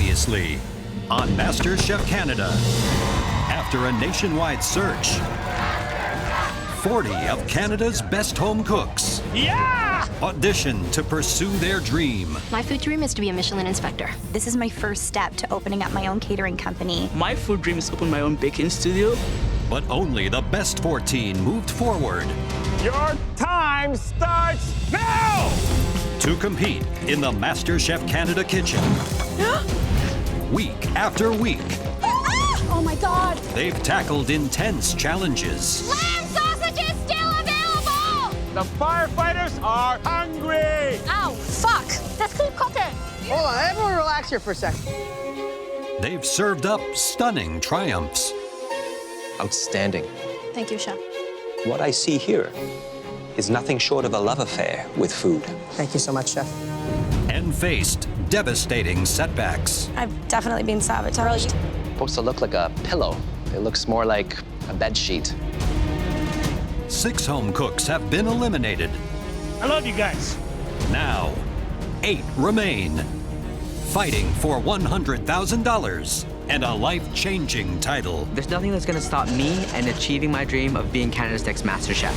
Previously on MasterChef Canada. After a nationwide search, 40 of Canada's best home cooks audition to pursue their dream. My food dream is to be a Michelin inspector. This is my first step to opening up my own catering company. My food dream is to open my own baking studio. But only the best 14 moved forward. Your time starts now! To compete in the MasterChef Canada kitchen. Week after week. Oh my God! They've tackled intense challenges. Lamb sausage is still available! The firefighters are hungry! Ow, fuck! Let's keep cooking! Hold on, everyone relax here for a second. They've served up stunning triumphs. Outstanding. Thank you, Chef. What I see here is nothing short of a love affair with food. Thank you so much, Chef. And faced devastating setbacks. I've definitely been sabotaged. Supposed to look like a pillow. It looks more like a bed sheet. 6 home cooks have been eliminated. I love you guys. Now, 8 remain, fighting for $100,000 and a life-changing title. There's nothing that's gonna stop me and achieving my dream of being Canada's next MasterChef.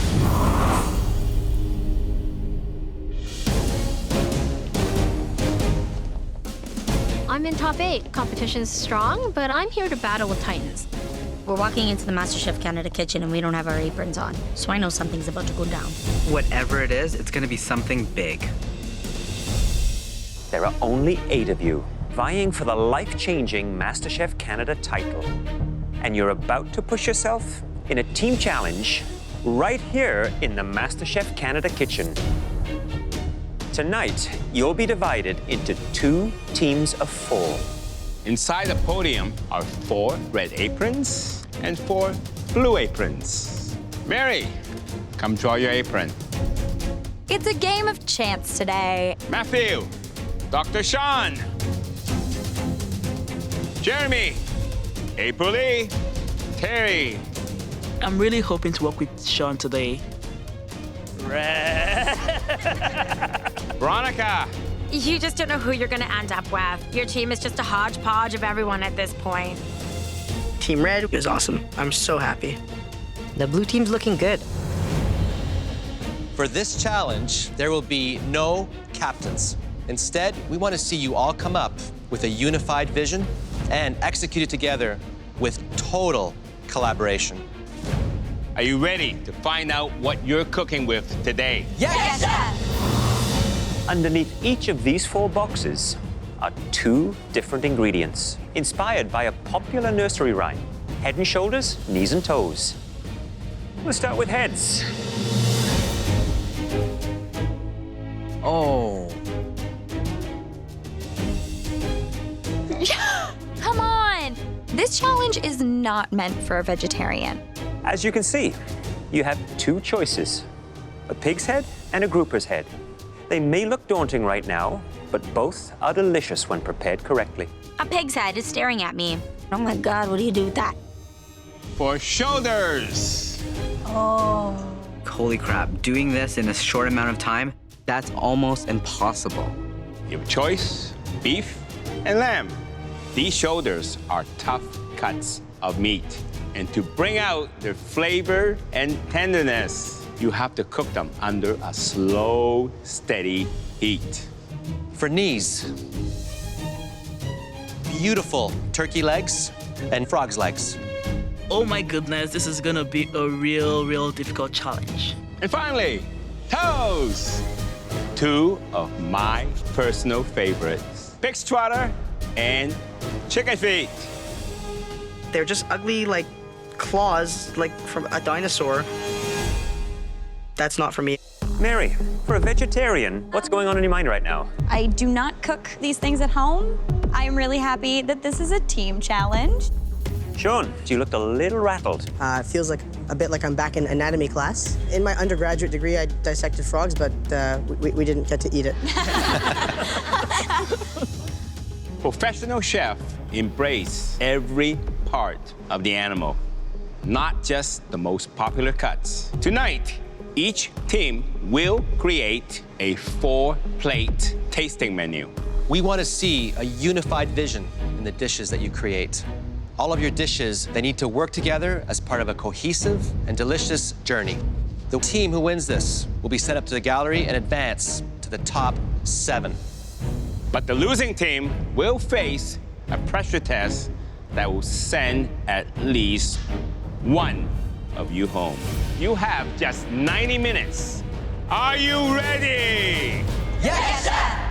I'm in top 8. Competition's strong, but I'm here to battle with titans. We're walking into the MasterChef Canada kitchen and we don't have our aprons on, so I know something's about to go down. Whatever it is, it's gonna be something big. There are only 8 of you vying for the life-changing MasterChef Canada title. And you're about to push yourself in a team challenge right here in the MasterChef Canada kitchen. Tonight, you'll be divided into 2 teams of 4. Inside the podium are 4 red aprons and 4 blue aprons. Mary, come draw your apron. It's a game of chance today. Matthew, Dr. Shawn. Jeremy, April Lee, Terry. I'm really hoping to work with Shawn today. Veronica. You just don't know who you're gonna end up with. Your team is just a hodgepodge of everyone at this point. Team Red is awesome. I'm so happy. The blue team's looking good. For this challenge, there will be no captains. Instead, we want to see you all come up with a unified vision and execute it together with total collaboration. Are you ready to find out what you're cooking with today? Yes! Underneath each of these 4 boxes are 2 different ingredients, inspired by a popular nursery rhyme, Head and Shoulders, Knees and Toes. We'll start with heads. Oh. Come on! This challenge is not meant for a vegetarian. As you can see, you have 2 choices, a pig's head and a grouper's head. They may look daunting right now, but both are delicious when prepared correctly. A pig's head is staring at me. Oh my God, what do you do with that? For shoulders. Oh. Holy crap, doing this in a short amount of time, that's almost impossible. You have a choice, beef and lamb. These shoulders are tough cuts of meat. And to bring out their flavor and tenderness, you have to cook them under a slow, steady heat. For knees, beautiful turkey legs and frog's legs. Oh my goodness, this is gonna be a real difficult challenge. And finally, toes. 2 of my personal favorites, pig's trotter and chicken feet. They're just ugly, like, claws, like from a dinosaur. That's not for me. Mary, for a vegetarian, what's going on in your mind right now? I do not cook these things at home. I am really happy that this is a team challenge. Shawn, you looked a little rattled. It feels like a bit like I'm back in anatomy class. In my undergraduate degree, I dissected frogs, but we didn't get to eat it. Professional chefs embrace every part of the animal, not just the most popular cuts. Tonight, each team will create a 4-plate tasting menu. We want to see a unified vision in the dishes that you create. All of your dishes, they need to work together as part of a cohesive and delicious journey. The team who wins this will be sent up to the gallery and advance to the top 7. But the losing team will face a pressure test that will send at least one of you home. You have just 90 minutes. Are you ready? Yes, Chef!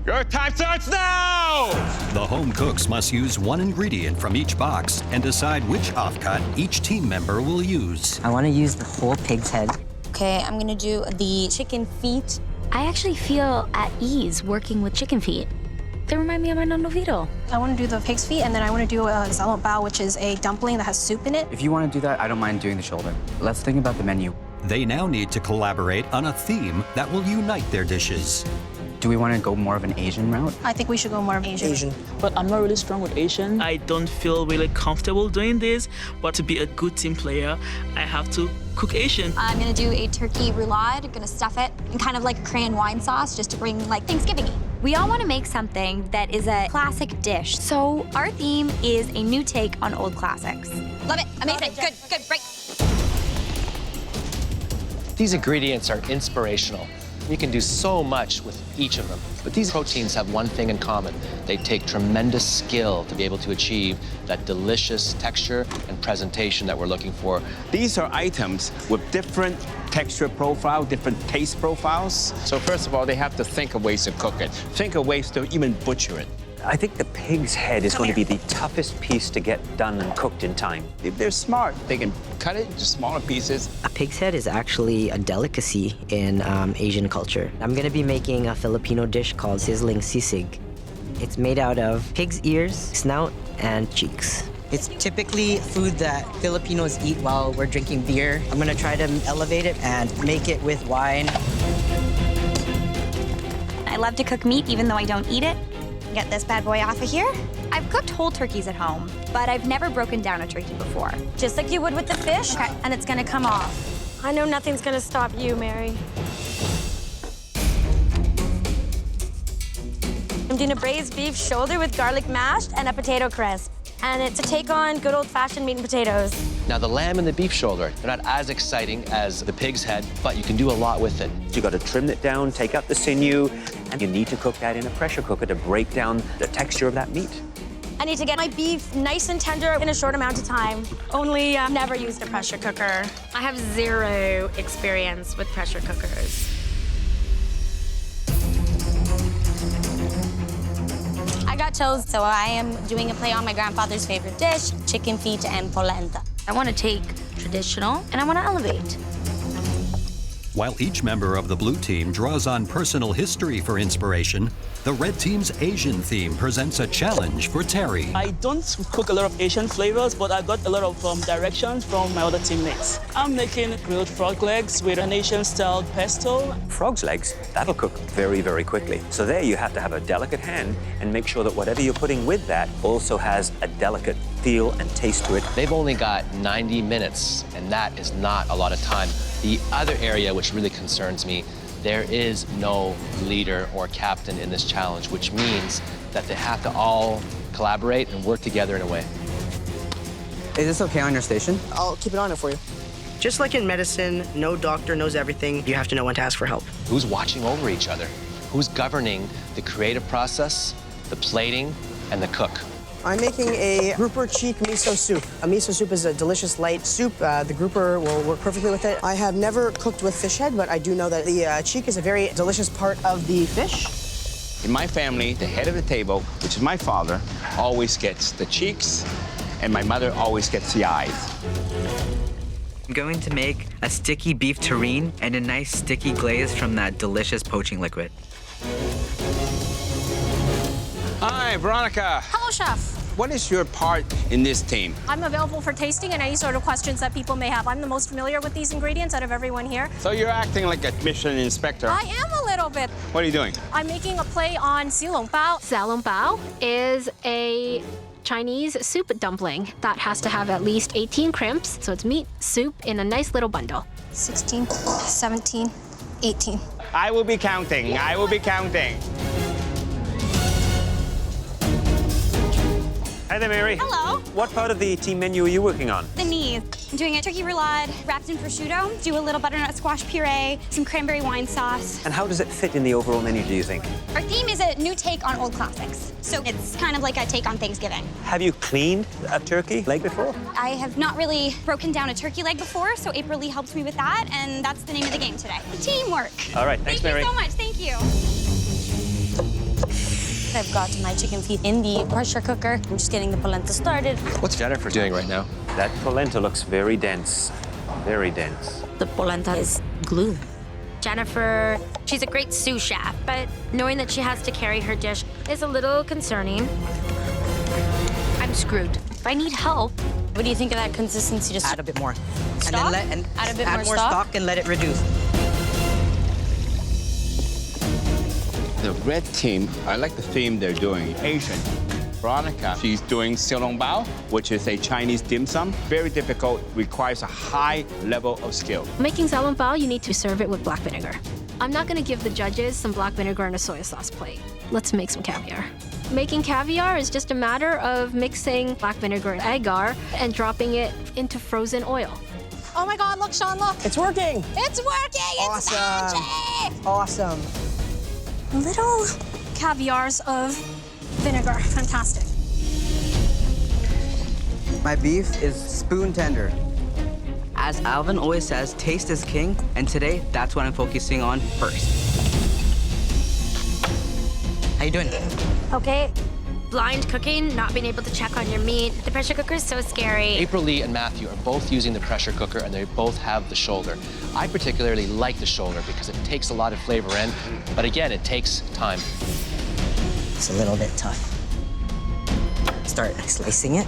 Your time starts now! The home cooks must use one ingredient from each box and decide which offcut each team member will use. I want to use the whole pig's head. Okay, I'm gonna do the chicken feet. I actually feel at ease working with chicken feet. They remind me of my nonnovito. I want to do the pig's feet, and then I want to do a scallop bao, which is a dumpling that has soup in it. If you want to do that, I don't mind doing the shoulder. Let's think about the menu. They now need to collaborate on a theme that will unite their dishes. Do we want to go more of an Asian route? I think we should go more Asian. But I'm not really strong with Asian. I don't feel really comfortable doing this, but to be a good team player, I have to cook Asian. I'm gonna do a turkey roulade, gonna stuff it in kind of like a Korean wine sauce just to bring like Thanksgiving-y. We all wanna make something that is a classic dish. So our theme is a new take on old classics. Love it, amazing, good, great. These ingredients are inspirational. You can do so much with each of them. But these proteins have one thing in common. They take tremendous skill to be able to achieve that delicious texture and presentation that we're looking for. These are items with different texture profile, different taste profiles. So first of all, they have to think of ways to cook it, think of ways to even butcher it. I think the pig's head is going to be the toughest piece to get done and cooked in time. If they're smart, they can cut it into smaller pieces. A pig's head is actually a delicacy in Asian culture. I'm going to be making a Filipino dish called sizzling sisig. It's made out of pig's ears, snout, and cheeks. It's typically food that Filipinos eat while we're drinking beer. I'm gonna try to elevate it and make it with wine. I love to cook meat even though I don't eat it. Get this bad boy off of here. I've cooked whole turkeys at home, but I've never broken down a turkey before. Just like you would with the fish, okay, and it's gonna come off. I know nothing's gonna stop you, Mary. I'm doing a braised beef shoulder with garlic mashed and a potato crisp. And it's a take on good old-fashioned meat and potatoes. Now, the lamb and the beef shoulder, they're not as exciting as the pig's head, but you can do a lot with it. You got to trim it down, take out the sinew, and you need to cook that in a pressure cooker to break down the texture of that meat. I need to get my beef nice and tender in a short amount of time. Only never used a pressure cooker. I have zero experience with pressure cookers. I got chills, so I am doing a play on my grandfather's favorite dish, chicken feet and polenta. I want to take traditional and I want to elevate. While each member of the blue team draws on personal history for inspiration, the red team's Asian theme presents a challenge for Terry. I don't cook a lot of Asian flavors, but I got a lot of directions from my other teammates. I'm making grilled frog legs with an Asian-style pesto. Frog's legs, that'll cook very, very quickly. So there you have to have a delicate hand and make sure that whatever you're putting with that also has a delicate feel and taste to it. They've only got 90 minutes, and that is not a lot of time. The other area which really concerns me, there is no leader or captain in this challenge, which means that they have to all collaborate and work together in a way. Is this okay on your station? I'll keep it on it for you. Just like in medicine, no doctor knows everything. You have to know when to ask for help. Who's watching over each other? Who's governing the creative process, the plating, and the cook? I'm making a grouper cheek miso soup. A miso soup is a delicious light soup. The grouper will work perfectly with it. I have never cooked with fish head, but I do know that the cheek is a very delicious part of the fish. In my family, the head of the table, which is my father, always gets the cheeks, and my mother always gets the eyes. I'm going to make a sticky beef terrine and a nice sticky glaze from that delicious poaching liquid. Hi, Veronica. Hello, Chef. What is your part in this team? I'm available for tasting and any sort of questions that people may have. I'm the most familiar with these ingredients out of everyone here. So you're acting like a Michelin inspector. I am a little bit. What are you doing? I'm making a play on xiaolong bao. Xiaolong bao is a Chinese soup dumpling that has to have at least 18 crimps, so it's meat, soup in a nice little bundle. 16, 17, 18. I will be counting. I will be counting. Hi there, Mary. Hello. What part of the team menu are you working on? The knees. I'm doing a turkey roulade wrapped in prosciutto, do a little butternut squash puree, some cranberry wine sauce. And how does it fit in the overall menu, do you think? Our theme is a new take on old classics. So it's kind of like a take on Thanksgiving. Have you cleaned a turkey leg before? I have not really broken down a turkey leg before, so April Lee helps me with that, and that's the name of the game today. Teamwork. All right, thanks, Mary. Thank you so much, thank you. I've got my chicken feet in the pressure cooker. I'm just getting the polenta started. What's Jennifer doing right now? That polenta looks very dense. Very dense. The polenta is glue. Jennifer, she's a great sous chef, but knowing that she has to carry her dish is a little concerning. I'm screwed. If I need help, what do you think of that consistency? Just Add a bit more. stock? And then Add a bit more more stock and let it reduce. The red team, I like the theme they're doing, Asian. Veronica, she's doing xiaolongbao, which is a Chinese dim sum. Very difficult, requires a high level of skill. Making xiaolongbao, you need to serve it with black vinegar. I'm not going to give the judges some black vinegar and a soy sauce plate. Let's make some caviar. Making caviar is just a matter of mixing black vinegar and agar and dropping it into frozen oil. Oh my God, look, Shawn, look. It's working. It's working, it's magic. Awesome. Little caviars of vinegar, fantastic. My beef is spoon tender. As Alvin always says, taste is king, and today, that's what I'm focusing on first. How you doing? Okay. Blind cooking, not being able to check on your meat. The pressure cooker is so scary. April Lee and Matthew are both using the pressure cooker, and they both have the shoulder. I particularly like the shoulder because it takes a lot of flavor in, but again, it takes time. It's a little bit tough. Start slicing it.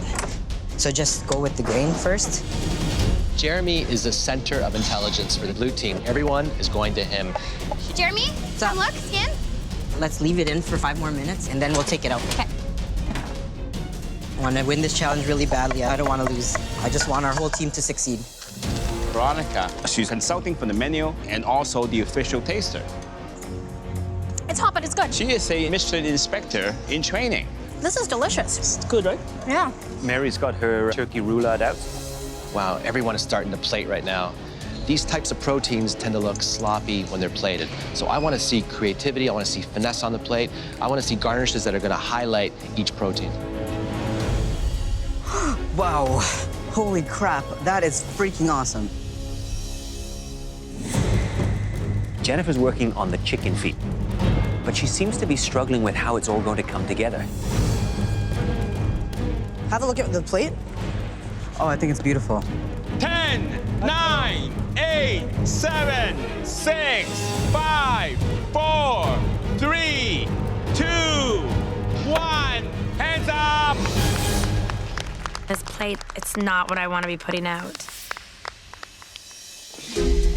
So just go with the grain first. Jeremy is the center of intelligence for the blue team. Everyone is going to him. Jeremy, come look, skin. Let's leave it in for 5 more minutes, and then we'll take it out. Okay. I want to win this challenge really badly. I don't want to lose. I just want our whole team to succeed. Veronica, she's consulting for the menu and also the official taster. It's hot, but it's good. She is a Michelin inspector in training. This is delicious. It's good, right? Yeah. Mary's got her turkey roulade out. Wow, everyone is starting to plate right now. These types of proteins tend to look sloppy when they're plated. So I want to see creativity, I want to see finesse on the plate, I want to see garnishes that are going to highlight each protein. Wow, holy crap, that is freaking awesome. Jennifer's working on the chicken feet, but she seems to be struggling with how it's all going to come together. Have a look at the plate. Oh, I think it's beautiful. 10, 9, 8, 7, 6, 5, 4, 3, 2, 1. Hands up! This plate, it's not what I want to be putting out.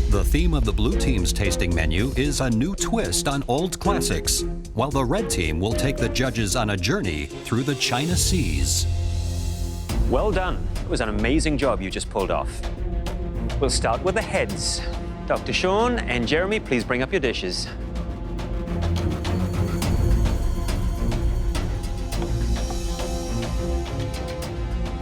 The theme of the blue team's tasting menu is a new twist on old classics, while the red team will take the judges on a journey through the China Seas. Well done. It was an amazing job you just pulled off. We'll start with the heads. Dr. Shawn and Jeremy, please bring up your dishes.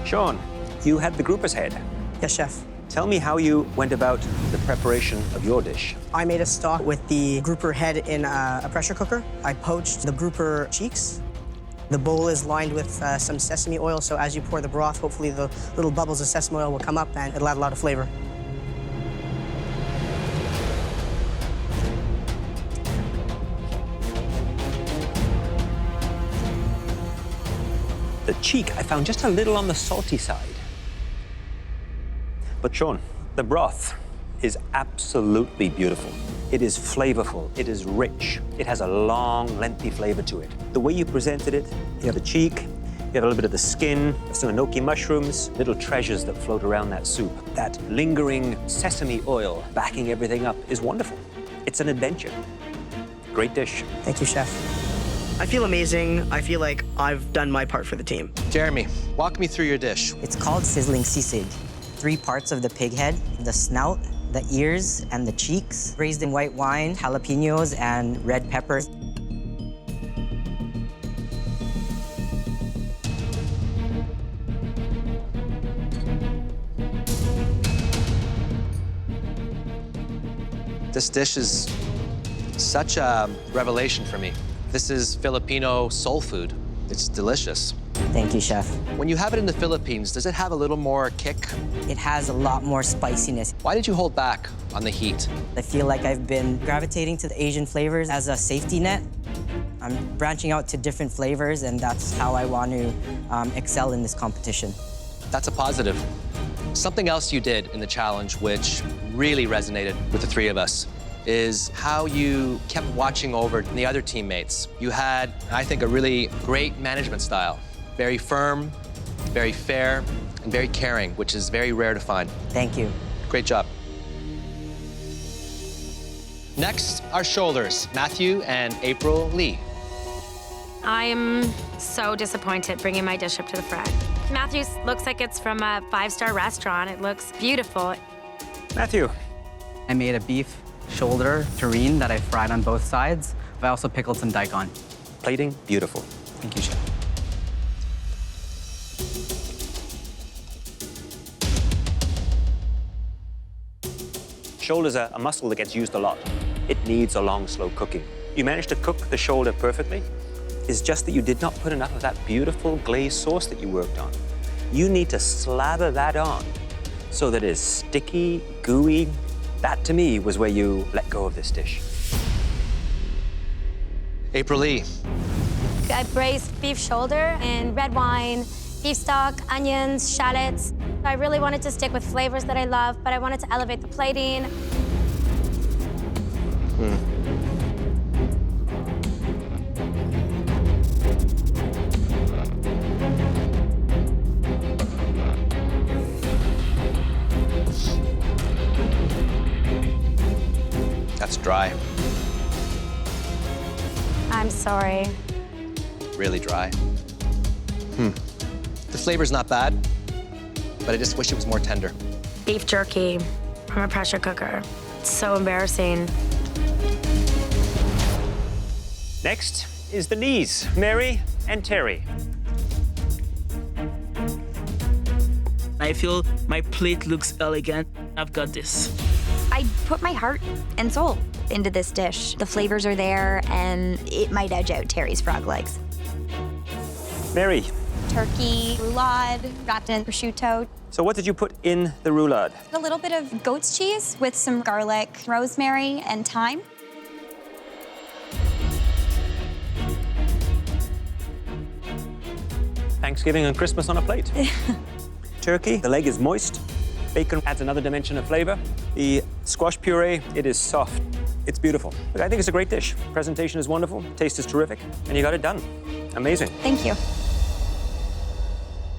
Shawn, you had the grouper's head. Yes, chef. Tell me how you went about the preparation of your dish. I made a stock with the grouper head in a pressure cooker. I poached the grouper cheeks. The bowl is lined with some sesame oil, so as you pour the broth, hopefully the little bubbles of sesame oil will come up and it'll add a lot of flavor. The cheek I found just a little on the salty side. But Shawn, the broth is absolutely beautiful. It is flavorful, it is rich, it has a long, lengthy flavor to it. The way you presented it, you have the cheek, you have a little bit of the skin, some enoki mushrooms, little treasures that float around that soup. That lingering sesame oil backing everything up is wonderful. It's an adventure. Great dish. Thank you, chef. I feel amazing. I feel like I've done my part for the team. Jeremy, walk me through your dish. It's called sizzling sisig. 3 parts of the pig head, the snout, the ears, and the cheeks, braised in white wine, jalapenos, and red peppers. This dish is such a revelation for me. This is Filipino soul food. It's delicious. Thank you, Chef. When you have it in the Philippines, does it have a little more kick? It has a lot more spiciness. Why did you hold back on the heat? I feel like I've been gravitating to the Asian flavors as a safety net. I'm branching out to different flavors, and that's how I want to excel in this competition. That's a positive. Something else you did in the challenge which really resonated with the three of us is how you kept watching over the other teammates. You had, I think, a really great management style. Very firm, very fair, and very caring, which is very rare to find. Thank you. Great job. Next, our shoulders, Matthew and April Lee. I am so disappointed bringing my dish up to the front. Matthew's looks like it's from a 5-star restaurant. It looks beautiful. Matthew. I made a beef shoulder terrine that I fried on both sides. I also pickled some daikon. Plating, beautiful. Thank you, Chef. Shoulders are a muscle that gets used a lot. It needs a long, slow cooking. You managed to cook the shoulder perfectly. It's just that you did not put enough of that beautiful glazed sauce that you worked on. You need to slather that on so that it's sticky, gooey. That, to me, was where you let go of this dish. April Lee. I braised beef shoulder in red wine, beef stock, onions, shallots. I really wanted to stick with flavors that I love, but I wanted to elevate the plating. That's dry. I'm sorry. Really dry. The flavor's not bad, but I just wish it was more tender. Beef jerky from a pressure cooker. It's so embarrassing. Next is the knees, Mary and Terry. I feel my plate looks elegant. I've got this. I put my heart and soul into this dish. The flavors are there, and it might edge out Terry's frog legs. Mary. Turkey, roulade, wrapped in prosciutto. So what did you put in the roulade? A little bit of goat's cheese with some garlic, rosemary, and thyme. Thanksgiving and Christmas on a plate. Turkey, the leg is moist. Bacon adds another dimension of flavor. The squash puree, it is soft. It's beautiful. Look, I think it's a great dish. Presentation is wonderful, taste is terrific, and you got it done. Amazing. Thank you.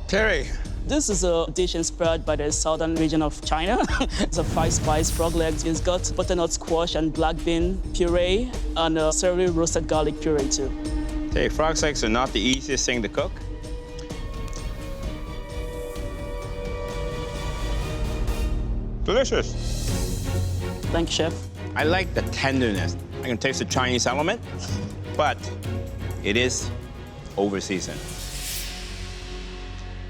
Terry. This is a dish inspired by the southern region of China. It's a 5-spice frog legs. It's got butternut squash and black bean puree and a savory roasted garlic puree too. Hey, frog legs are not the easiest thing to cook. Delicious. Thank you, Chef. I like the tenderness. I can taste the Chinese element, but it is over-seasoned.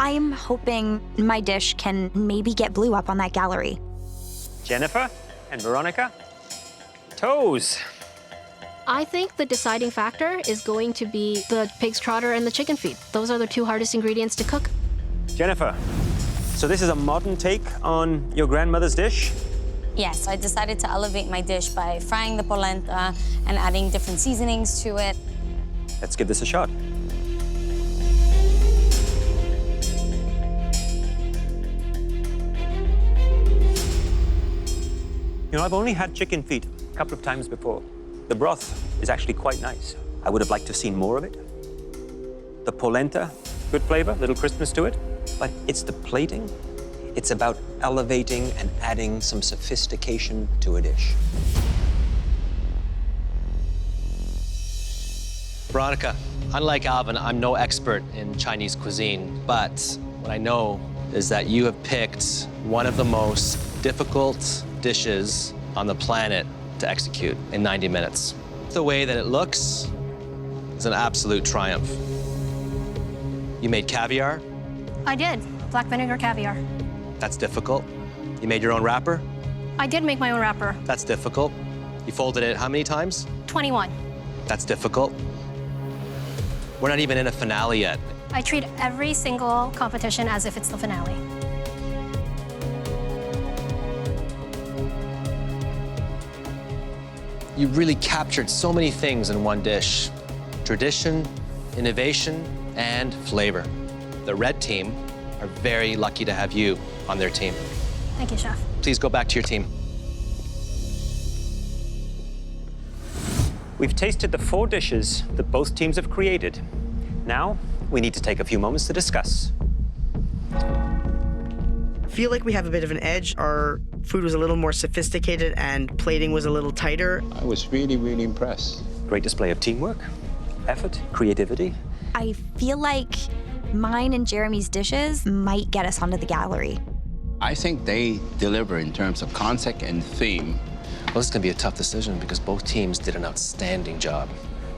I'm hoping my dish can maybe get blue up on that gallery. Jennifer and Veronica. Toes. I think the deciding factor is going to be the pig's trotter and the chicken feet. Those are the two hardest ingredients to cook. Jennifer, so this is a modern take on your grandmother's dish? Yes, I decided to elevate my dish by frying the polenta and adding different seasonings to it. Let's give this a shot. You know, I've only had chicken feet a couple of times before. The broth is actually quite nice. I would have liked to have seen more of it. The polenta, good flavor, little crispness to it, but it's the plating. It's about elevating and adding some sophistication to a dish. Veronica, unlike Alvin, I'm no expert in Chinese cuisine, but what I know is that you have picked one of the most difficult dishes on the planet to execute in 90 minutes. The way that it looks is an absolute triumph. You made caviar. I did. Black vinegar caviar. That's difficult. You made your own wrapper. I did make my own wrapper. That's difficult. You folded it how many times? 21. That's difficult. We're not even in a finale yet. I treat every single competition as if it's the finale. You really captured so many things in one dish. Tradition, innovation, and flavor. The red team are very lucky to have you on their team. Thank you, Chef. Please go back to your team. We've tasted the 4 dishes that both teams have created. Now, we need to take a few moments to discuss. I feel like we have a bit of an edge. Our food was a little more sophisticated and plating was a little tighter. I was really, really impressed. Great display of teamwork, effort, creativity. I feel like mine and Jeremy's dishes might get us onto the gallery. I think they deliver in terms of concept and theme. Well, this is gonna be a tough decision because both teams did an outstanding job.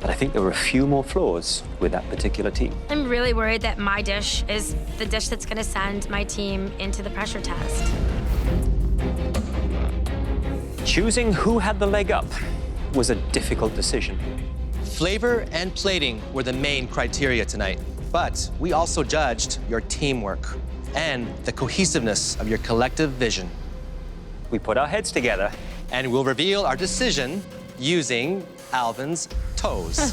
But I think there were a few more flaws with that particular team. I'm really worried that my dish is the dish that's gonna send my team into the pressure test. Choosing who had the leg up was a difficult decision. Flavor and plating were the main criteria tonight, but we also judged your teamwork and the cohesiveness of your collective vision. We put our heads together. And we'll reveal our decision using Alvin's toes.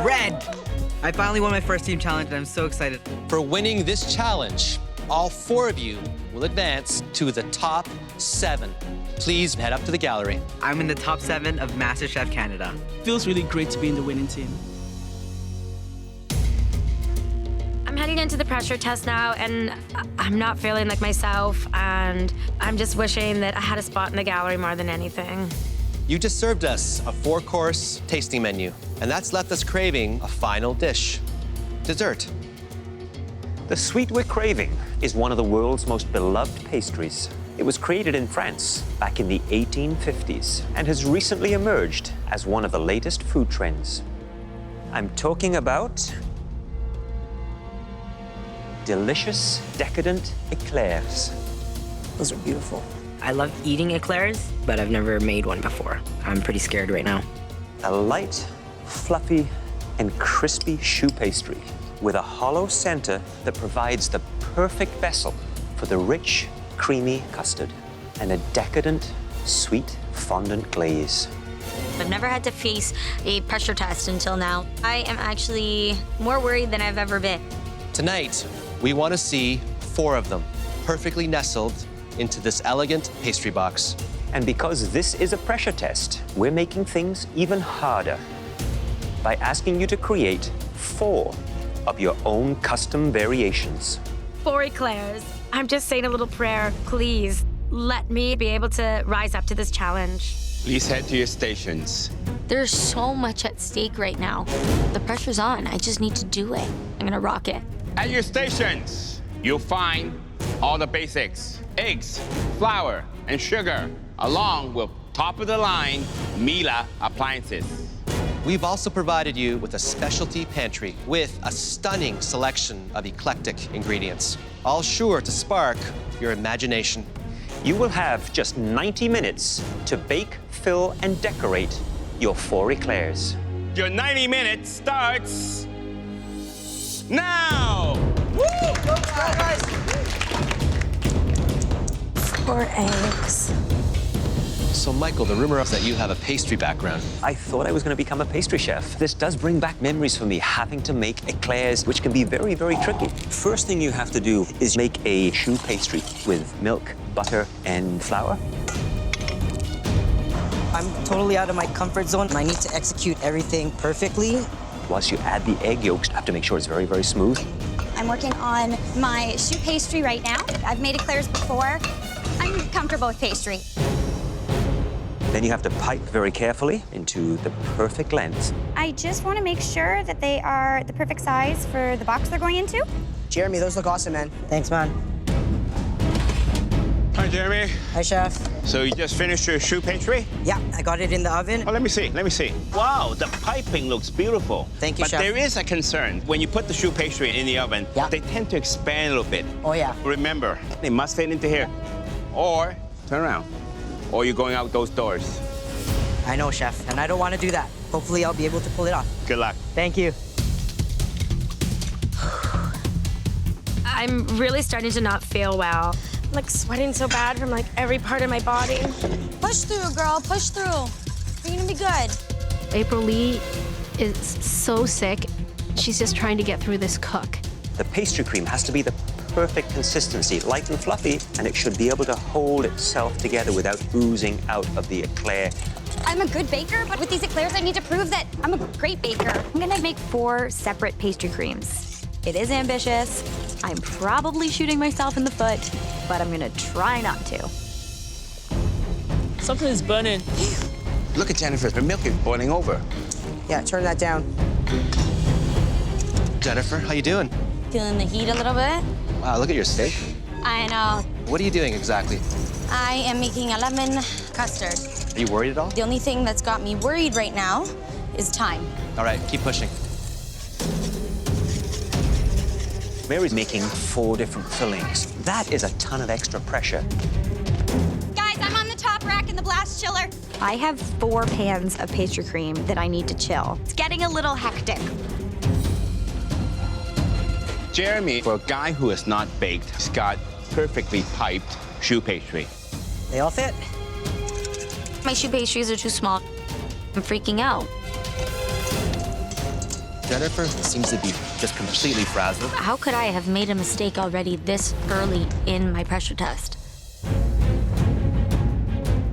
Red! I finally won my first team challenge, and I'm so excited. For winning this challenge, all 4 of you will advance to the top 7. Please head up to the gallery. I'm in the top 7 of MasterChef Canada. Feels really great to be in the winning team. I'm heading into the pressure test now, and I'm not feeling like myself, and I'm just wishing that I had a spot in the gallery more than anything. You just served us a 4-course tasting menu, and that's left us craving a final dish, dessert. The sweet we're craving is one of the world's most beloved pastries. It was created in France back in the 1850s and has recently emerged as one of the latest food trends. I'm talking about delicious, decadent eclairs. Those are beautiful. I love eating eclairs, but I've never made one before. I'm pretty scared right now. A light, fluffy, and crispy choux pastry with a hollow center that provides the perfect vessel for the rich, creamy custard and a decadent, sweet fondant glaze. I've never had to face a pressure test until now. I am actually more worried than I've ever been. Tonight, we want to see 4 of them perfectly nestled into this elegant pastry box. And because this is a pressure test, we're making things even harder by asking you to create 4 of your own custom variations. 4 eclairs. I'm just saying a little prayer. Please, let me be able to rise up to this challenge. Please head to your stations. There's so much at stake right now. The pressure's on. I just need to do it. I'm gonna rock it. At your stations, you'll find all the basics: eggs, flour, and sugar, along with top-of-the-line Miele appliances. We've also provided you with a specialty pantry with a stunning selection of eclectic ingredients, all sure to spark your imagination. You will have just 90 minutes to bake, fill, and decorate your 4 eclairs. Your 90 minutes starts now! Woo! Go, guys! 4 eggs. So, Michael, the rumor is that you have a pastry background. I thought I was going to become a pastry chef. This does bring back memories for me, having to make eclairs, which can be very, very tricky. First thing you have to do is make a choux pastry with milk, butter, and flour. I'm totally out of my comfort zone. I need to execute everything perfectly. Once you add the egg yolks, you have to make sure it's very, very smooth. I'm working on my choux pastry right now. I've made eclairs before. I'm comfortable with pastry. Then you have to pipe very carefully into the perfect length. I just want to make sure that they are the perfect size for the box they're going into. Jeremy, those look awesome, man. Thanks, man. Turn Jeremy. Hi, Chef. So you just finished your choux pastry? Yeah, I got it in the oven. Oh, let me see. Wow, the piping looks beautiful. Thank you, but Chef. There is a concern. When you put the choux pastry in the oven, they tend to expand a little bit. Oh, yeah. Remember, they must fit into here. Or, turn around. Or you're going out those doors. I know, Chef, and I don't want to do that. Hopefully, I'll be able to pull it off. Good luck. Thank you. I'm really starting to not feel well. I'm like sweating so bad from like every part of my body. Push through, girl, push through. You're gonna be good. April Lee is so sick. She's just trying to get through this cook. The pastry cream has to be the perfect consistency, light and fluffy, and it should be able to hold itself together without oozing out of the eclair. I'm a good baker, but with these eclairs, I need to prove that I'm a great baker. I'm gonna make 4 separate pastry creams. It is ambitious. I'm probably shooting myself in the foot, but I'm gonna try not to. Something is burning. Look at Jennifer. Her milk is boiling over. Yeah, turn that down. Jennifer, how you doing? Feeling the heat a little bit? Wow, look at your steak. I know. What are you doing exactly? I am making a lemon custard. Are you worried at all? The only thing that's got me worried right now is time. All right, keep pushing. Mary's making 4 different fillings. That is a ton of extra pressure. Guys, I'm on the top rack in the blast chiller. I have 4 pans of pastry cream that I need to chill. It's getting a little hectic. Jeremy, for a guy who has not baked, has got perfectly piped choux pastry. They all fit? My choux pastries are too small. I'm freaking out. Jennifer seems to be just completely frazzled. How could I have made a mistake already this early in my pressure test?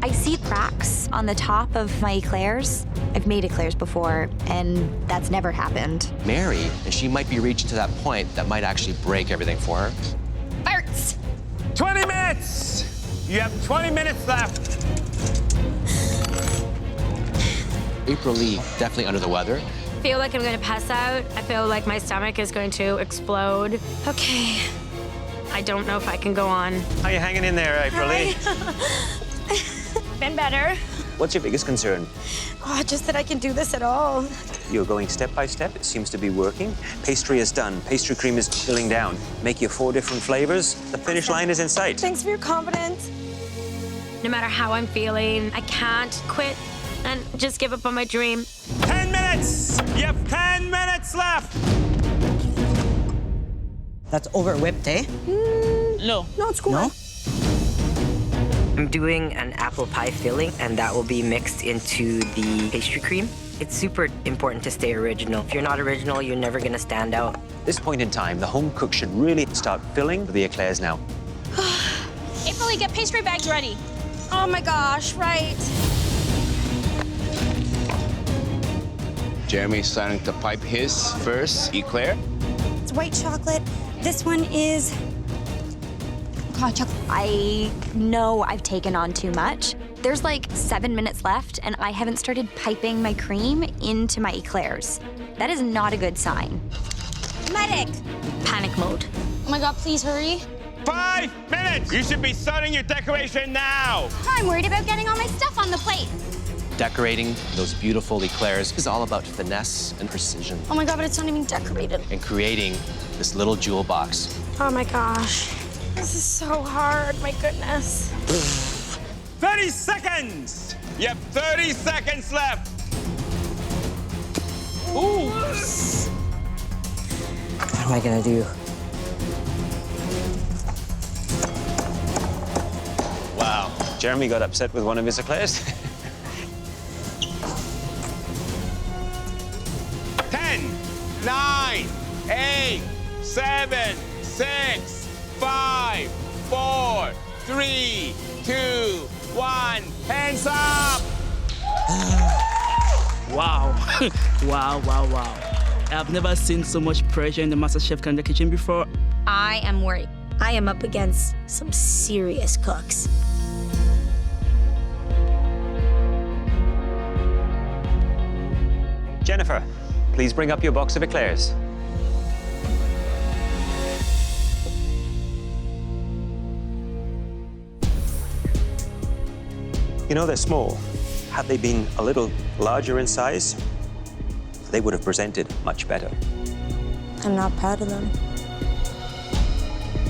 I see cracks on the top of my eclairs. I've made eclairs before, and that's never happened. Mary, and she might be reaching to that point that might actually break everything for her. Farts! 20 minutes! You have 20 minutes left. April Lee, definitely under the weather. I feel like I'm gonna pass out. I feel like my stomach is going to explode. Okay. I don't know if I can go on. How you hanging in there, April Lee? Been better. What's your biggest concern? Oh, just that I can do this at all. You're going step by step. It seems to be working. Pastry is done. Pastry cream is chilling down. Make your 4 different flavors. The finish line is in sight. Thanks for your confidence. No matter how I'm feeling, I can't quit and just give up on my dream. 10 minutes! You have 10 minutes left! That's over whipped, eh? No. No, it's cool. No? I'm doing an apple pie filling, and that will be mixed into the pastry cream. It's super important to stay original. If you're not original, you're never gonna stand out. At this point in time, the home cook should really start filling the eclairs now. April Lee, get pastry bags ready. Oh my gosh, right. Jeremy's starting to pipe his first eclair. It's white chocolate. This one is hot chocolate. I know I've taken on too much. There's like 7 minutes left, and I haven't started piping my cream into my eclairs. That is not a good sign. Medic! Panic mode. Oh my God, please hurry. 5 minutes! You should be starting your decoration now! I'm worried about getting all my stuff on the plate. Decorating those beautiful eclairs is all about finesse and precision Oh my God, but it's not even decorated. and creating this little jewel box. Oh my gosh. This is so hard, my goodness. 30 seconds! You have 30 seconds left! Ooh. What am I gonna do? Wow. Jeremy got upset with one of his eclairs. 10, 9, 8, 7, 6, 5, 4, 3, 2, 1. Hands up! Wow. wow. I've never seen so much pressure in the MasterChef Canada kitchen before. I am worried. I am up against some serious cooks. Jennifer, please bring up your box of eclairs. You know, they're small. Had they been a little larger in size, they would have presented much better. I'm not proud of them.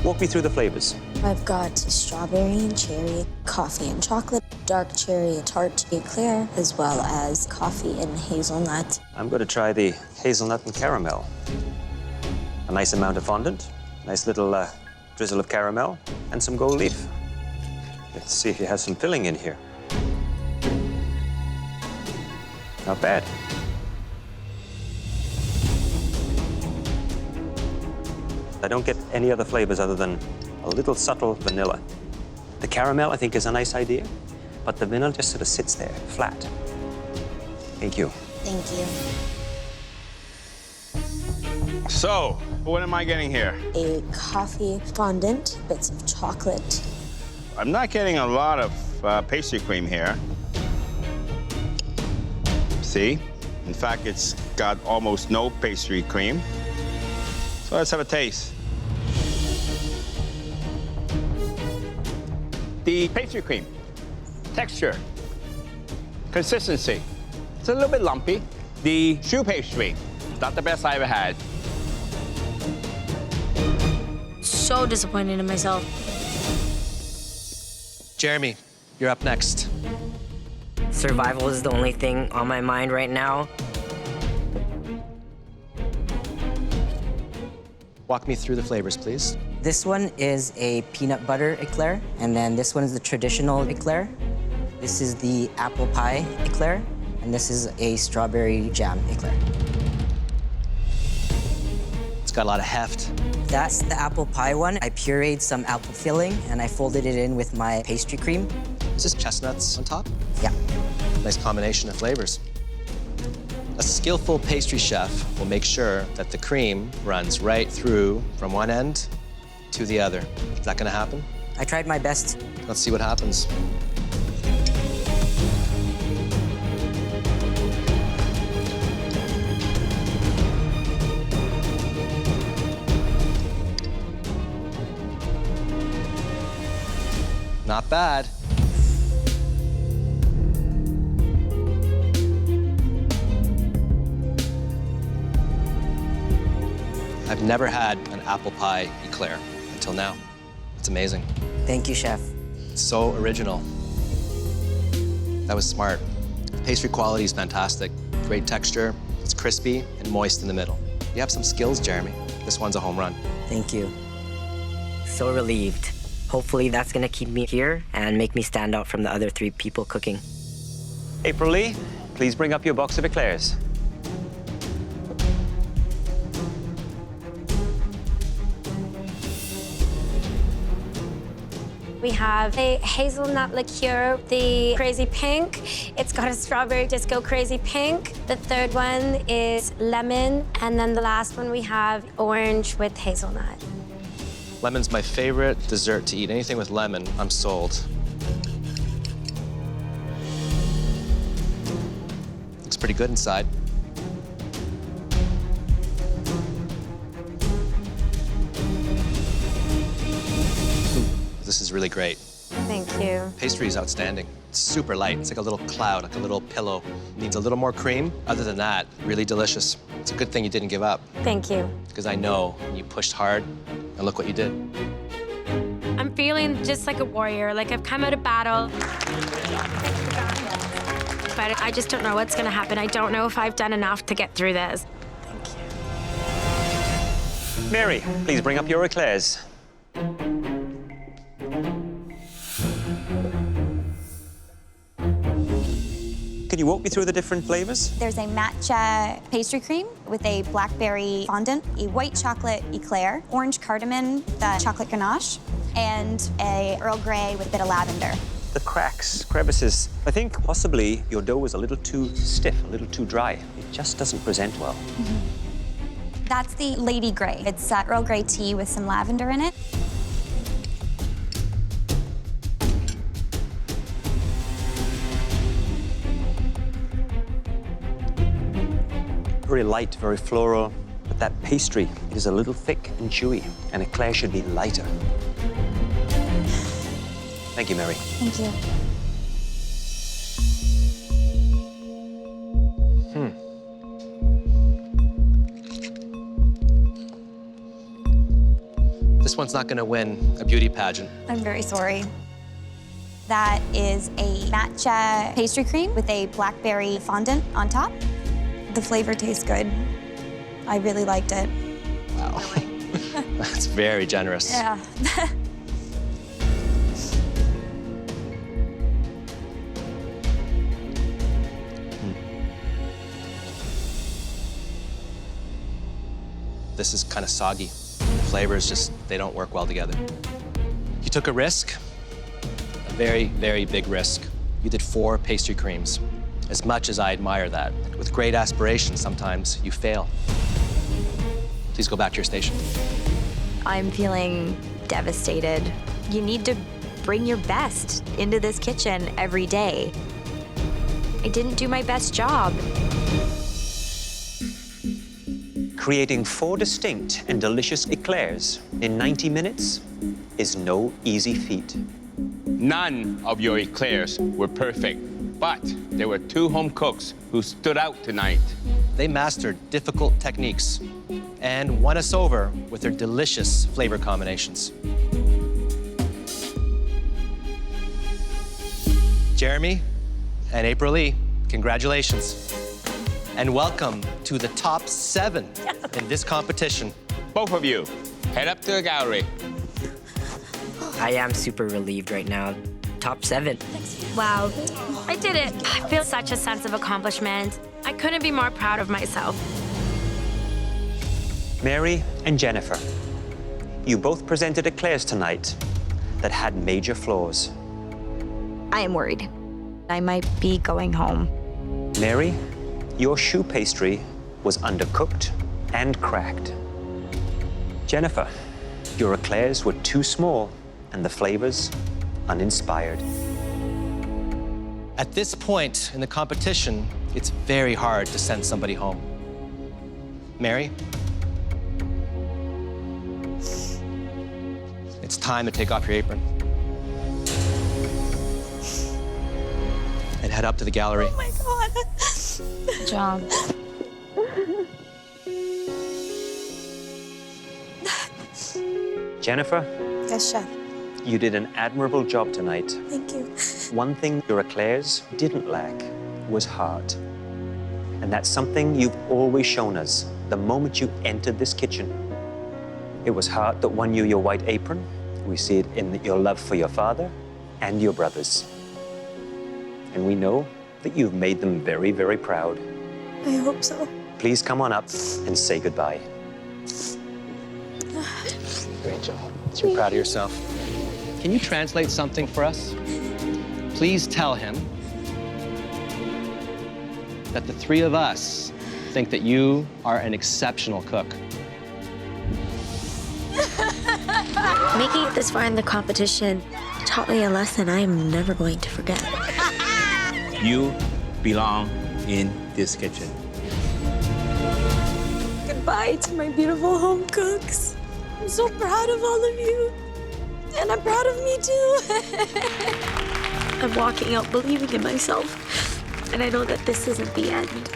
Walk me through the flavors. I've got strawberry and cherry, coffee and chocolate, dark cherry and tart eclair, as well as coffee and hazelnut. I'm going to try the hazelnut and caramel. A nice amount of fondant, nice little drizzle of caramel, and some gold leaf. Let's see if you have some filling in here. Not bad. I don't get any other flavors other than a little subtle vanilla. The caramel, I think, is a nice idea, but the vanilla just sort of sits there, flat. Thank you. Thank you. So, what am I getting here? A coffee fondant, bits of chocolate. I'm not getting a lot of pastry cream here. See? In fact, it's got almost no pastry cream. So let's have a taste. The pastry cream, texture, consistency. It's a little bit lumpy. The choux pastry, not the best I ever had. So disappointed in myself. Jeremy, you're up next. Survival is the only thing on my mind right now. Walk me through the flavors, please. This one is a peanut butter eclair, and then this one is the traditional eclair. This is the apple pie eclair, and this is a strawberry jam eclair. It's got a lot of heft. That's the apple pie one. I pureed some apple filling, and I folded it in with my pastry cream. Is this chestnuts on top? Yeah. Nice combination of flavors. A skillful pastry chef will make sure that the cream runs right through from one end to the other. Is that gonna happen? I tried my best. Let's see what happens. Not bad. I've never had an apple pie eclair until now. It's amazing. Thank you, chef. So original. That was smart. The pastry quality is fantastic. Great texture. It's crispy and moist in the middle. You have some skills, Jeremy. This one's a home run. Thank you. So relieved. Hopefully that's gonna keep me here and make me stand out from the other 3 people cooking. April Lee, please bring up your box of eclairs. We have a hazelnut liqueur, the crazy pink. It's got a strawberry disco crazy pink. The third one is lemon. And then the last one we have orange with hazelnut. Lemon's my favorite dessert to eat. Anything with lemon, I'm sold. Looks pretty good inside. This is really great. Thank you. Pastry is outstanding. It's super light. It's like a little cloud, like a little pillow. Needs a little more cream. Other than that, really delicious. It's a good thing you didn't give up. Thank you. Because I know you pushed hard, and look what you did. I'm feeling just like a warrior, like I've come out of battle. But I just don't know what's gonna happen. I don't know if I've done enough to get through this. Thank you. Mary, please bring up your eclairs. Can you walk me through the different flavors? There's a matcha pastry cream with a blackberry fondant, a white chocolate eclair, orange cardamom, the chocolate ganache, and a Earl Grey with a bit of lavender. The cracks, crevices. I think possibly your dough was a little too stiff, a little too dry. It just doesn't present well. That's the Lady Grey. It's Earl Grey tea with some lavender in it. Very light, very floral, but that pastry is a little thick and chewy, and eclair should be lighter. Thank you, Mary. Thank you. one's not gonna win a beauty pageant. I'm very sorry. That is a matcha pastry cream with a blackberry fondant on top. The flavor tastes good. I really liked it. Wow. That's very generous. Yeah. This is kind of soggy. The flavors just, they don't work well together. You took a risk, a very, very big risk. You did 4 pastry creams. As much as I admire that, with great aspirations, sometimes you fail. Please go back to your station. I'm feeling devastated. You need to bring your best into this kitchen every day. I didn't do my best job. Creating 4 distinct and delicious eclairs in 90 minutes is no easy feat. None of your eclairs were perfect, but there were 2 home cooks who stood out tonight. They mastered difficult techniques and won us over with their delicious flavor combinations. Jeremy and April Lee, congratulations. And welcome to the top 7 in this competition. Both of you, head up to the gallery. I am super relieved right now. Top 7. Wow, I did it. I feel such a sense of accomplishment. I couldn't be more proud of myself. Mary and Jennifer, you both presented eclairs tonight that had major flaws. I am worried. I might be going home. Mary, your choux pastry was undercooked and cracked. Jennifer, your eclairs were too small and the flavors uninspired. At this point in the competition, it's very hard to send somebody home. Mary? It's time to take off your apron. And head up to the gallery. Oh my God. Good job. Jennifer, Yes, Chef. you did an admirable job tonight. Thank you. One thing your eclairs didn't lack was heart. And that's something you've always shown us the moment you entered this kitchen. It was heart that won you your white apron. We see it in your love for your father and your brothers. And we know that you've made them very, very proud. I hope so. Please come on up and say goodbye. Great job. You're proud of yourself. Can you translate something for us? Please tell him that the 3 of us think that you are an exceptional cook. Making it this far in the competition taught me a lesson I am never going to forget. You belong in this kitchen. Goodbye to my beautiful home cooks. I'm so proud of all of you. And I'm proud of me too. I'm walking out believing in myself. And I know that this isn't the end.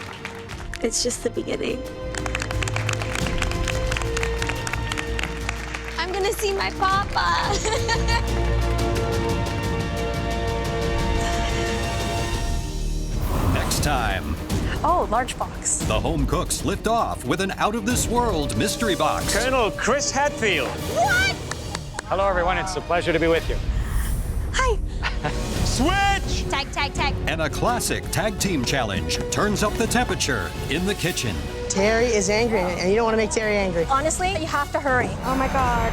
It's just the beginning. I'm gonna see my papa. Next time, Oh, large box. the home cooks lift off with an out-of-this-world mystery box. Colonel Chris Hadfield. What? Hello, everyone. It's a pleasure to be with you. Hi. Switch! Tag, tag, tag. And a classic tag team challenge turns up the temperature in the kitchen. Terry is angry, and you don't want to make Terry angry. Honestly, you have to hurry. Oh my God.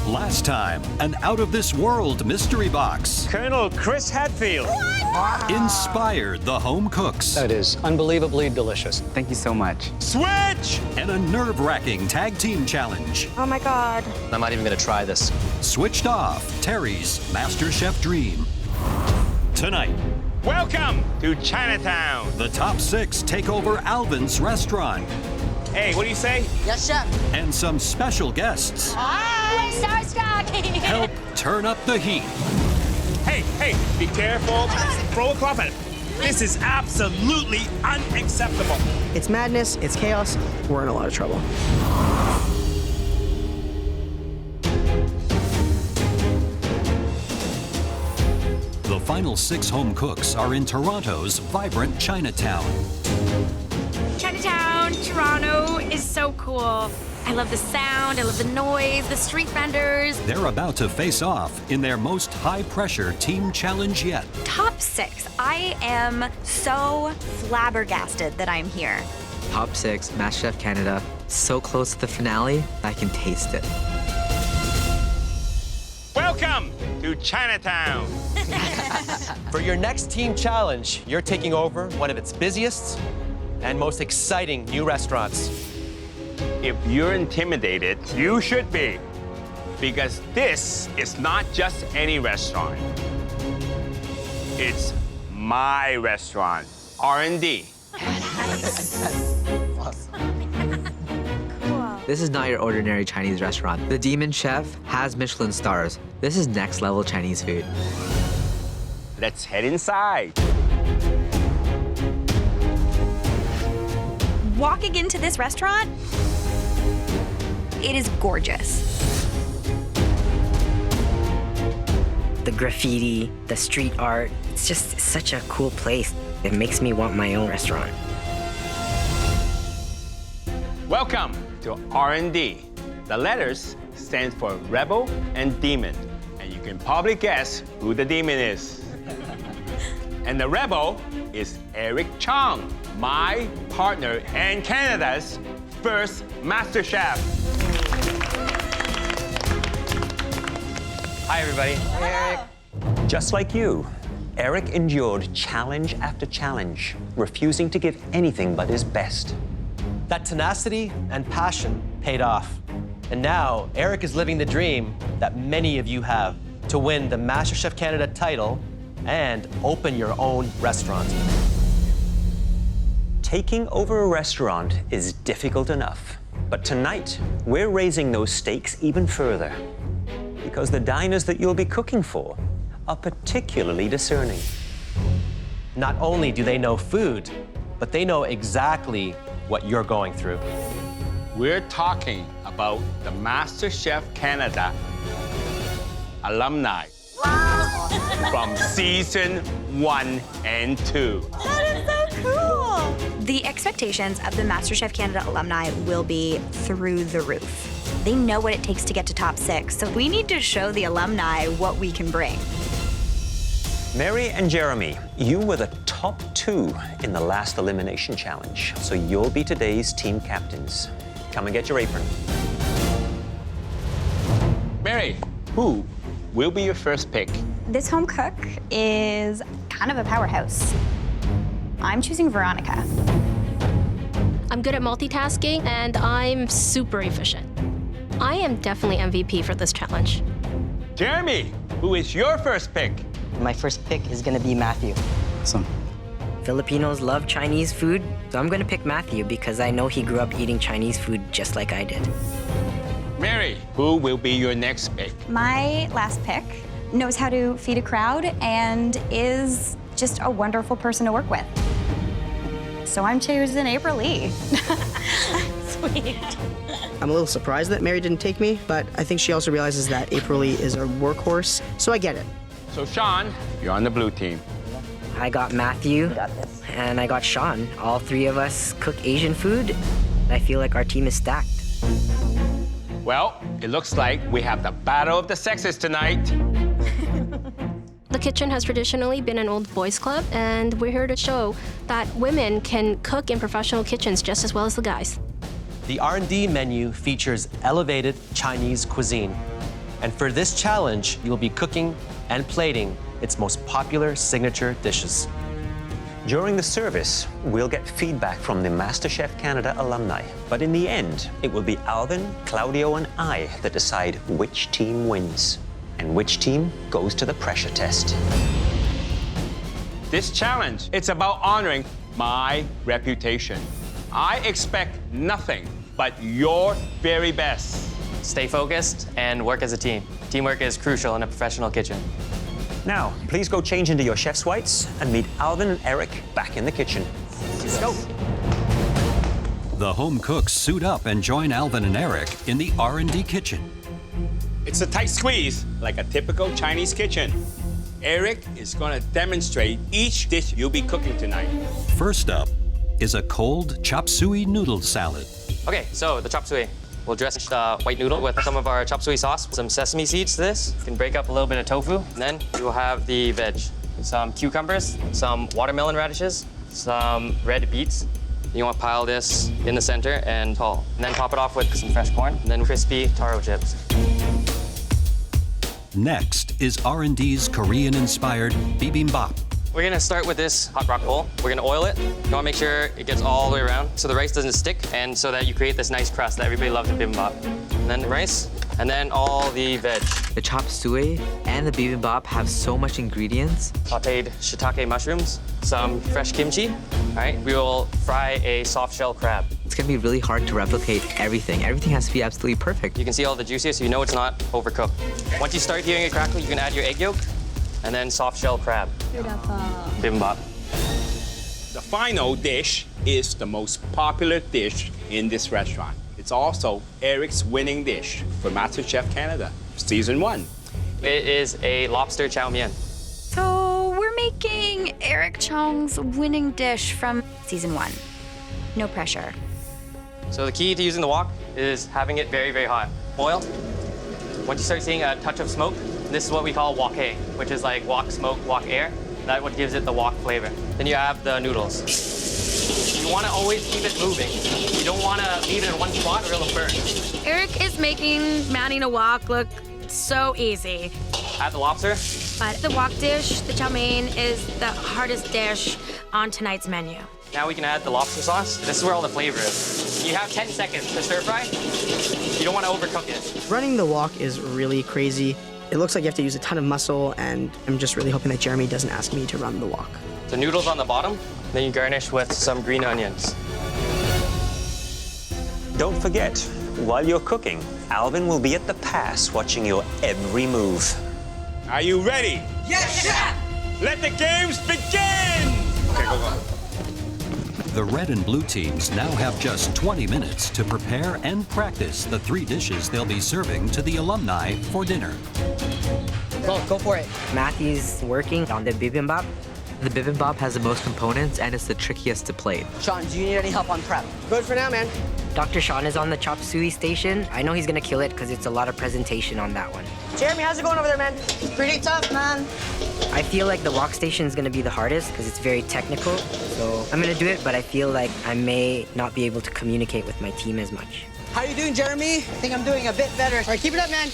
Last time, an out-of-this-world mystery box Colonel Chris Hadfield. inspired the home cooks. That is unbelievably delicious. Thank you so much. Switch! And a nerve-wracking tag team challenge. Oh my God. I'm not even gonna try this. Switched off Terry's MasterChef dream. Tonight, Welcome to Chinatown. the top 6 take over Alvin's restaurant. Hey, what do you say? Yes, chef. And some special guests We're starstruck. help turn up the heat. Hey, be careful. Throw a cloth at it. This is absolutely unacceptable. It's madness, it's chaos. We're in a lot of trouble. The final 6 home cooks are in Toronto's vibrant Chinatown. Chinatown, Toronto is so cool. I love the sound, I love the noise, the street vendors. They're about to face off in their most high-pressure team challenge yet. Top 6. I am so flabbergasted that I'm here. Top 6, MasterChef Canada. So close to the finale, I can taste it. Welcome to Chinatown. For your next team challenge, you're taking over one of its busiest and most exciting new restaurants. If you're intimidated, you should be. Because this is not just any restaurant. It's my restaurant, R&D. This is not your ordinary Chinese restaurant. The Demon Chef has Michelin stars. This is next level Chinese food. Let's head inside. Walking into this restaurant, it is gorgeous. The graffiti, the street art, it's just such a cool place. It makes me want my own restaurant. Welcome to R&D. The letters stand for Rebel and Demon. And you can probably guess who the demon is. And the Rebel is Eric Chong, my partner and Canada's first MasterChef. Hi, everybody. Eric. Just like you, Eric endured challenge after challenge, refusing to give anything but his best. That tenacity and passion paid off. And now, Eric is living the dream that many of you have, to win the MasterChef Canada title and open your own restaurant. Taking over a restaurant is difficult enough, but tonight, we're raising those stakes even further. Because the diners that you'll be cooking for are particularly discerning. Not only do they know food, but they know exactly what you're going through. We're talking about the MasterChef Canada alumni from season 1 and 2. That is so cool. The expectations of the MasterChef Canada alumni will be through the roof. They know what it takes to get to top 6, so we need to show the alumni what we can bring. Mary and Jeremy, you were the top 2 in the last elimination challenge, so you'll be today's team captains. Come and get your apron. Mary, who will be your first pick? This home cook is kind of a powerhouse. I'm choosing Veronica. I'm good at multitasking, and I'm super efficient. I am definitely MVP for this challenge. Jeremy, who is your first pick? My first pick is gonna be Matthew. Awesome. Filipinos love Chinese food, so I'm gonna pick Matthew because I know he grew up eating Chinese food just like I did. Mary, who will be your next pick? My last pick knows how to feed a crowd and is just a wonderful person to work with. So I'm choosing April Lee. Sweet. I'm a little surprised that Mary didn't take me, but I think she also realizes that April Lee is a workhorse, so I get it. So Shawn, you're on the blue team. I got Matthew, and I got Shawn. All 3 of us cook Asian food. I feel like our team is stacked. Well, it looks like we have the battle of the sexes tonight. The kitchen has traditionally been an old boys club, and we're here to show that women can cook in professional kitchens just as well as the guys. The R&D menu features elevated Chinese cuisine. And for this challenge, you'll be cooking and plating its most popular signature dishes. During the service, we'll get feedback from the MasterChef Canada alumni. But in the end, it will be Alvin, Claudio, and I that decide which team wins and which team goes to the pressure test. This challenge, it's about honoring my reputation. I expect nothing but your very best. Stay focused and work as a team. Teamwork is crucial in a professional kitchen. Now, please go change into your chef's whites and meet Alvin and Eric back in the kitchen. Let's go. The home cooks suit up and join Alvin and Eric in the R&D kitchen. It's a tight squeeze, like a typical Chinese kitchen. Eric is going to demonstrate each dish you'll be cooking tonight. First up is a cold chop suey noodle salad. Okay, so the chop suey. We'll dress the white noodle with some of our chop suey sauce, some sesame seeds to this. You can break up a little bit of tofu, and then you will have the veg. Some cucumbers, some watermelon radishes, some red beets. You want to pile this in the center and tall. And then top it off with some fresh corn, and then crispy taro chips. Next is R&D's Korean-inspired bibimbap. We're gonna start with this hot rock bowl. We're gonna oil it. You wanna make sure it gets all the way around so the rice doesn't stick and so that you create this nice crust that everybody loves in bibimbap. And then the rice, and then all the veg. The chop suey and the bibimbap have so much ingredients. Sauteed shiitake mushrooms, some fresh kimchi. All right, we will fry a soft shell crab. It's gonna be really hard to replicate everything. Everything has to be absolutely perfect. You can see all the juices, so you know it's not overcooked. Once you start hearing it crackle, you can add your egg yolk, and then soft shell crab. Bibimbap. The final dish is the most popular dish in this restaurant. It's also Eric's winning dish for MasterChef Canada, Season 1. It is a lobster chow mein. So we're making Eric Chong's winning dish from Season 1. No pressure. So the key to using the wok is having it very, very hot. Oil. Once you start seeing a touch of smoke, this is what we call wok-ae, which is like wok smoke, wok air. That's what gives it the wok flavor. Then you have the noodles. You want to always keep it moving. You don't want to leave it in one spot or it'll burn. Eric is making manning a wok look so easy. Add the lobster. But the wok dish, the chow mein, is the hardest dish on tonight's menu. Now we can add the lobster sauce. This is where all the flavor is. You have 10 seconds to stir fry. You don't want to overcook it. Running the wok is really crazy. It looks like you have to use a ton of muscle, and I'm just really hoping that Jeremy doesn't ask me to run the wok. The noodles on the bottom, then you garnish with some green onions. Don't forget, while you're cooking, Alvin will be at the pass watching your every move. Are you ready? Yes, chef! Let the games begin! Okay, go. The red and blue teams now have just 20 minutes to prepare and practice the 3 dishes they'll be serving to the alumni for dinner. Go for it. Matthew's working on the bibimbap. The bibimbap has the most components and it's the trickiest to plate. Sean, do you need any help on prep? Good for now, man. Dr. Shawn is on the chop suey station. I know he's gonna kill it because it's a lot of presentation on that one. Jeremy, how's it going over there, man? Pretty tough, man. I feel like the wok station is gonna be the hardest because it's very technical. So I'm gonna do it, but I feel like I may not be able to communicate with my team as much. How you doing, Jeremy? I think I'm doing a bit better. All right, keep it up, man.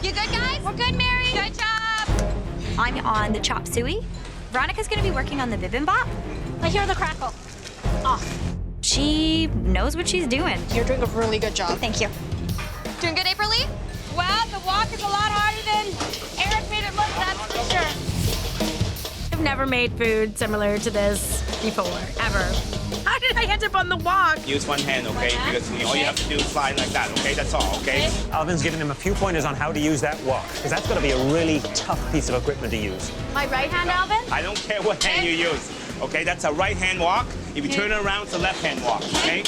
You good, guys? We're good, Mary. Good job. I'm on the chop suey. Veronica's gonna be working on the bibimbap. I hear the crackle. Oh, she knows what she's doing. You're doing a really good job. Thank you. Doing good, April Lee? Well, the wok is a lot harder than Eric made it look, that's for sure. I've never made food similar to this before, ever. How did I end up on the wok? Use one hand, okay? Because all you have to do is slide like that, okay? That's all, okay? Alvin's giving him a few pointers on how to use that wok, because that's going to be a really tough piece of equipment to use. My right hand, Alvin? I don't care what hand you use, okay? That's a right-hand walk. If you turn it around, it's a left-hand walk, okay?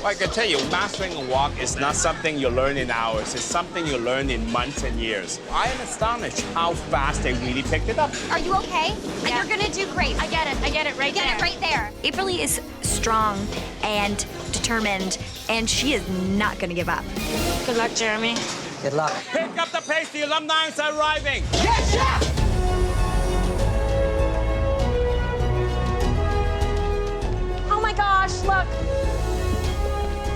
Well, I can tell you, mastering a walk is not something you learn in hours. It's something you learn in months and years. I am astonished how fast they really picked it up. Are you okay? Yeah. You're gonna do great. I get it right there. Get it right there. April Lee is strong and determined, and she is not gonna give up. Good luck, Jeremy. Good luck. Pick up the pace, the alumni are arriving. Yes, chef! Oh my gosh, look.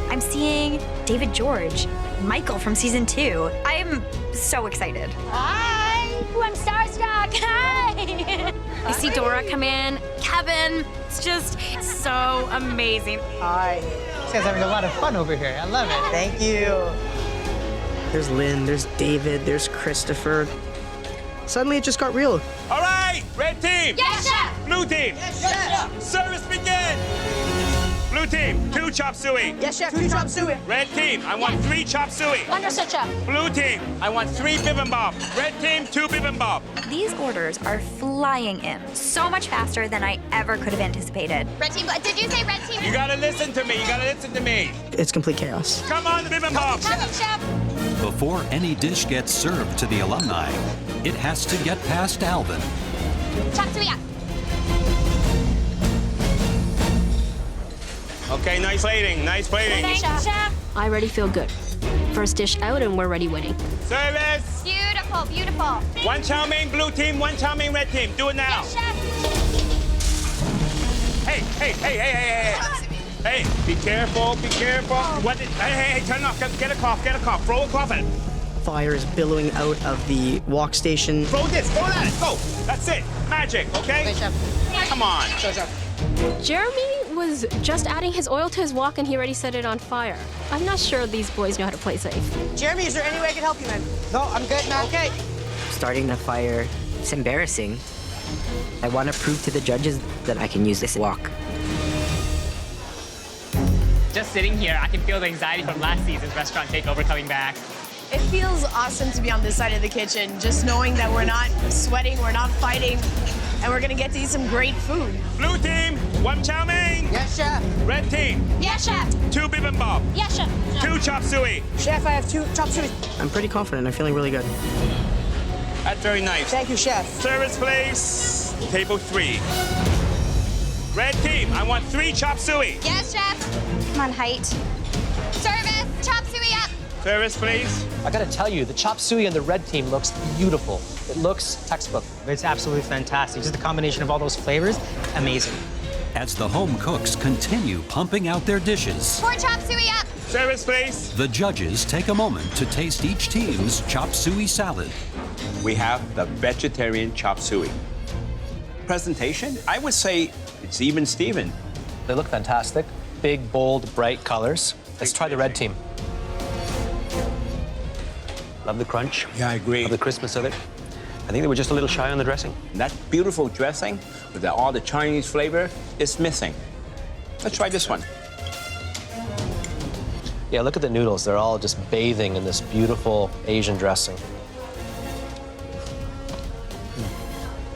I'm seeing David George, Michael from Season 2. I am so excited. Hi. Ooh, I'm starstruck. Hi. I see Dora come in, Kevin. It's just so amazing. Hi. This guy's having a lot of fun over here. I love it. Thank you. There's Lynn, there's David, there's Christopher. Suddenly it just got real. All right, red team. Yes, chef. Blue team. Yes, chef! Service begin. Blue team, 2 chop suey. Yes, chef, 2 chop suey. Red team, I want 3 chop suey. Understood, chef. Blue team, I want 3 bibimbap. Red team, 2 bibimbap. These orders are flying in so much faster than I ever could have anticipated. Red team, did you say red team? You gotta listen to me, you gotta listen to me. It's complete chaos. Come on, bibimbap. Coming, chef. Before any dish gets served to the alumni, it has to get past Alvin. Chop suey up. Okay, nice plating, nice plating. Thank you, chef. I already feel good. First dish out and we're already winning. Service. Beautiful, beautiful. 1 chow mein, blue team, 1 chow mein, red team. Do it now. Yes, chef. Hey, be careful, be careful. Hey, turn it off, get a cloth, throw a cloth at it. Fire is billowing out of the wok station. Throw this, throw that, go. That's it, magic, okay? Okay, chef. Come on. Sure, chef. Jeremy was just adding his oil to his wok and he already set it on fire. I'm not sure these boys know how to play safe. Jeremy, is there any way I can help you, man? No, I'm good, man. Okay. Starting a fire, it's embarrassing. I want to prove to the judges that I can use this wok. Just sitting here, I can feel the anxiety from last season's restaurant takeover coming back. It feels awesome to be on this side of the kitchen, just knowing that we're not sweating, we're not fighting, and we're gonna get to eat some great food. Blue team, 1 chow mein. Yes, chef. Red team, Yes, chef. 2 bibimbap. Yes, chef. 2 chop suey. Chef, I have 2 chop suey. I'm pretty confident. I'm feeling really good. That's very nice. Thank you, chef. Service, please. Table 3. Red team, I want 3 chop suey. Yes, chef. Come on, height. Service, chop suey up. Service, please. I gotta tell you, the chop suey on the red team looks beautiful. It looks textbook. It's absolutely fantastic. Just the combination of all those flavors, amazing. As the home cooks continue pumping out their dishes, 4 chop suey up. Service, please. the judges take a moment to taste each team's chop suey salad. We have the vegetarian chop suey. Presentation, I would say it's even Steven. They look fantastic. Big, bold, bright colors. Let's try the red team. Love the crunch. Yeah, I agree. Love the crispness of it. I think they were just a little shy on the dressing. That beautiful dressing with all the Chinese flavor is missing. Let's try this one. Yeah, look at the noodles. They're all just bathing in this beautiful Asian dressing.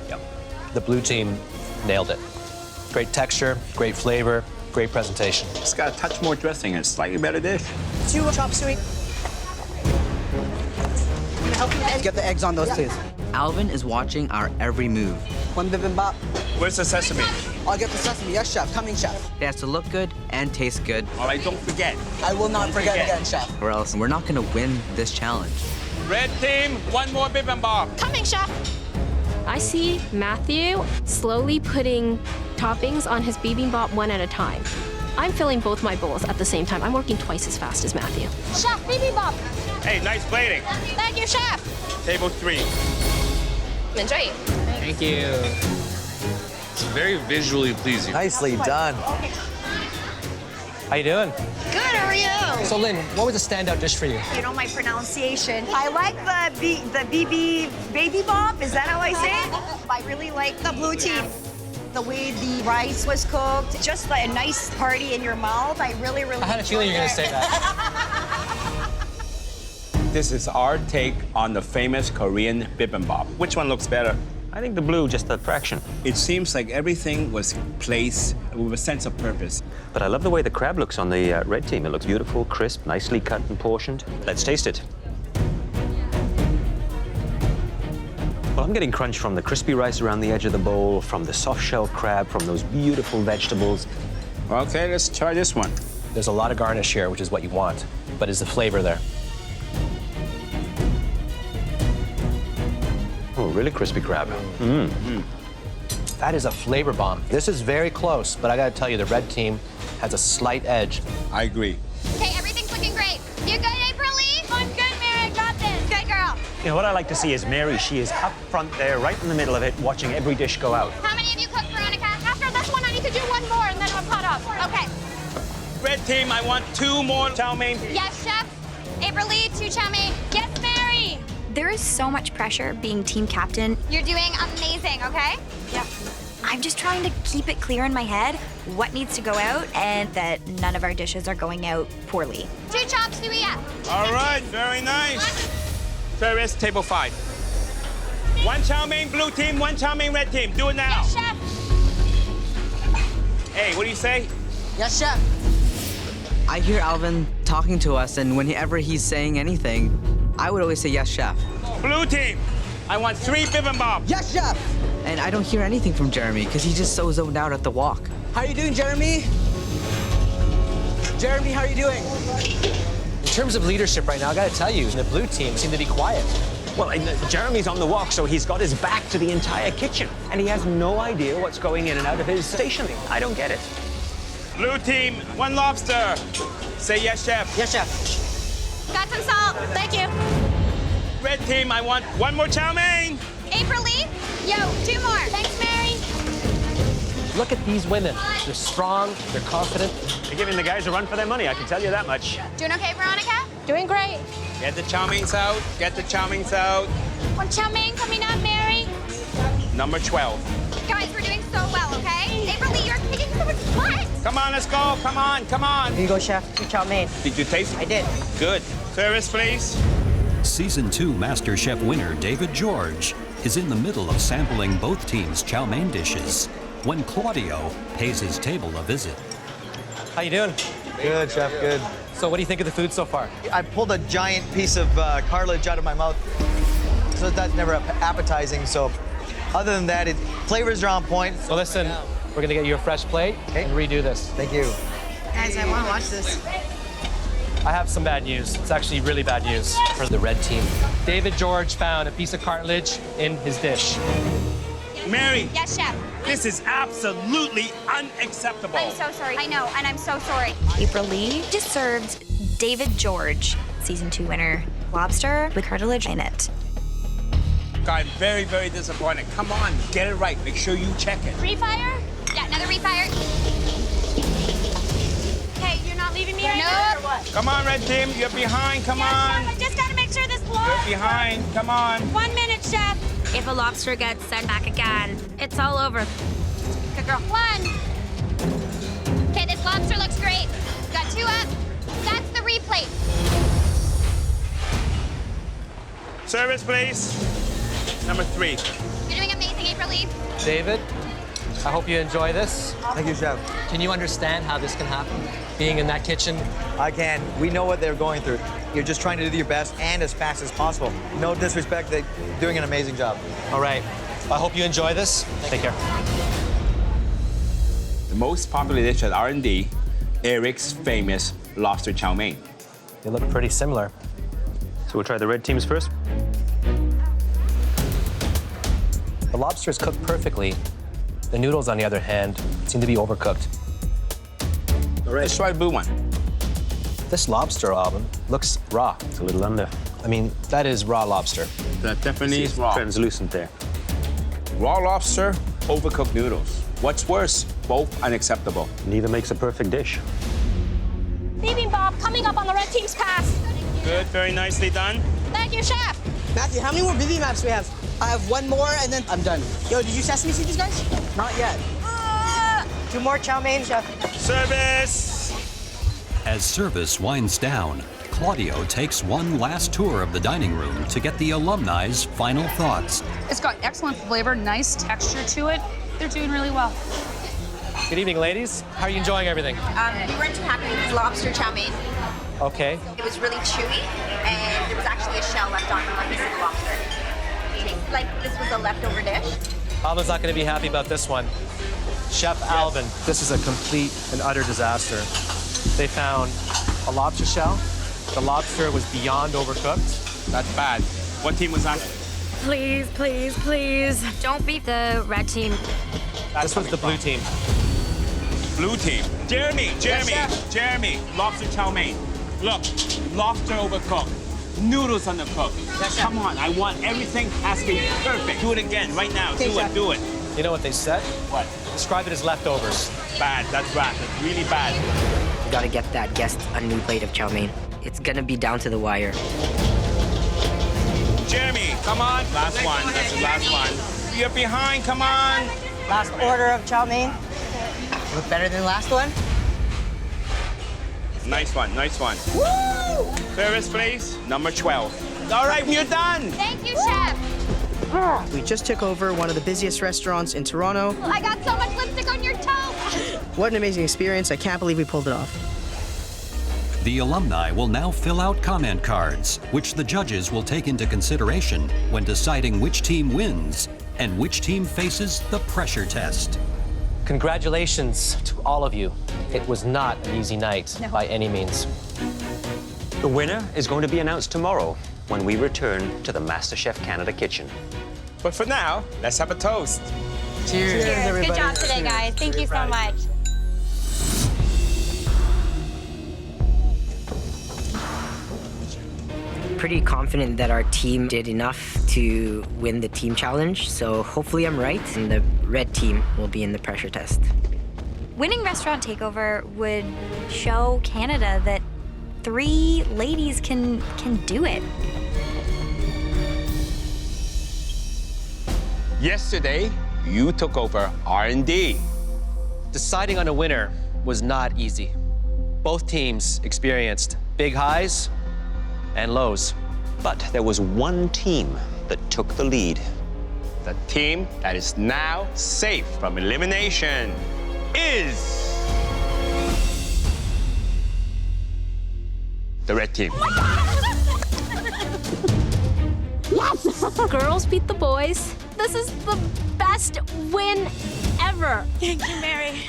Yep. The blue team nailed it. Great texture, great flavor, great presentation. It's got a touch more dressing and a slightly better dish. 2 chop suey. Help you Get the eggs on those, please. Alvin is watching our every move. 1 bibimbap. Where's the sesame? I'll get the sesame. Yes, chef. Coming, chef. It has to look good and taste good, All right, don't forget. I will not forget again, chef. or else we're not gonna win this challenge. Red team, 1 more bibimbap. Coming, chef. I see Matthew slowly putting toppings on his bibimbap one at a time. I'm filling both my bowls at the same time. I'm working twice as fast as Matthew. Chef, bibimbap. Hey, nice plating. Thank you, chef. Table 3. Enjoy. Thank you. It's very visually pleasing. Nicely done. How you doing? Good, how are you? So, Lynn, what was the standout dish for you? You know my pronunciation. I like the BB baby bop. Is that how I say it? I really like the blue team. The way the rice was cooked, just like a nice party in your mouth. I really I had a feeling you were gonna say that. This is our take on the famous Korean bibimbap. Which one looks better? I think the blue, just a fraction. It seems like everything was placed with a sense of purpose. But I love the way the crab looks on the red team. It looks beautiful, crisp, nicely cut and portioned. Let's taste it. Well, I'm getting crunch from the crispy rice around the edge of the bowl, from the soft shell crab, from those beautiful vegetables. Okay, let's try this one. There's a lot of garnish here, which is what you want, but is the flavor there? Oh, really crispy crab. That is a flavor bomb. This is very close, but I gotta tell you, the red team has a slight edge. I agree. Okay, everything's looking great. You good, April Lee? I'm good, Mary. I got this. Good girl. You know, what I like to see is Mary. She is up front there, right in the middle of it, watching every dish go out. How many of you cooked, Veronica? After this one, I need to do 1 more, and then I'm caught up. Okay. Red team, I want 2 more chow mein. Yes, chef. April Lee, 2 chow mein. Yes, Mary. There is so much pressure being team captain. You're doing amazing, okay? Yeah. I'm just trying to keep it clear in my head. what needs to go out and that none of our dishes are going out poorly. 2 chop suey. All right, very nice. Ferris, table 5. 1 chow mein, blue team, 1 chow mein, red team. Do it now. Yes, chef. Hey, what do you say? Yes, chef. I hear Alvin talking to us, and whenever he's saying anything, I would always say, yes, chef. Blue team, I want 3 bibimbap. Yes, chef. And I don't hear anything from Jeremy, because he's just so zoned out at the wok. How are you doing, Jeremy? Jeremy, how are you doing? In terms of leadership right now, I gotta tell you, the blue team seem to be quiet. Well, Jeremy's on the wok, so he's got his back to the entire kitchen, and he has no idea what's going in and out of his stationing. I don't get it. Blue team, 1 lobster. Say yes, chef. Yes, chef. Got some salt. Thank you. Red team, I want 1 more chow mein. April Lee? Yo, 2 more. Thanks, Mary. Look at these women. They're strong, they're confident. They're giving the guys a run for their money, I can tell you that much. Doing okay, Veronica? Doing great. Get the chow meins out. Get the chow meins out. 1 chow mein coming up, Mary. Number 12. Guys, we're doing so well, okay? April Lee, you're kicking so much butt. Come on, let's go. Come on, come on. Here you go, chef. 2 chow mein. Did you taste it? I did. Good. Service, please. Season 2 MasterChef winner David George is in the middle of sampling both teams' chow mein dishes when Claudio pays his table a visit. How you doing? Good, chef, good. So what do you think of the food so far? I pulled a giant piece of cartilage out of my mouth, so that's never appetizing. So other than that, flavors are on point. So listen, we're gonna get you a fresh plate and redo this. Thank you. Guys, I want to watch this. I have some bad news. It's actually really bad news for the red team. David George found a piece of cartilage in his dish. Mary. Yes, chef. This is absolutely unacceptable. I'm so sorry. I know, and I'm so sorry. April Lee just served David George, season 2 winner, lobster with cartilage in it. I'm very, very disappointed. Come on, get it right. Make sure you check it. Refire? Yeah, another refire. Okay, you're not leaving me right now? now? Come on, red team. You're behind. Come on. Chef, I just gotta make sure this blows. You're behind. Come on. 1 minute, chef. If a lobster gets sent back again, it's all over. Good girl. 1. Okay, this lobster looks great. Got 2 up. That's the replate. Service, please. Number 3. You're doing amazing, April Lee. David, I hope you enjoy this. Thank you, chef. Can you understand how this can happen? Being in that kitchen? I can. We know what they're going through. You're just trying to do your best and as fast as possible. No disrespect, they're doing an amazing job. All right. I hope you enjoy this. Take care. The most popular dish at R&D, Eric's famous lobster chow mein. They look pretty similar. So we'll try the red teams first. The lobster is cooked perfectly. The noodles, on the other hand, seem to be overcooked. All right. Let's try the blue one. This lobster, Alvin, looks raw. It's a little under. I mean, that is raw lobster. That definitely is raw. Translucent there. Raw lobster, overcooked noodles. What's worse? Both unacceptable. Neither makes a perfect dish. Bibimbap coming up on the red team's pass. Good, very nicely done. Thank you, chef. Matthew, how many more bibimbaps do we have? I have 1 more, and then I'm done. Yo, did you sesame seed these guys? Not yet. 2 more chow mein, chef. Service! As service winds down, Claudio takes one last tour of the dining room to get the alumni's final thoughts. It's got excellent flavor, nice texture to it. They're doing really well. Good evening, ladies. How are you enjoying everything? We weren't too happy with lobster chow mein. Okay. It was really chewy, and there was actually a shell left on one piece of the lobster. It tasted like this was a leftover dish. Alvin's not going to be happy about this one. Chef Alvin, this is a complete and utter disaster. They found a lobster shell. The lobster was beyond overcooked. That's bad. What team was that? Please, please, please. Don't beat the red team. This was the blue team. Blue team. Jeremy, Jeremy, lobster chow mein. Look, lobster overcooked. Noodles undercooked. Come on, I want everything has to be perfect. Do it again, right now. Do it. You know what they said? What? Describe it as leftovers. Bad, that's bad. That's really bad. You gotta get that guest a new plate of chow mein. It's gonna be down to the wire. Jeremy, come on. Last one, that's the last one. You're behind, come on. Last order of chow mein. Look better than the last one? Nice one, nice one. Woo! Service, please. Number 12. All right, you're done. Thank you, Chef. We just took over one of the busiest restaurants in Toronto. I got so much lipstick on your toe. What an amazing experience. I can't believe we pulled it off. The alumni will now fill out comment cards, which the judges will take into consideration when deciding which team wins and which team faces the pressure test. Congratulations to all of you. It was not an easy night by any means. The winner is going to be announced tomorrow when we return to the MasterChef Canada kitchen. But for now, let's have a toast. Cheers, everybody. Good job today, guys. Thank you so much. Pretty confident that our team did enough to win the team challenge, so hopefully I'm right and the red team will be in the pressure test. Winning Restaurant Takeover would show Canada that 3 ladies can do it. Yesterday, you took over R&D. Deciding on a winner was not easy. Both teams experienced big highs and lows. But there was one team that took the lead. The team that is now safe from elimination is the red team. Yes! Girls beat the boys. This is the best win ever. Thank you, Mary.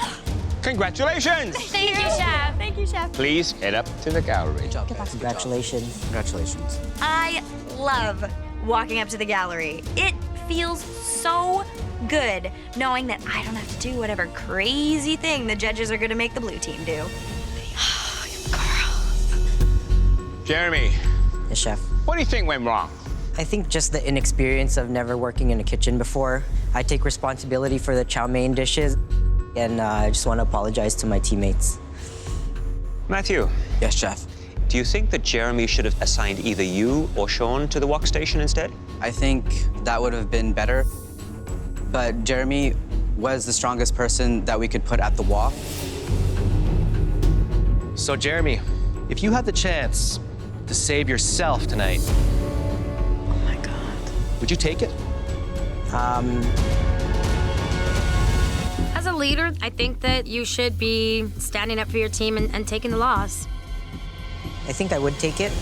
Congratulations! Thank you, Chef. Thank you, Chef. Please head up to the gallery. Good job. Congratulations. Congratulations. I love walking up to the gallery. It feels so good knowing that I don't have to do whatever crazy thing the judges are going to make the blue team do. Jeremy. Yes, Chef. What do you think went wrong? I think just the inexperience of never working in a kitchen before. I take responsibility for the chow mein dishes, and I just want to apologize to my teammates. Matthew. Yes, Chef. Do you think that Jeremy should have assigned either you or Shawn to the wok station instead? I think that would have been better, but Jeremy was the strongest person that we could put at the wok. So, Jeremy, if you had the chance to save yourself tonight, Oh my God. would you take it? As a leader, I think that you should be standing up for your team and taking the loss. I think I would take it.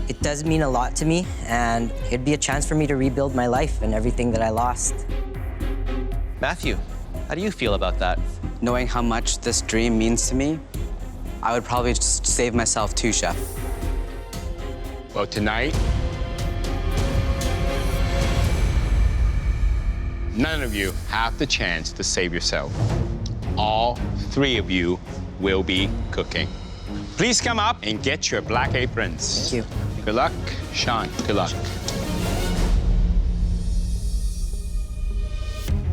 It does mean a lot to me, and it'd be a chance for me to rebuild my life and everything that I lost. Matthew, how do you feel about that? Knowing how much this dream means to me, I would probably just save myself too, Chef. Well, tonight, none of you have the chance to save yourself. All 3 of you will be cooking. Please come up and get your black aprons. Thank you. Good luck, Shawn. Good luck.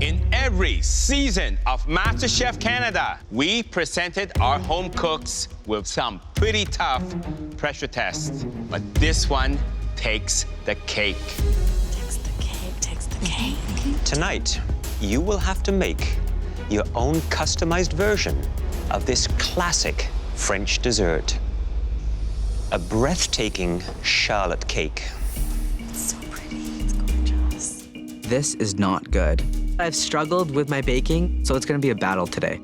In every season of MasterChef Canada, we presented our home cooks with some pretty tough pressure tests. But this one takes the cake. Takes the cake. Tonight, you will have to make your own customized version of this classic French dessert. A breathtaking charlotte cake. It's so pretty. It's gorgeous. This is not good. I've struggled with my baking, so it's gonna be a battle today.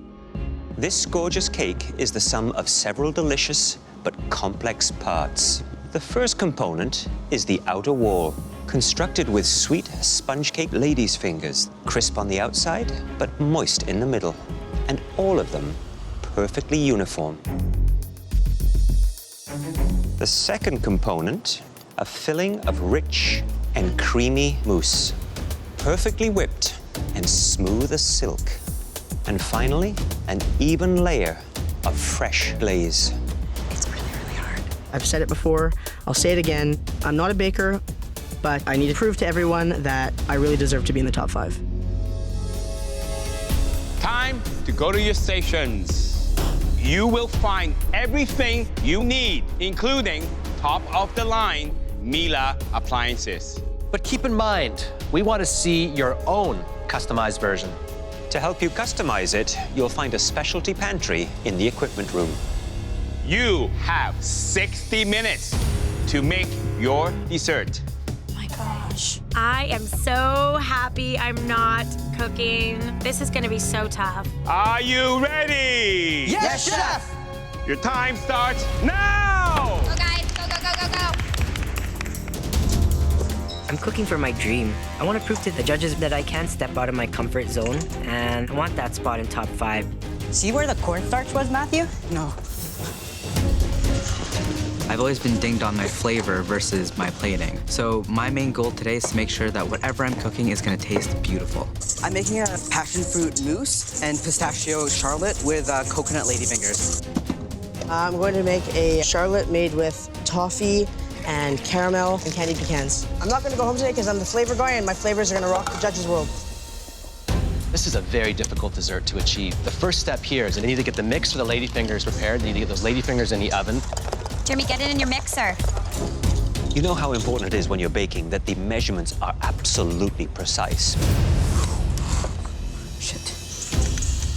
This gorgeous cake is the sum of several delicious but complex parts. The first component is the outer wall, constructed with sweet sponge cake lady's fingers, crisp on the outside, but moist in the middle, and all of them perfectly uniform. The second component, a filling of rich and creamy mousse, perfectly whipped and smooth as silk. And finally, an even layer of fresh glaze. It's really, really hard. I've said it before, I'll say it again. I'm not a baker, but I need to prove to everyone that I really deserve to be in the top 5. Time to go to your stations. You will find everything you need, including top-of-the-line Miele appliances. But keep in mind, we want to see your own customized version. To help you customize it, you'll find a specialty pantry in the equipment room. You have 60 minutes to make your dessert. My gosh. I am so happy I'm not cooking. This is gonna be so tough. Are you ready? Yes, Chef! Your time starts now! Go, guys. Go, go, go, go, go. I'm cooking for my dream. I want to prove to the judges that I can step out of my comfort zone, and I want that spot in top 5. See where the cornstarch was, Matthew? No. I've always been dinged on my flavor versus my plating. So my main goal today is to make sure that whatever I'm cooking is gonna taste beautiful. I'm making a passion fruit mousse and pistachio charlotte with coconut ladyfingers. I'm going to make a charlotte made with toffee and caramel and candied pecans. I'm not going to go home today because I'm the flavor guy and my flavors are going to rock the judges' world. This is a very difficult dessert to achieve. The first step here is they need to get the mix for the ladyfingers prepared. They need to get those ladyfingers in the oven. Jeremy, get it in your mixer. You know how important it is when you're baking that the measurements are absolutely precise. Shit.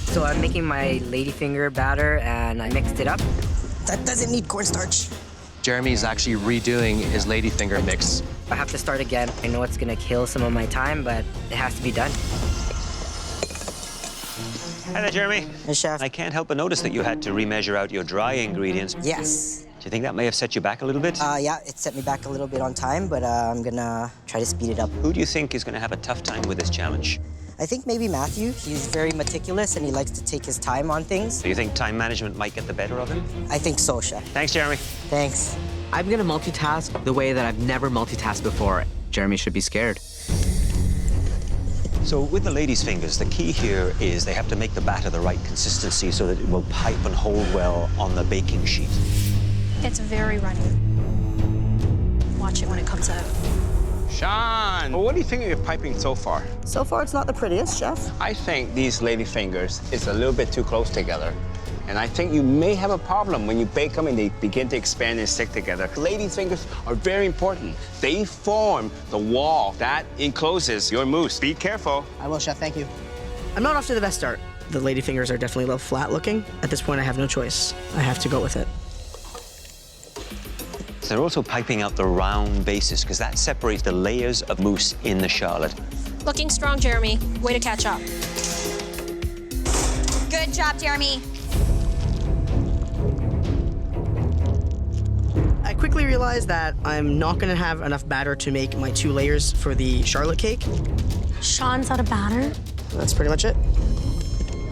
So I'm making my ladyfinger batter and I mixed it up. That doesn't need cornstarch. Jeremy's actually redoing his ladyfinger mix. I have to start again. I know it's gonna kill some of my time, but it has to be done. Hi there, Jeremy. Hey, Chef. I can't help but notice that you had to remeasure out your dry ingredients. Yes. Do you think that may have set you back a little bit? Yeah, it set me back a little bit on time, but I'm gonna try to speed it up. Who do you think is going to have a tough time with this challenge? I think maybe Matthew. He's very meticulous and he likes to take his time on things. Do you think time management might get the better of him? I think so, Chef. Thanks, Jeremy. Thanks. I'm gonna multitask the way that I've never multitasked before. Jeremy should be scared. So with the ladies' fingers, the key here is they have to make the batter the right consistency so that it will pipe and hold well on the baking sheet. It's very runny. Watch it when it comes out. Shawn, well, what do you think of your piping so far? So far, it's not the prettiest, Chef. I think these ladyfingers is a little bit too close together. And I think you may have a problem when you bake them and they begin to expand and stick together. Ladies' fingers are very important. They form the wall that encloses your mousse. Be careful. I will, Chef. Thank you. I'm not off to the best start. The ladyfingers are definitely a little flat looking. At this point, I have no choice. I have to go with it. So they're also piping out the round bases because that separates the layers of mousse in the charlotte. Looking strong, Jeremy. Way to catch up. Good job, Jeremy. I quickly realized that I'm not gonna have enough batter to make my 2 layers for the charlotte cake. Shawn's out of batter. That's pretty much it.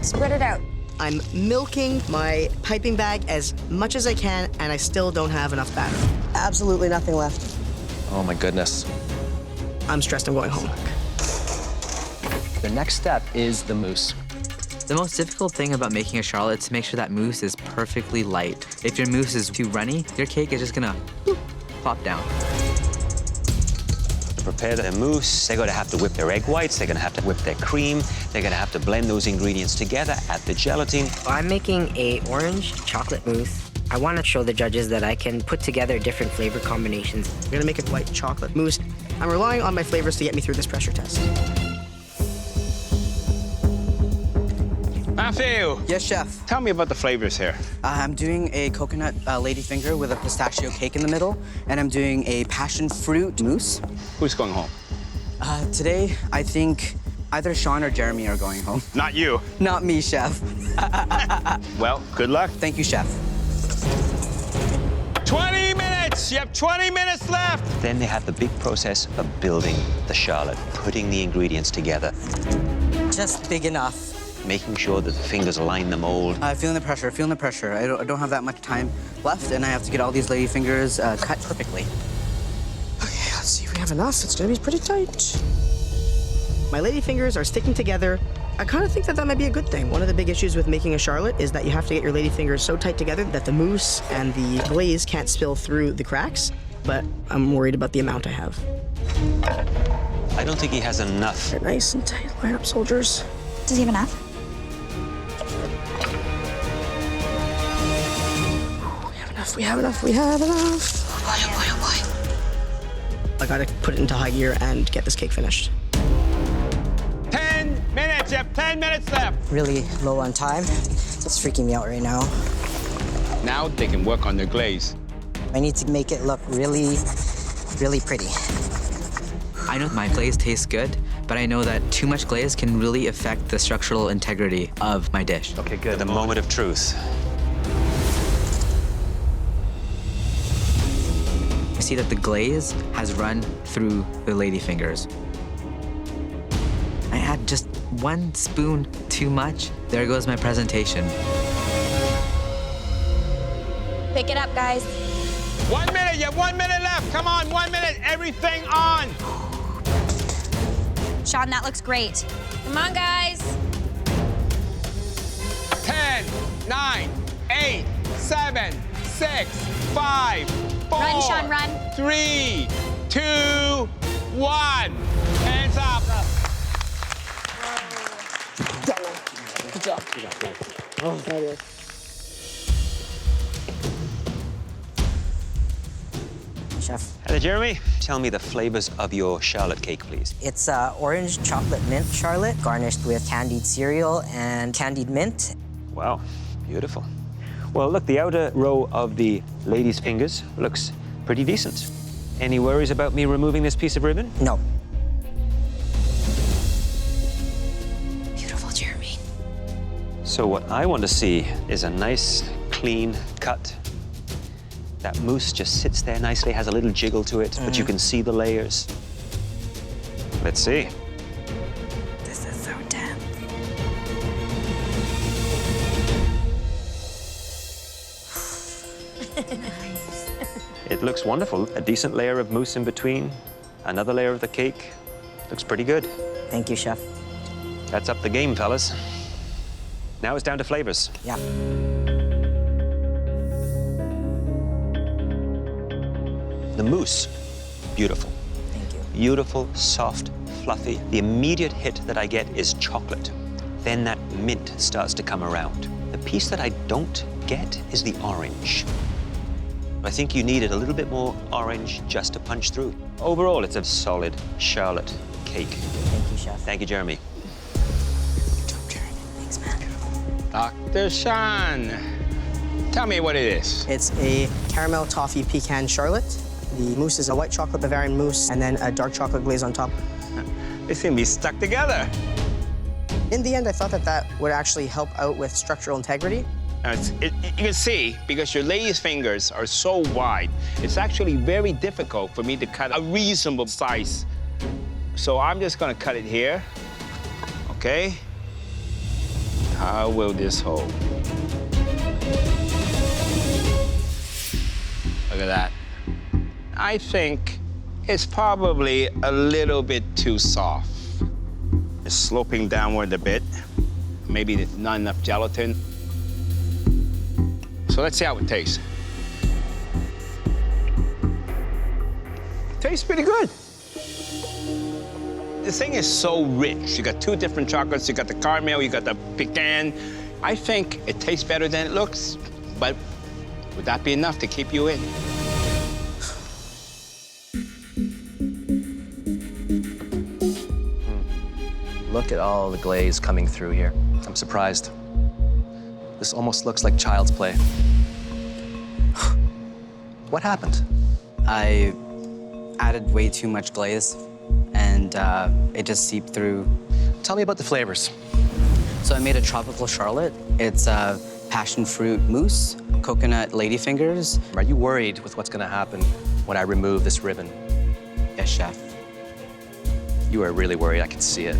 Spread it out. I'm milking my piping bag as much as I can, and I still don't have enough batter. Absolutely nothing left. Oh my goodness. I'm stressed. I'm going home. The next step is the mousse. The most difficult thing about making a charlotte is to make sure that mousse is perfectly light. If your mousse is too runny, your cake is just gonna pop down. To prepare their mousse, they're going to have to whip their egg whites, they're going to have to whip their cream, they're going to have to blend those ingredients together, add the gelatin. I'm making a orange chocolate mousse. I want to show the judges that I can put together different flavor combinations. I'm gonna make a white chocolate mousse. I'm relying on my flavors to get me through this pressure test. Matthew. Yes, Chef. Tell me about the flavors here. I'm doing a coconut ladyfinger with a pistachio cake in the middle, and I'm doing a passion fruit mousse. Who's going home? Today, I think either Shawn or Jeremy are going home. Not you. Not me, Chef. Well, good luck. Thank you, Chef. 20 minutes! You have 20 minutes left! Then they have the big process of building the charlotte, putting the ingredients together. Just big enough. Making sure that the fingers align the mold. Feeling the pressure, feeling the pressure. I don't have that much time left, and I have to get all these ladyfingers cut perfectly. Okay, let's see if we have enough. It's gonna be pretty tight. My ladyfingers are sticking together. I kind of think that that might be a good thing. One of the big issues with making a charlotte is that you have to get your ladyfingers so tight together that the mousse and the glaze can't spill through the cracks, but I'm worried about the amount I have. I don't think he has enough. They're nice and tight. Line up, soldiers. Does he have enough? We have enough. We have enough. Oh boy, oh boy, oh boy. I gotta put it into high gear and get this cake finished. 10 minutes. You have 10 minutes left. Really low on time. It's freaking me out right now. Now they can work on their glaze. I need to make it look really, really pretty. I know my glaze tastes good, but I know that too much glaze can really affect the structural integrity of my dish. Okay, good. The moment of truth. I see that the glaze has run through the ladyfingers. I had just 1 spoon too much. There goes my presentation. Pick it up, guys. 1 minute, you have 1 minute left. Come on, 1 minute, everything on. Shawn, that looks great. Come on, guys. 10, 9, 8, 7, 6, 5, 4, Run, Shawn, run. 3, 2, 1. Hands up. Good job. Oh, that is. Chef. Hello, Jeremy. Tell me the flavors of your charlotte cake, please. It's orange chocolate mint charlotte, garnished with candied cereal and candied mint. Wow, beautiful. Well, look, the outer row of the lady's fingers looks pretty decent. Any worries about me removing this piece of ribbon? No. Beautiful, Jeremy. So what I want to see is a nice, clean cut. That mousse just sits there nicely, has a little jiggle to it, but you can see the layers. Let's see. This is so dense. It looks wonderful. A decent layer of mousse in between, another layer of the cake. Looks pretty good. Thank you, Chef. That's up the game, fellas. Now it's down to flavors. Yeah. The mousse, beautiful. Thank you. Beautiful, soft, fluffy. The immediate hit that I get is chocolate. Then that mint starts to come around. The piece that I don't get is the orange. I think you needed a little bit more orange just to punch through. Overall, it's a solid charlotte cake. Thank you, Chef. Thank you, Jeremy. Good job, Jeremy. Thanks, man. Dr. Shawn, tell me what it is. It's a caramel toffee pecan charlotte. The mousse is a white chocolate Bavarian mousse and then a dark chocolate glaze on top. It's gonna be stuck together. In the end, I thought that that would actually help out with structural integrity. You can see, because your lady's fingers are so wide, it's actually very difficult for me to cut a reasonable size. So I'm just gonna cut it here, okay? How will this hold? Look at that. I think it's probably a little bit too soft. It's sloping downward a bit. Maybe there's not enough gelatin. So let's see how it tastes. Tastes pretty good. The thing is so rich. You got 2 different chocolates. You got the caramel, you got the pecan. I think it tastes better than it looks, but would that be enough to keep you in? Look at all the glaze coming through here. I'm surprised. This almost looks like child's play. What happened? I added way too much glaze, and it just seeped through. Tell me about the flavors. So I made a tropical charlotte. It's passion fruit mousse, coconut ladyfingers. Are you worried with what's gonna happen when I remove this ribbon? Yes, chef. You are really worried, I can see it.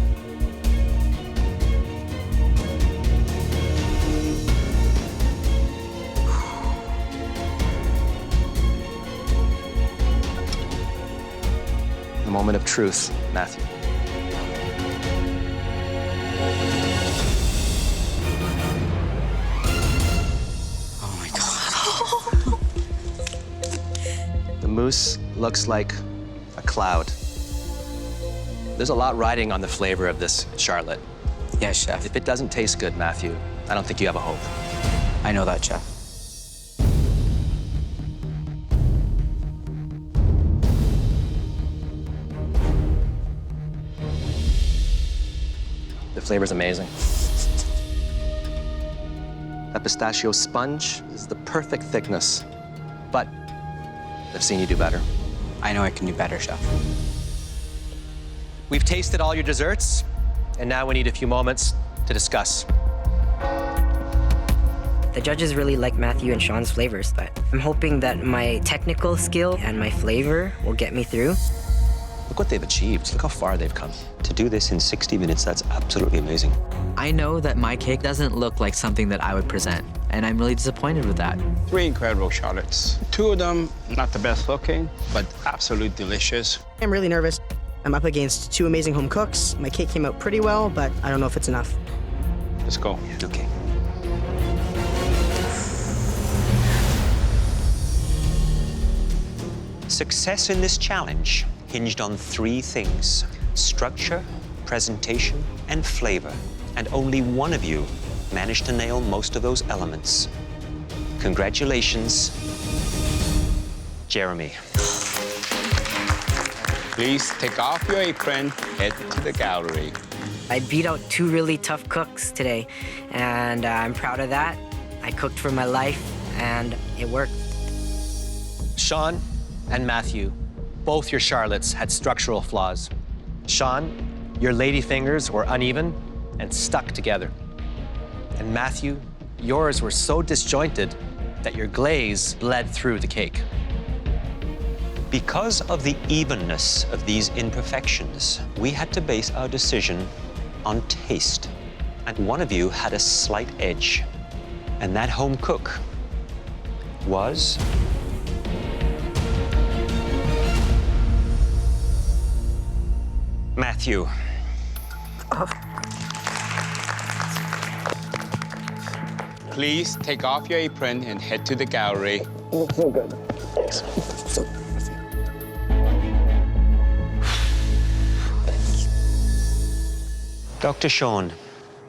The moment of truth, Matthew. Oh my God. The mousse looks like a cloud. There's a lot riding on the flavor of this charlotte. Yes, chef. If it doesn't taste good, Matthew, I don't think you have a hope. I know that, chef. The flavor's amazing. That pistachio sponge is the perfect thickness, but I've seen you do better. I know I can do better, Chef. We've tasted all your desserts, and now we need a few moments to discuss. The judges really like Matthew and Shawn's flavors, but I'm hoping that my technical skill and my flavor will get me through. Look what they've achieved. Look how far they've come. To do this in 60 minutes, that's absolutely amazing. I know that my cake doesn't look like something that I would present, and I'm really disappointed with that. 3 incredible Charlottes. 2 of them, not the best looking, but absolutely delicious. I'm really nervous. I'm up against 2 amazing home cooks. My cake came out pretty well, but I don't know if it's enough. Let's go. Okay. Success in this challenge hinged on 3 things: structure, presentation, and flavor. And only one of you managed to nail most of those elements. Congratulations, Jeremy. Please take off your apron, head to the gallery. I beat out 2 really tough cooks today, and I'm proud of that. I cooked for my life, and it worked. Shawn and Matthew, both your Charlottes had structural flaws. Shawn, your lady fingers were uneven and stuck together. And Matthew, yours were so disjointed that your glaze bled through the cake. Because of the evenness of these imperfections, we had to base our decision on taste. And one of you had a slight edge. And that home cook was... Matthew. Please take off your apron and head to the gallery. You look so good. Thanks. Dr. Shawn,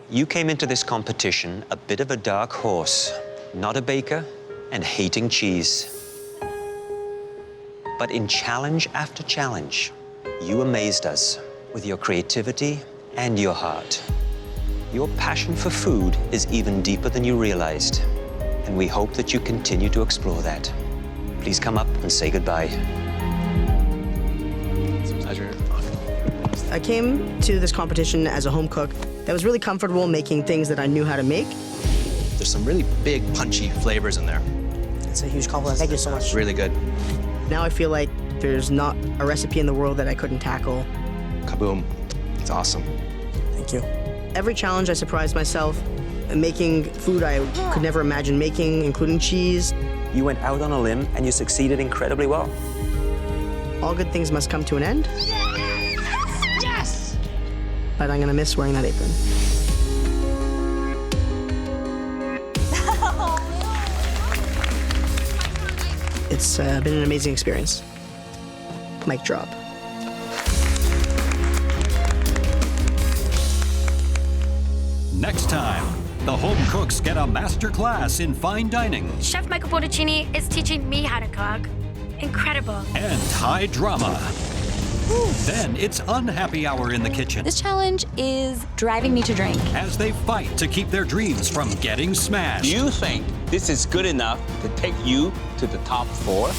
you came into this competition a bit of a dark horse, not a baker, and hating cheese. But in challenge after challenge, you amazed us with your creativity and your heart. Your passion for food is even deeper than you realized, and we hope that you continue to explore that. Please come up and say goodbye. It's a pleasure. I came to this competition as a home cook that was really comfortable making things that I knew how to make. There's some really big, punchy flavors in there. It's a huge compliment. Thank you so much. Really good. Now I feel like there's not a recipe in the world that I couldn't tackle. Kaboom. It's awesome. Thank you. Every challenge I surprised myself, making food I could never imagine making, including cheese. You went out on a limb and you succeeded incredibly well. All good things must come to an end. Yes! But I'm gonna miss wearing that apron. It's been an amazing experience. Mic drop. Next time, the home cooks get a master class in fine dining Chef Michael Botticini is teaching me how to cook. Incredible. and high drama. Then it's unhappy hour in the kitchen This challenge is driving me to drink. as they fight to keep their dreams from getting smashed. You think this is good enough to take you to the top 4?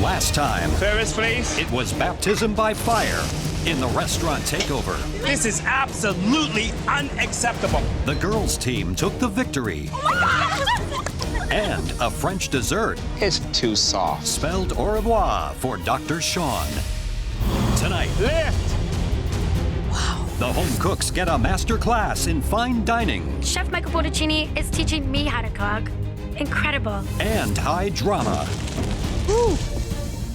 Last time, Service, please. it was baptism by fire in the restaurant takeover. This is absolutely unacceptable. The girls' team took the victory. And a French dessert. It's too soft. Spelled au revoir for Dr. Shawn. Tonight, Lift! the home cooks get a master class in fine dining Chef Michael Botticini is teaching me how to cook. Incredible. and high drama.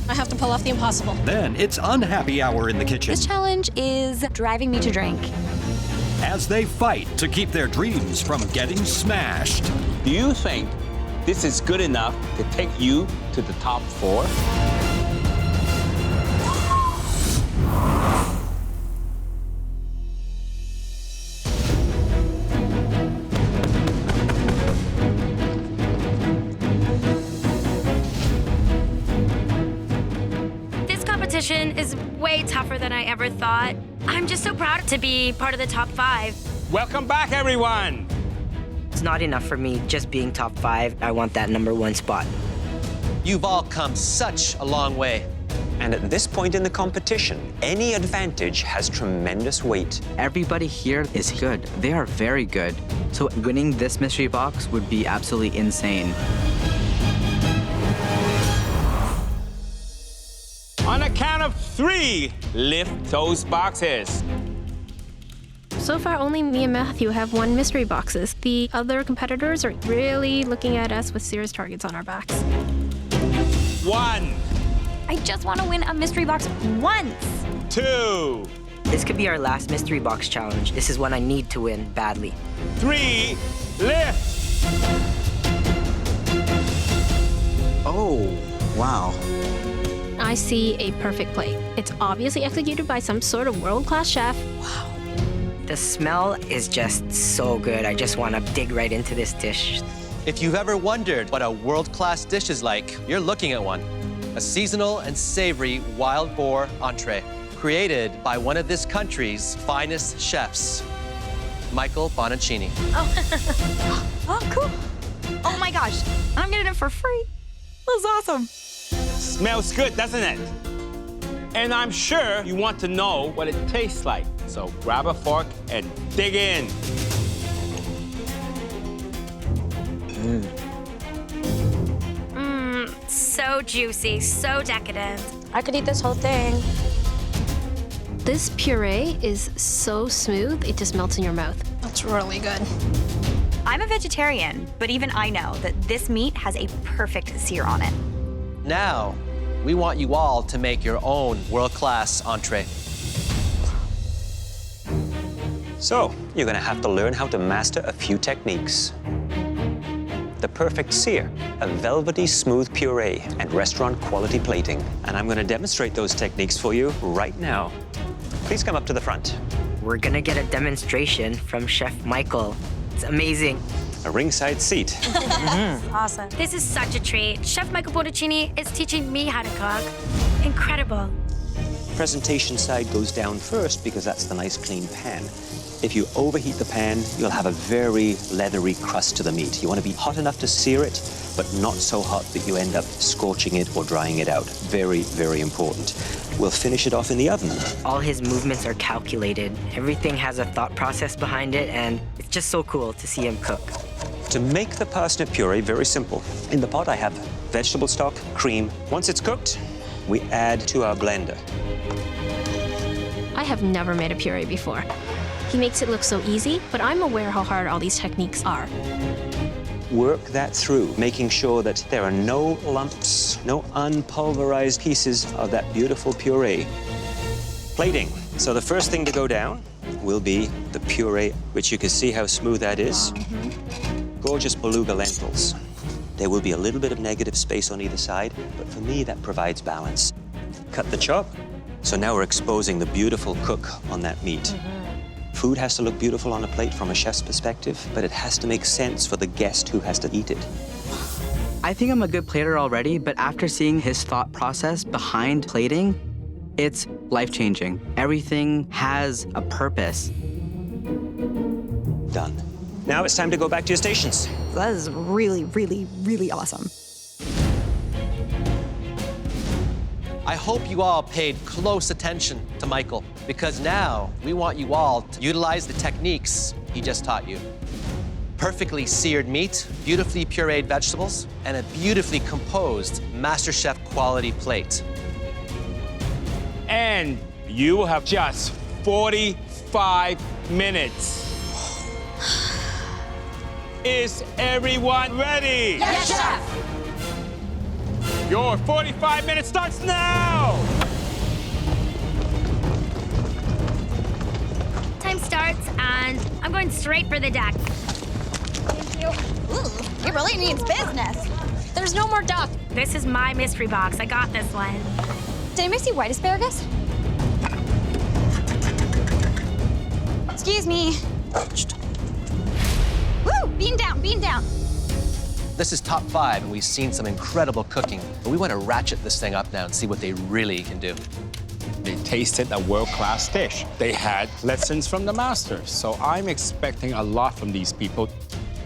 I have to pull off the impossible. Then it's unhappy hour in the kitchen This challenge is driving me to drink. as they fight to keep their dreams from getting smashed. Do you think this is good enough to take you to the top 4? This competition is way tougher than I ever thought. I'm just so proud to be part of the top 5. Welcome back, everyone. It's not enough for me just being top 5. I want that #1 spot. You've all come such a long way. And at this point in the competition, any advantage has tremendous weight. Everybody here is good. They are very good. So winning this mystery box would be absolutely insane. On a count of 3, lift those boxes. So far, only me and Matthew have won mystery boxes. The other competitors are really looking at us with serious targets on our backs. 1, I just want to win a mystery box once. 2, This could be our last mystery box challenge. This is one I need to win badly. 3, lift. Oh, wow. I see a perfect plate. It's obviously executed by some sort of world-class chef. The smell is just so good. I just want to dig right into this dish. If you've ever wondered what a world-class dish is like, you're looking at one. A seasonal and savory wild boar entree, created by one of this country's finest chefs, Michael Bonaccini. Oh, cool. Oh my gosh, I'm getting it for free. That's awesome. Smells good, doesn't it? And I'm sure you want to know what it tastes like. So grab a fork and dig in. So juicy, so decadent. I could eat this whole thing. This puree is so smooth, it just melts in your mouth. That's really good. I'm a vegetarian, but even I know that this meat has a perfect sear on it. Now, we want you all to make your own world-class entree. So, you're gonna have to learn how to master a few techniques. The perfect sear, a velvety smooth puree, and restaurant quality plating. And I'm gonna demonstrate those techniques for you right now. Please come up to the front. We're gonna get a demonstration from Chef Michael. It's amazing. A ringside seat. Awesome. This is such a treat. Chef Michael Bonaccini is teaching me how to cook. Incredible. Presentation side goes down first because that's the nice clean pan. If you overheat the pan, you'll have a very leathery crust to the meat. You want to be hot enough to sear it, but not so hot that you end up scorching it or drying it out. Very, very important. We'll finish it off in the oven. All his movements are calculated. Everything has a thought process behind it, and it's just so cool to see him cook. To make the parsnip puree, very simple. In the pot, I have vegetable stock, cream. Once it's cooked, we add to our blender. I have never made a puree before. He makes it look so easy, but I'm aware how hard all these techniques are. Work that through, making sure that there are no lumps, no unpulverized pieces of that beautiful puree. Plating. So the first thing to go down will be the puree, which you can see how smooth that is. Gorgeous beluga lentils. There will be a little bit of negative space on either side, but for me, that provides balance. Cut the chop. So now we're exposing the beautiful cook on that meat. Food has to look beautiful on a plate from a chef's perspective, but it has to make sense for the guest who has to eat it. I think I'm a good plater already, but after seeing his thought process behind plating, it's life-changing. Everything has a purpose. Done. Now it's time to go back to your stations. That is really, really, really awesome. I hope you all paid close attention to Michael, because now we want you all to utilize the techniques he just taught you. Perfectly seared meat, beautifully pureed vegetables, and a beautifully composed MasterChef quality plate. And you will have just 45 minutes. Is everyone ready? Yes, Chef! Your 45 minutes starts now! Time starts, and I'm going straight for the duck. Thank you. Ooh, he really means business. There's no more duck. This is my mystery box. I got this one. Did anybody see white asparagus? Excuse me. Woo! Bean down, bean down. This is top 5, and we've seen some incredible cooking. But we want to ratchet this thing up now and see what they really can do. They tasted a world-class dish. They had lessons from the masters. So I'm expecting a lot from these people.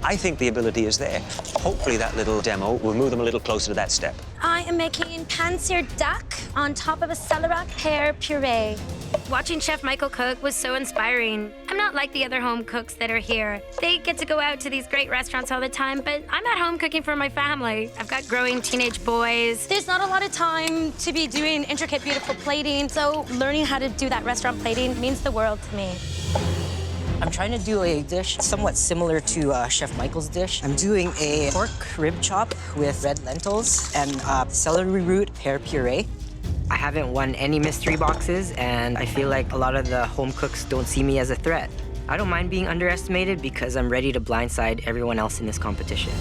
I think the ability is there. Hopefully that little demo will move them a little closer to that step. I am making pan-seared duck on top of a celery pear puree. Watching Chef Michael cook was so inspiring. I'm not like the other home cooks that are here. They get to go out to these great restaurants all the time, but I'm at home cooking for my family. I've got growing teenage boys. There's not a lot of time to be doing intricate, beautiful plating, so learning how to do that restaurant plating means the world to me. I'm trying to do a dish somewhat similar to Chef Michael's dish. I'm doing a pork rib chop with red lentils and celery root pear puree. I haven't won any mystery boxes, and I feel like a lot of the home cooks don't see me as a threat. I don't mind being underestimated because I'm ready to blindside everyone else in this competition.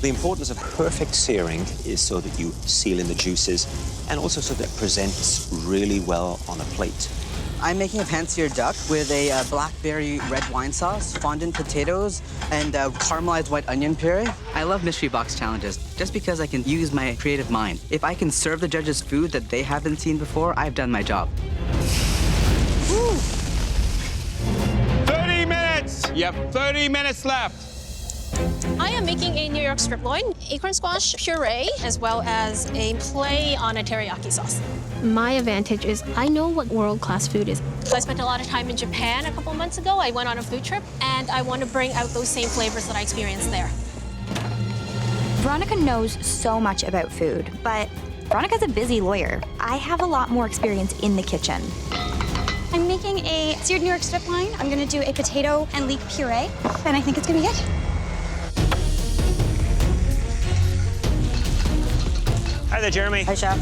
The importance of perfect searing is so that you seal in the juices and also so that it presents really well on a plate. I'm making a pan-seared duck with a blackberry red wine sauce, fondant potatoes, and caramelized white onion puree. I love mystery box challenges just because I can use my creative mind. If I can serve the judges food that they haven't seen before, I've done my job. Woo. 30 minutes! You have 30 minutes left. I am making a New York strip loin, acorn squash puree, as well as a play on a teriyaki sauce. My advantage is I know what world-class food is. So I spent a lot of time in Japan a couple months ago. I went on a food trip, and I want to bring out those same flavors that I experienced there. Veronica knows so much about food, but Veronica's a busy lawyer. I have a lot more experience in the kitchen. I'm making a seared New York strip loin. I'm gonna do a potato and leek puree, and I think it's gonna be good. Hi there, Jeremy. Hi, Chef.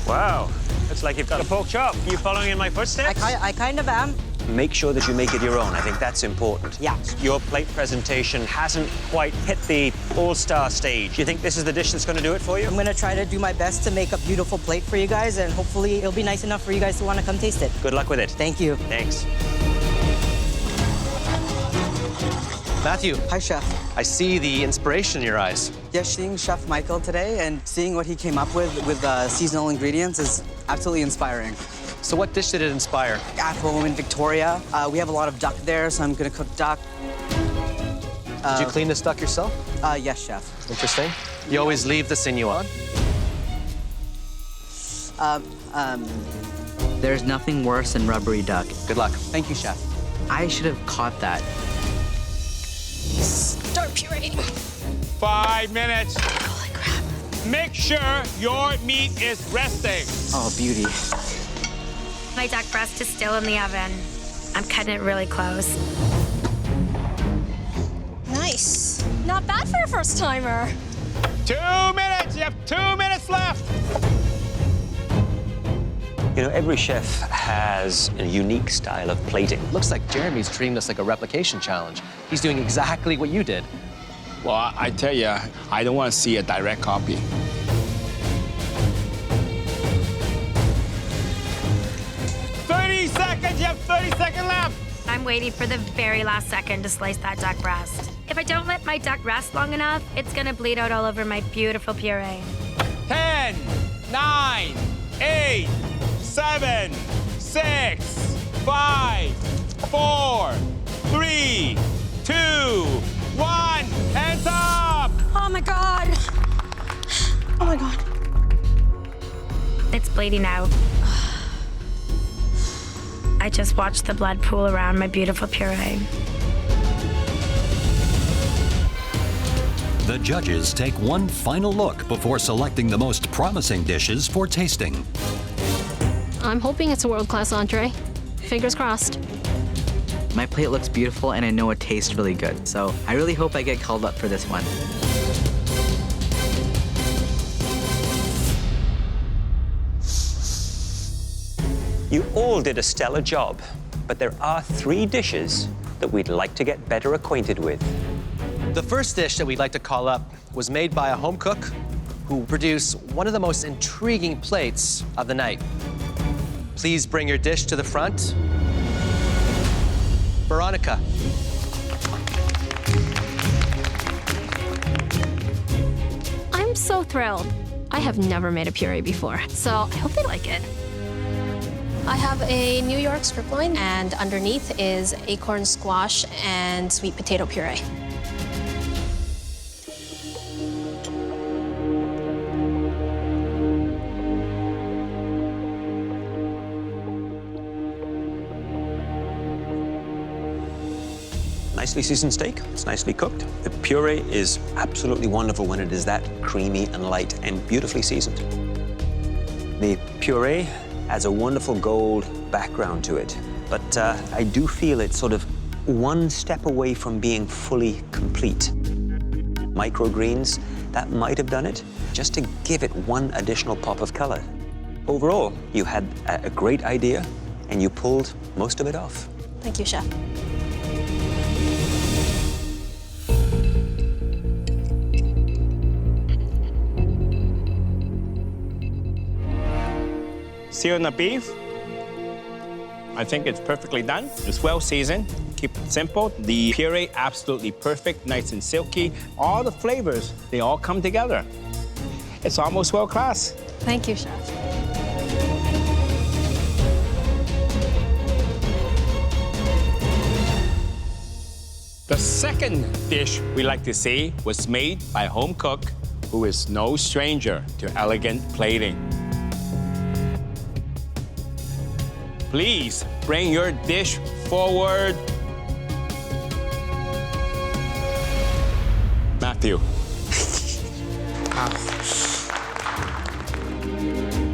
Wow, looks like you've got a pork chop. Are you following in my footsteps? I kind of am. Make sure that you make it your own. I think that's important. Yeah. Your plate presentation hasn't quite hit the all-star stage. Do you think this is the dish that's going to do it for you? I'm gonna try to do my best to make a beautiful plate for you guys, and hopefully it'll be nice enough for you guys to want to come taste it. Good luck with it. Thank you. Thanks. Matthew. Hi, Chef. I see the inspiration in your eyes. Yeah, seeing Chef Michael today and seeing what he came up with seasonal ingredients is absolutely inspiring. So what dish did it inspire? At home in Victoria, we have a lot of duck there, so I'm gonna cook duck. Did you clean this duck yourself? Yes, Chef. Interesting. You always leave the sinew on? There's nothing worse than rubbery duck. Good luck. Thank you, Chef. I should have caught that. Start pureeing. 5 minutes. Holy crap. Make sure your meat is resting. Oh, beauty. My duck breast is still in the oven. I'm cutting it really close. Nice. Not bad for a first-timer. 2 minutes. You have 2 minutes left. You know, every chef has a unique style of plating. Looks like Jeremy's treating this like a replication challenge. He's doing exactly what you did. Well, I tell you, I don't want to see a direct copy. 30 seconds. You have 30 seconds left. I'm waiting for the very last second to slice that duck breast. If I don't let my duck rest long enough, it's gonna bleed out all over my beautiful puree. 10, 9, 8, 7, 6, 5, 4, 3, 2, 1. Hands up! Oh my God. Oh my God. It's bleeding out. I just watched the blood pool around my beautiful puree. The judges take one final look before selecting the most promising dishes for tasting. I'm hoping it's a world-class entree. Fingers crossed. My plate looks beautiful and I know it tastes really good, so I really hope I get called up for this one. You all did a stellar job, but there are 3 dishes that we'd like to get better acquainted with. The first dish that we'd like to call up was made by a home cook who produced one of the most intriguing plates of the night. Please bring your dish to the front. Veronica. I'm so thrilled. I have never made a puree before, so I hope they like it. I have a New York strip loin, and underneath is acorn squash and sweet potato puree. Nicely seasoned steak, it's nicely cooked. The puree is absolutely wonderful when it is that creamy and light and beautifully seasoned. The puree adds a wonderful gold background to it, but I do feel it's sort of one step away from being fully complete. Microgreens, that might have done it, just to give it one additional pop of color. Overall, you had a great idea, and you pulled most of it off. Thank you, Chef. See on the beef? I think it's perfectly done. It's well seasoned. Keep it simple. The puree absolutely perfect, nice and silky. All the flavors, they all come together. It's almost world class. Thank you, Chef. The second dish we like to see was made by a home cook who is no stranger to elegant plating. Please bring your dish forward. Matthew.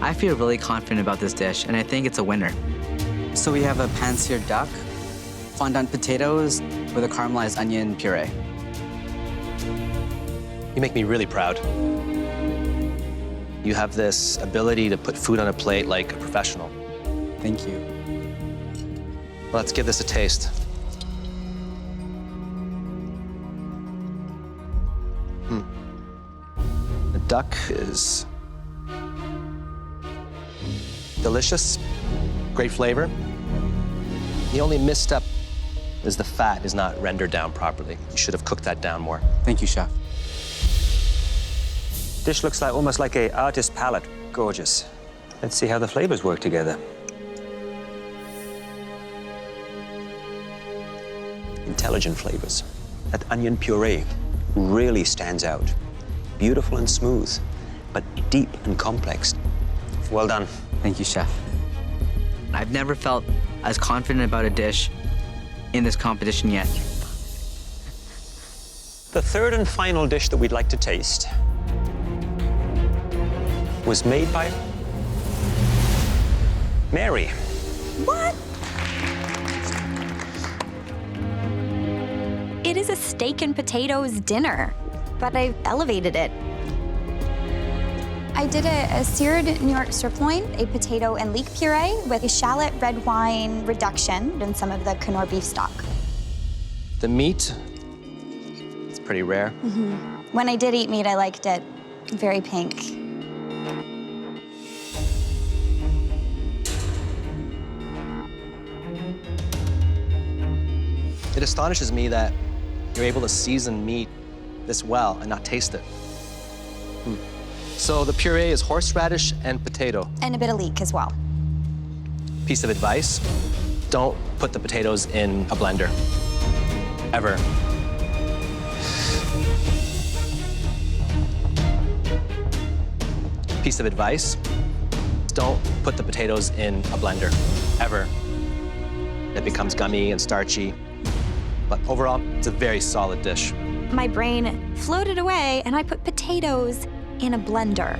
I feel really confident about this dish, and I think it's a winner. So we have a pan-seared duck, fondant potatoes with a caramelized onion puree. You make me really proud. You have this ability to put food on a plate like a professional. Thank you. Let's give this a taste. The duck is delicious, great flavor. The only misstep is the fat is not rendered down properly. You should have cooked that down more. Thank you, Chef. Dish looks like almost like an artist palette. Gorgeous. Let's see how the flavors work together. Intelligent flavors. That onion puree really stands out. Beautiful and smooth, but deep and complex. Well done. Thank you, Chef. I've never felt as confident about a dish in this competition yet. The third and final dish that we'd like to taste was made by Mary. What? It is a steak and potatoes dinner, but I've elevated it. I did a seared New York strip loin, a potato and leek puree with a shallot red wine reduction and some of the Knorr beef stock. The meat, it's pretty rare. When I did eat meat, I liked it very pink. It astonishes me that you're able to season meat this well and not taste it. So the puree is horseradish and potato. And a bit of leek as well. Piece of advice, don't put the potatoes in a blender, ever. Piece of advice, don't put the potatoes in a blender, ever. It becomes gummy and starchy. But overall, it's a very solid dish. My brain floated away and I put potatoes in a blender.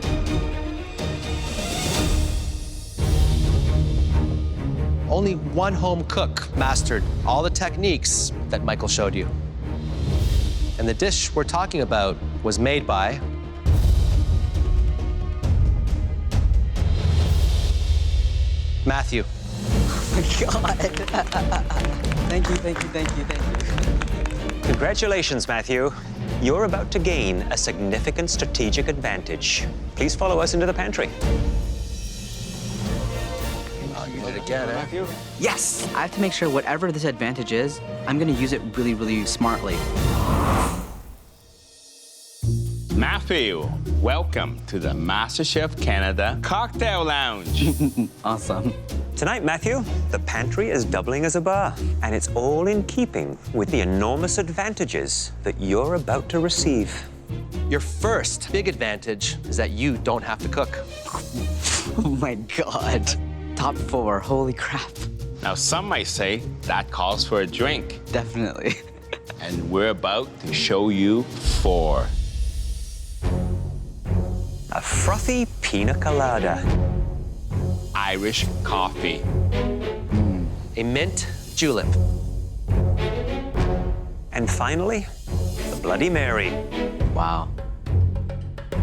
Only one home cook mastered all the techniques that Michael showed you. And the dish we're talking about was made by Matthew. God. Thank you, thank you, thank you, thank you. Congratulations, Matthew. You're about to gain a significant strategic advantage. Please follow us into the pantry. Oh, you did it again, eh? Matthew? Yes! I have to make sure whatever this advantage is, I'm gonna use it really, really smartly. Matthew, welcome to the MasterChef Canada Cocktail Lounge. Awesome. Tonight, Matthew, the pantry is doubling as a bar, and it's all in keeping with the enormous advantages that you're about to receive. Your first big advantage is that you don't have to cook. Oh my God. Top 4, holy crap. Now, some might say that calls for a drink. Definitely. And we're about to show you 4. A frothy pina colada. Irish coffee. A mint julep. And finally, the Bloody Mary. Wow.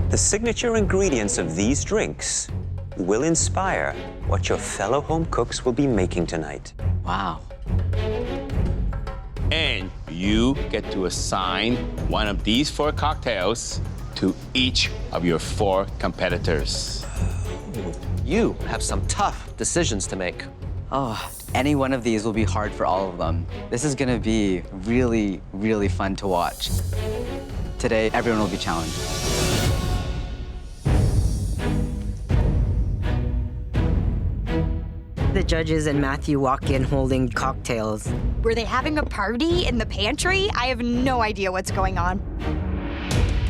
The signature ingredients of these drinks will inspire what your fellow home cooks will be making tonight. Wow. And you get to assign one of these 4 cocktails to each of your 4 competitors. You have some tough decisions to make. Oh, any one of these will be hard for all of them. This is gonna be really, really fun to watch. Today, everyone will be challenged. The judges and Matthew walk in holding cocktails. Were they having a party in the pantry? I have no idea what's going on.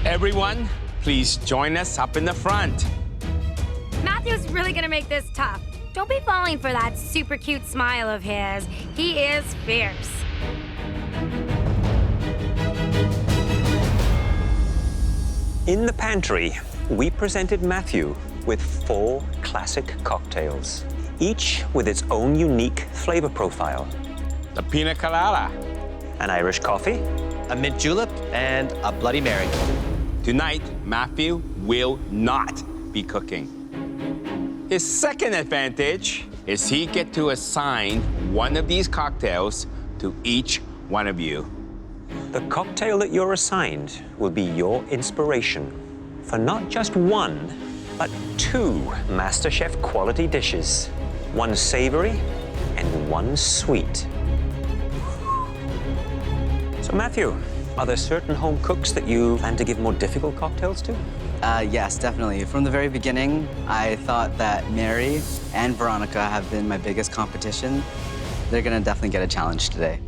Everyone, please join us up in the front. Matthew's really gonna make this tough. Don't be falling for that super cute smile of his. He is fierce. In the pantry, we presented Matthew with 4 classic cocktails, each with its own unique flavor profile. The pina colada. An Irish coffee. A mint julep and a Bloody Mary. Tonight, Matthew will not be cooking. His second advantage is he gets to assign one of these cocktails to each one of you. The cocktail that you're assigned will be your inspiration for not just 1, but 2 MasterChef quality dishes. 1 savory and 1 sweet. So Matthew, are there certain home cooks that you plan to give more difficult cocktails to? Yes, definitely. From the very beginning, I thought that Mary and Veronica have been my biggest competition. They're gonna definitely get a challenge today.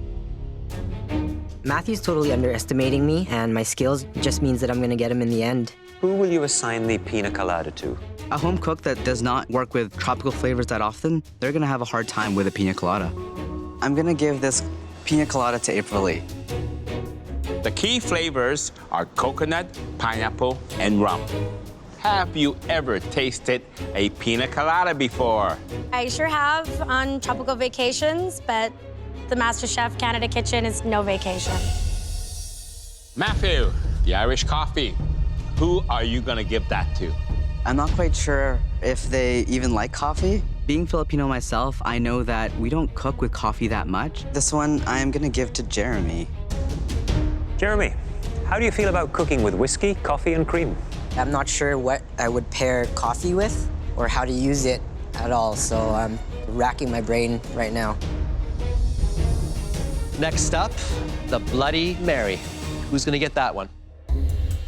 Matthew's totally underestimating me, and my skills just means that I'm gonna get him in the end. Who will you assign the pina colada to? A home cook that does not work with tropical flavors that often, they're gonna have a hard time with a pina colada. I'm gonna give this pina colada to April Lee. The key flavors are coconut, pineapple, and rum. Have you ever tasted a pina colada before? I sure have on tropical vacations, but the MasterChef Canada kitchen is no vacation. Matthew, the Irish coffee. Who are you gonna give that to? I'm not quite sure if they even like coffee. Being Filipino myself, I know that we don't cook with coffee that much. This one I'm gonna give to Jeremy. Jeremy, how do you feel about cooking with whiskey, coffee, and cream? I'm not sure what I would pair coffee with or how to use it at all, so I'm racking my brain right now. Next up, the Bloody Mary. Who's gonna get that one?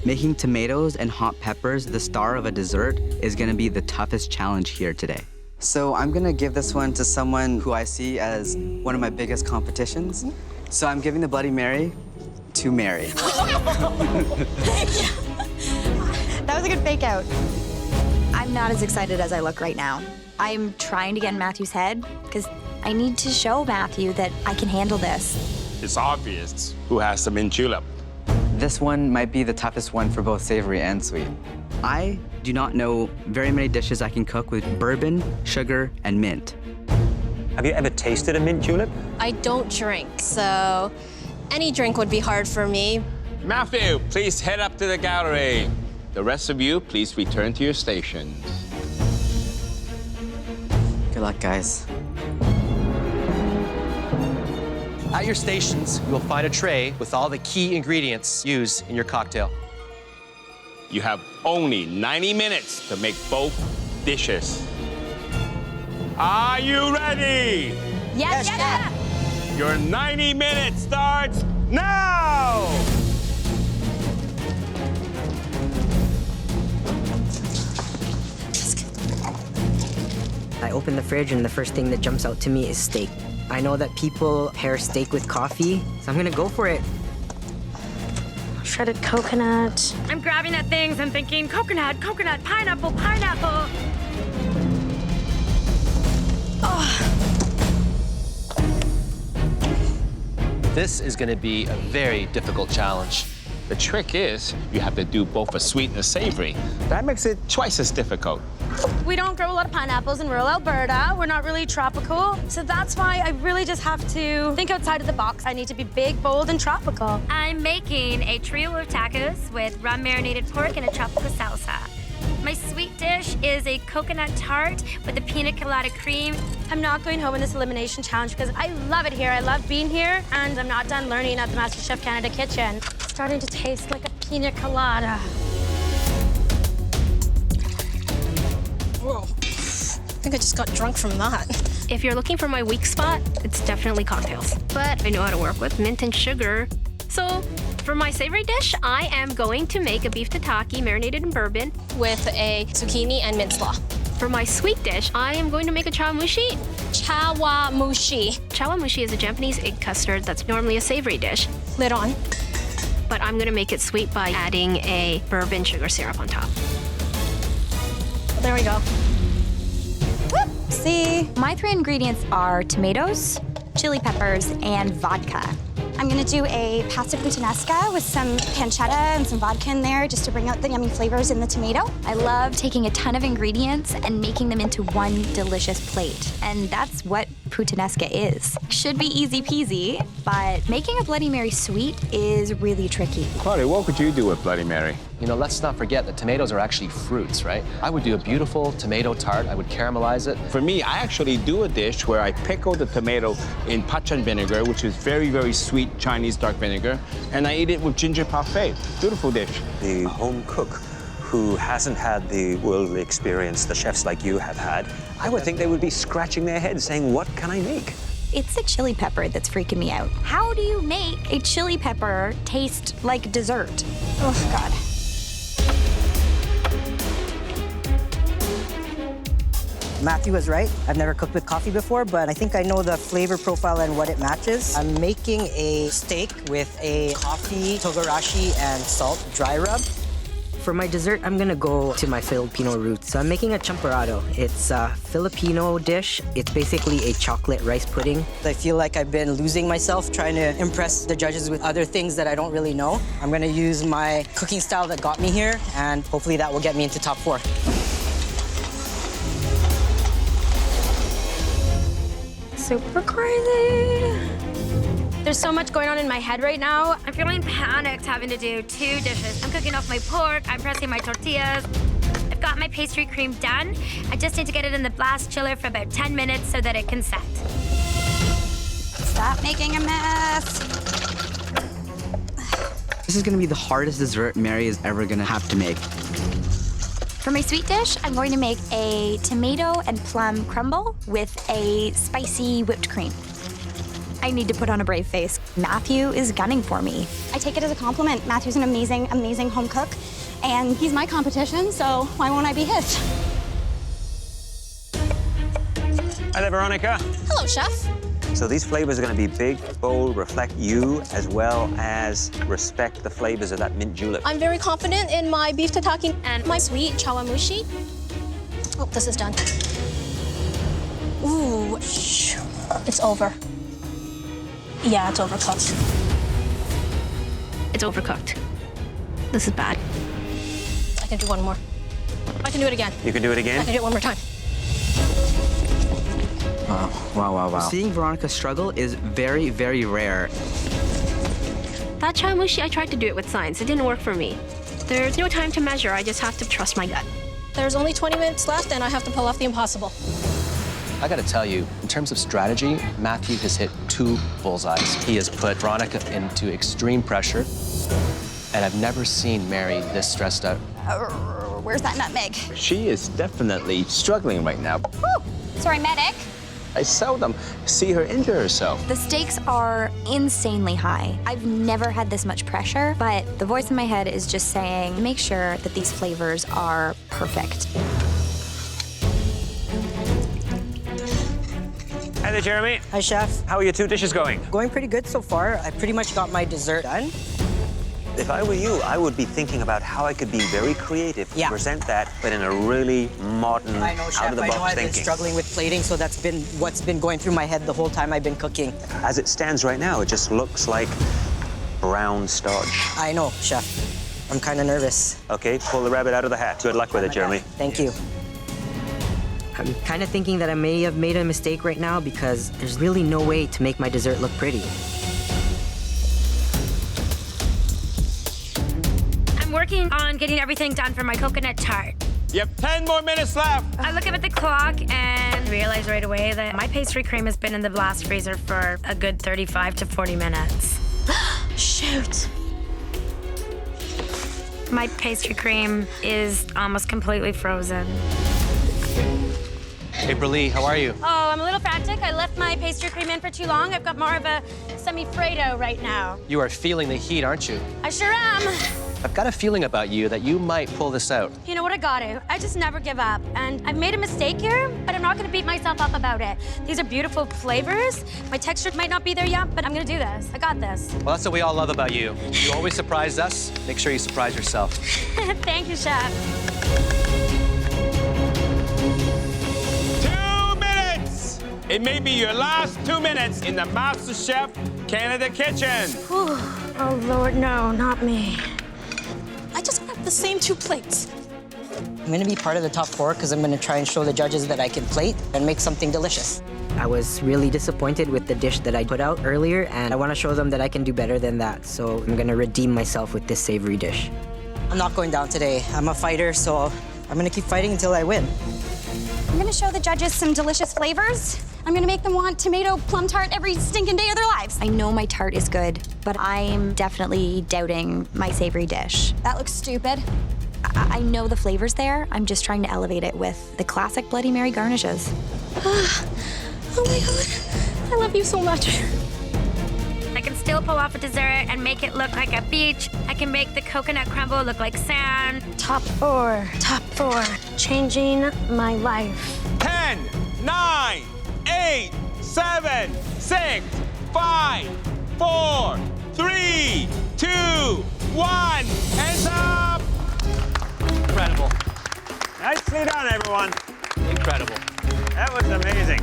Making tomatoes and hot peppers the star of a dessert is gonna be the toughest challenge here today. So I'm gonna give this one to someone who I see as one of my biggest competitions. So I'm giving the Bloody Mary to Mary. That was a good fake out. I'm not as excited as I look right now. I'm trying to get in Matthew's head because I need to show Matthew that I can handle this. It's obvious who has the mint julep. This one might be the toughest one for both savory and sweet. I do not know very many dishes I can cook with bourbon, sugar, and mint. Have you ever tasted a mint julep? I don't drink, so any drink would be hard for me. Matthew, please head up to the gallery. The rest of you, please return to your stations. Good luck, guys. At your stations, you will find a tray with all the key ingredients used in your cocktail. You have only 90 minutes to make both dishes. Are you ready? Yes, Chef. Your 90 minutes starts now! I open the fridge and the first thing that jumps out to me is steak. I know that people pair steak with coffee, so I'm gonna go for it. Shredded coconut. I'm grabbing at things and thinking coconut, coconut, pineapple, pineapple. This is gonna be a very difficult challenge. The trick is you have to do both a sweet and a savory. That makes it twice as difficult. We don't grow a lot of pineapples in rural Alberta. We're not really tropical. So that's why I really just have to think outside of the box. I need to be big, bold, and tropical. I'm making a trio of tacos with rum-marinated pork and a tropical salsa. My sweet dish is a coconut tart with a pina colada cream. I'm not going home in this elimination challenge because I love it here. I love being here, and I'm not done learning at the MasterChef Canada kitchen. It's starting to taste like a pina colada. Whoa. I think I just got drunk from that. If you're looking for my weak spot, it's definitely cocktails. But I know how to work with mint and sugar. So for my savory dish, I am going to make a beef tataki marinated in bourbon with a zucchini and mint slaw. For my sweet dish, I am going to make a chawamushi. Chawamushi. Chawamushi is a Japanese egg custard that's normally a savory dish. Lid on. But I'm going to make it sweet by adding a bourbon sugar syrup on top. There we go. See, my 3 ingredients are tomatoes, chili peppers, and vodka. I'm gonna do a pasta puttanesca with some pancetta and some vodka in there just to bring out the yummy flavors in the tomato. I love taking a ton of ingredients and making them into one delicious plate. And that's what puttanesca is. Should be easy peasy, but making a Bloody Mary sweet is really tricky. Claudia, what would you do with Bloody Mary? You know, let's not forget that tomatoes are actually fruits, right? I would do a beautiful tomato tart. I would caramelize it. For me, I actually do a dish where I pickle the tomato in pachan vinegar, which is very, very sweet Chinese dark vinegar, and I eat it with ginger parfait. Beautiful dish. The home cook who hasn't had the worldly experience the chefs like you have had, I would think they would be scratching their heads saying, what can I make? It's the chili pepper that's freaking me out. How do you make a chili pepper taste like dessert? Oh, God. Matthew was right. I've never cooked with coffee before, but I think I know the flavor profile and what it matches. I'm making a steak with a coffee, togarashi, and salt dry rub. For my dessert, I'm gonna go to my Filipino roots. So I'm making a champorado. It's a Filipino dish. It's basically a chocolate rice pudding. I feel like I've been losing myself trying to impress the judges with other things that I don't really know. I'm gonna use my cooking style that got me here, and hopefully that will get me into top 4. Super crazy. There's so much going on in my head right now. I'm feeling panicked having to do 2 dishes. I'm cooking off my pork, I'm pressing my tortillas. I've got my pastry cream done. I just need to get it in the blast chiller for about 10 minutes so that it can set. Stop making a mess. This is gonna be the hardest dessert Mary is ever gonna have to make. For my sweet dish, I'm going to make a tomato and plum crumble with a spicy whipped cream. I need to put on a brave face. Matthew is gunning for me. I take it as a compliment. Matthew's an amazing, amazing home cook, and he's my competition, so why won't I be his? Hi there, Veronica. Hello, Chef. So these flavors are going to be big, bold, reflect you, as well as respect the flavors of that mint julep. I'm very confident in my beef tataki and my sweet chawamushi. Oh, this is done. Ooh, it's over. Yeah, it's overcooked. It's overcooked. This is bad. I can do one more. I can do it again. You can do it again? I can do it one more time. Wow. Seeing Veronica struggle is very, very rare. That chawamushi, I tried to do it with science. It didn't work for me. There's no time to measure. I just have to trust my gut. There's only 20 minutes left, and I have to pull off the impossible. I gotta tell you, in terms of strategy, Matthew has hit 2 bullseyes. He has put Veronica into extreme pressure, and I've never seen Mary this stressed out. Where's that nutmeg? She is definitely struggling right now. Whew. Sorry, medic. I seldom see her injure herself. The stakes are insanely high. I've never had this much pressure, but the voice in my head is just saying, make sure that these flavors are perfect. Hi there, Jeremy. Hi, Chef. How are your 2 dishes going? Going pretty good so far. I pretty much got my dessert done. If I were you, I would be thinking about how I could be very creative to present that, but in a really modern, I know, Chef. out-of-the-box I've thinking. been struggling with plating, so that's been what's been going through my head the whole time I've been cooking. As it stands right now, it just looks like brown starch. I know, Chef. I'm kind of nervous. Okay, pull the rabbit out of the hat. Good luck with it, Jeremy. Thank you. I'm kind of thinking that I may have made a mistake right now because there's really no way to make my dessert look pretty. I'm working on getting everything done for my coconut tart. You have 10 more minutes left. I look up at the clock and realize right away that my pastry cream has been in the blast freezer for a good 35 to 40 minutes. Shoot. My pastry cream is almost completely frozen. April Lee, how are you? Oh, I'm a little frantic. I left my pastry cream in for too long. I've got more of a semi-Fredo right now. You are feeling the heat, aren't you? I sure am. I've got a feeling about you that you might pull this out. You know what, I got to. I just never give up. And I've made a mistake here, but I'm not gonna beat myself up about it. These are beautiful flavors. My texture might not be there yet, but I'm gonna do this. I got this. Well, that's what we all love about you. You always surprise us. Make sure you surprise yourself. Thank you, Chef. 2 minutes! It may be your last 2 minutes in the MasterChef Canada kitchen. Whew. Oh, Lord, no, not me. I just grabbed the same 2 plates. I'm gonna be part of the top 4 because I'm gonna try and show the judges that I can plate and make something delicious. I was really disappointed with the dish that I put out earlier, and I want to show them that I can do better than that. So I'm gonna redeem myself with this savory dish. I'm not going down today. I'm a fighter, so I'm gonna keep fighting until I win. I'm gonna show the judges some delicious flavors. I'm gonna make them want tomato plum tart every stinking day of their lives. I know my tart is good, but I'm definitely doubting my savory dish. That looks stupid. I know the flavor's there. I'm just trying to elevate it with the classic Bloody Mary garnishes. Oh my God, I love you so much. I can still pull off a dessert and make it look like a beach. I can make the coconut crumble look like sand. Top 4, top 4, changing my life. 10, 9, 8, 7, 6, 5, 4, 3, 2, 1. Hands up! Incredible. Nicely done, everyone. Incredible. That was amazing.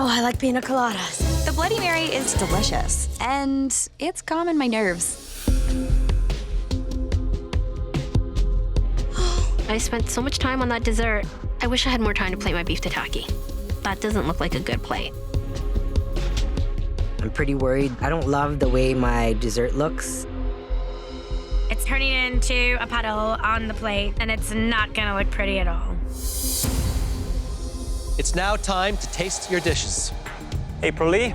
Oh, I like pina coladas. The Bloody Mary is delicious, and it's calming my nerves. I spent so much time on that dessert. I wish I had more time to plate my beef tataki. That doesn't look like a good plate. I'm pretty worried. I don't love the way my dessert looks. It's turning into a puddle on the plate, and it's not gonna look pretty at all. It's now time to taste your dishes. April Lee.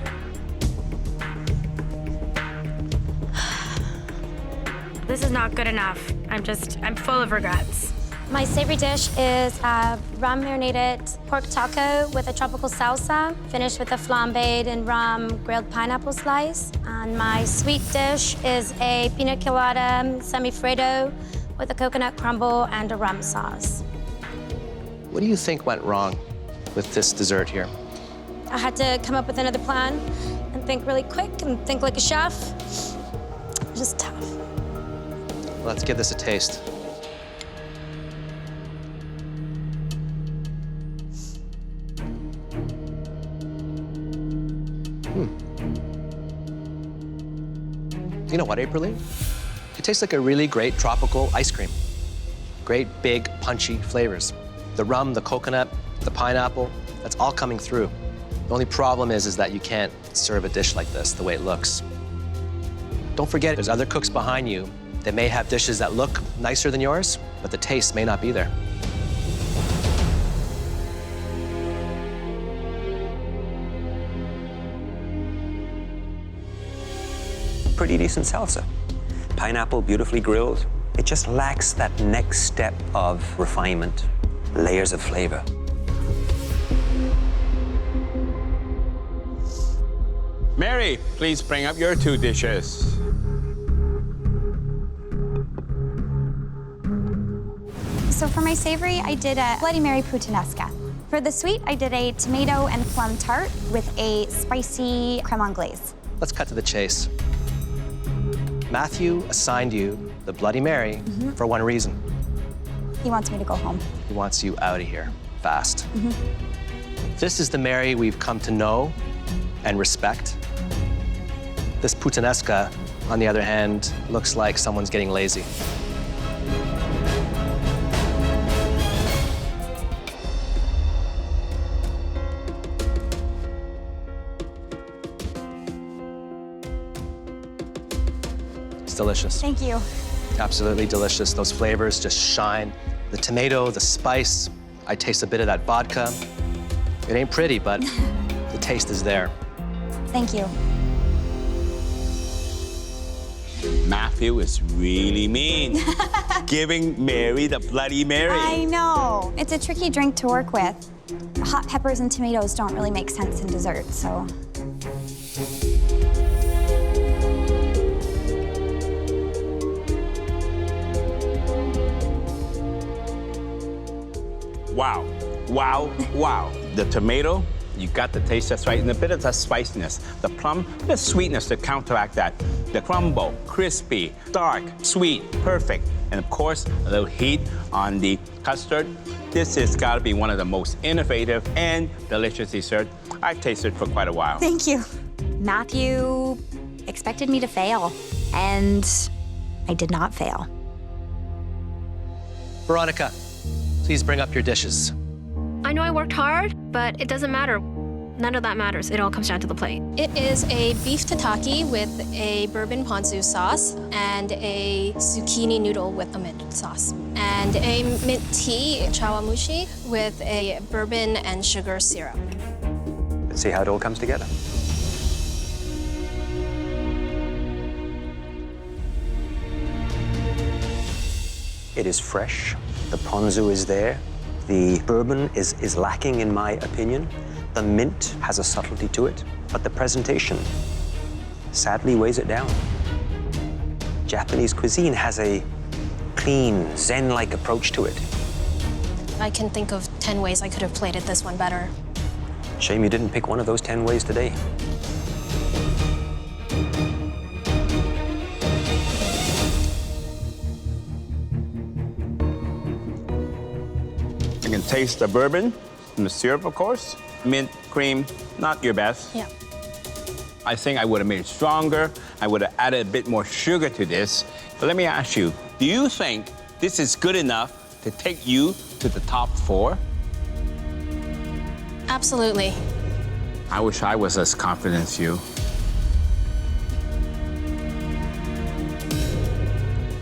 This is not good enough. I'm full of regrets. My savory dish is a rum-marinated pork taco with a tropical salsa, finished with a flambéed and rum grilled pineapple slice. And my sweet dish is a pina colada semi-Fredo with a coconut crumble and a rum sauce. What do you think went wrong with this dessert here? I had to come up with another plan and think really quick and think like a chef. Just tough. Let's give this a taste. You know what, April Lee? It tastes like a really great tropical ice cream. Great, big, punchy flavors. The rum, the coconut, the pineapple, that's all coming through. The only problem is that you can't serve a dish like this the way it looks. Don't forget, there's other cooks behind you that may have dishes that look nicer than yours, but the taste may not be there. pretty decent salsa. Pineapple, beautifully grilled. It just lacks that next step of refinement, layers of flavor. Mary, please bring up your 2 dishes. So for my savory, I did a Bloody Mary puttanesca. For the sweet, I did a tomato and plum tart with a spicy creme anglaise. Let's cut to the chase. Matthew assigned you the Bloody Mary for one reason. He wants me to go home. He wants you out of here fast. This is the Mary we've come to know and respect. This puttanesca, on the other hand, looks like someone's getting lazy. It's delicious. Thank you. Absolutely delicious. Those flavors just shine. The tomato, the spice. I taste a bit of that vodka. It ain't pretty, but the taste is there. Thank you. Matthew is really mean. Giving Mary the Bloody Mary. I know. It's a tricky drink to work with. Hot peppers and tomatoes don't really make sense in dessert, so. Wow, wow, wow. The tomato, you got the taste that's right, and a bit of that spiciness. The plum, the sweetness to counteract that. The crumble, crispy, dark, sweet, perfect. And of course, a little heat on the custard. This has got to be one of the most innovative and delicious dessert I've tasted for quite a while. Thank you. Matthew expected me to fail, and I did not fail. Veronica, please bring up your dishes. I know I worked hard, but it doesn't matter. None of that matters. It all comes down to the plate. It is a beef tataki with a bourbon ponzu sauce and a zucchini noodle with a mint sauce. And a mint tea chawamushi with a bourbon and sugar syrup. Let's see how it all comes together. It is fresh. The ponzu is there. The bourbon is lacking, in my opinion. The mint has a subtlety to it, but the presentation sadly weighs it down. Japanese cuisine has a clean, zen-like approach to it. I can think of 10 ways I could have plated this one better. Shame you didn't pick one of those 10 ways today. You can taste the bourbon and the syrup, of course. Mint, cream, not your best. Yeah. I think I would have made it stronger. I would have added a bit more sugar to this. But let me ask you, do you think this is good enough to take you to the top 4? Absolutely. I wish I was as confident as you.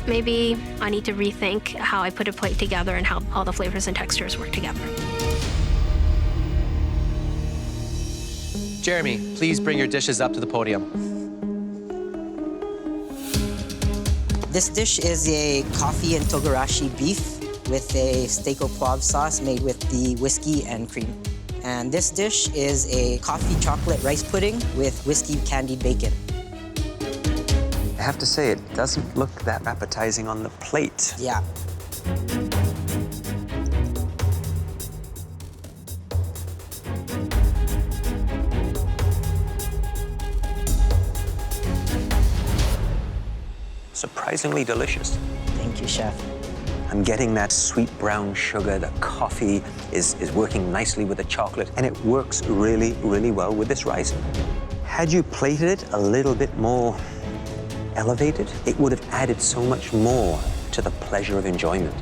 Maybe I need to rethink how I put a plate together and how all the flavors and textures work together. Jeremy, please bring your dishes up to the podium. This dish is a coffee and togarashi beef with a steak au poivre sauce made with the whiskey and cream. And this dish is a coffee chocolate rice pudding with whiskey candied bacon. I have to say, it doesn't look that appetizing on the plate. Yeah. Surprisingly delicious. Thank you, chef. I'm getting that sweet brown sugar. The coffee is working nicely with the chocolate, and it works really, really well with this rice. Had you plated it a little bit more elevated, it would have added so much more to the pleasure of enjoyment.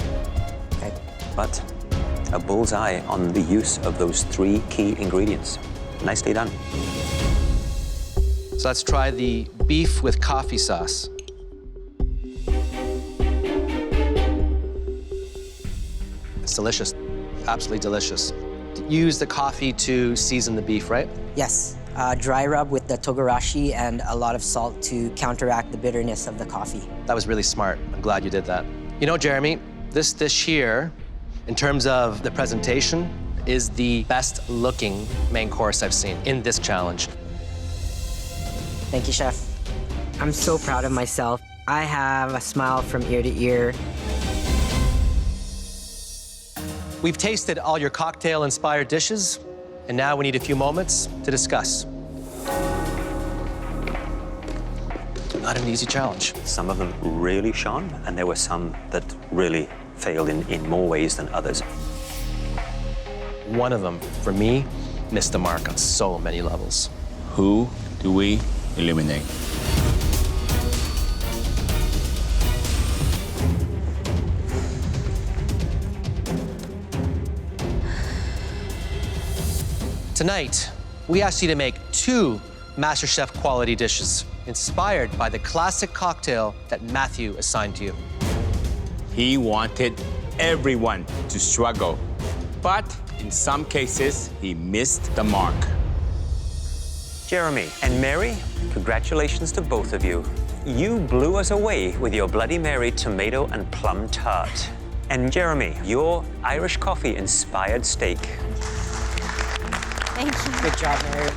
Okay. But a bullseye on the use of those 3 key ingredients. Nicely done. So let's try the beef with coffee sauce. It's delicious, absolutely delicious. Use the coffee to season the beef, right? Yes. dry rub with the togarashi and a lot of salt to counteract the bitterness of the coffee. That was really smart. I'm glad you did that. You know, Jeremy, this dish here, in terms of the presentation, is the best looking main course I've seen in this challenge. Thank you, Chef. I'm so proud of myself. I have a smile from ear to ear. We've tasted all your cocktail-inspired dishes, and now we need a few moments to discuss. Not an easy challenge. Some of them really shone, and there were some that really failed in more ways than others. One of them, for me, missed the mark on so many levels. Who do we eliminate? Tonight, we asked you to make 2 MasterChef quality dishes inspired by the classic cocktail that Matthew assigned to you. He wanted everyone to struggle, but in some cases, he missed the mark. Jeremy and Mary, congratulations to both of you. You blew us away with your Bloody Mary tomato and plum tart. And Jeremy, your Irish coffee-inspired steak. Thank you. Good job, Mary.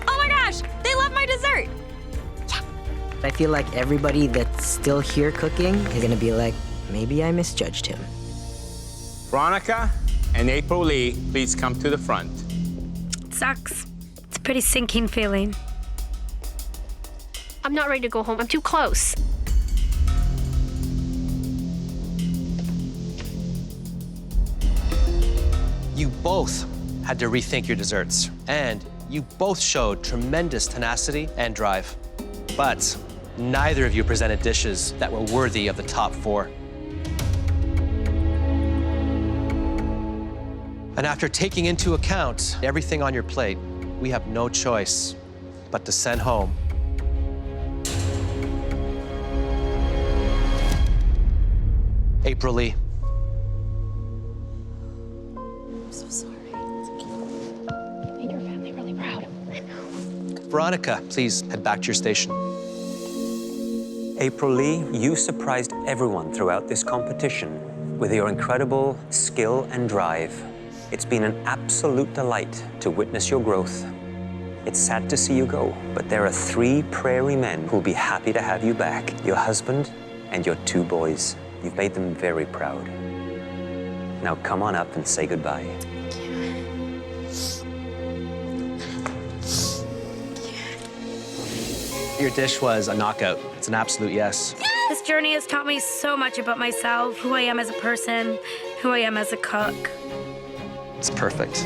Oh my gosh, they love my dessert. I feel like everybody that's still here cooking is gonna be like, maybe I misjudged him. Veronica and April Lee, please come to the front. It sucks. It's a pretty sinking feeling. I'm not ready to go home. I'm too close. You both had to rethink your desserts, and you both showed tremendous tenacity and drive. But neither of you presented dishes that were worthy of the top 4. And after taking into account everything on your plate, we have no choice but to send home April Lee. I'm so sorry. You made your family really proud. Veronica, please head back to your station. April Lee, you surprised everyone throughout this competition with your incredible skill and drive. It's been an absolute delight to witness your growth. It's sad to see you go, but there are 3 prairie men who'll be happy to have you back. Your husband and your 2 boys. You've made them very proud. Now come on up and say goodbye. Your dish was a knockout. It's an absolute yes. This journey has taught me so much about myself, who I am as a person, who I am as a cook. It's perfect.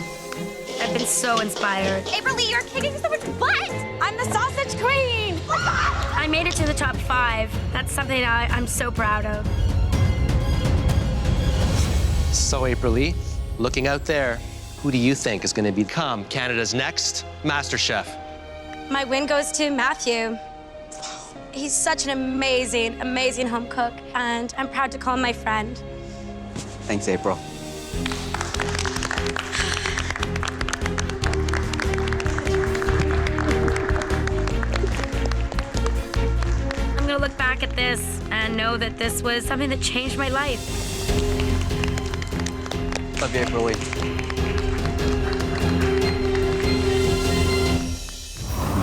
I've been so inspired. April Lee, you're kicking so much butt. I'm the sausage queen. I made it to the top 5. That's something I'm so proud of. So, April Lee, looking out there, who do you think is going to become Canada's next MasterChef? My win goes to Matthew. He's such an amazing, amazing home cook, and I'm proud to call him my friend. Thanks, April. I'm gonna look back at this and know that this was something that changed my life. Love you, April Lee.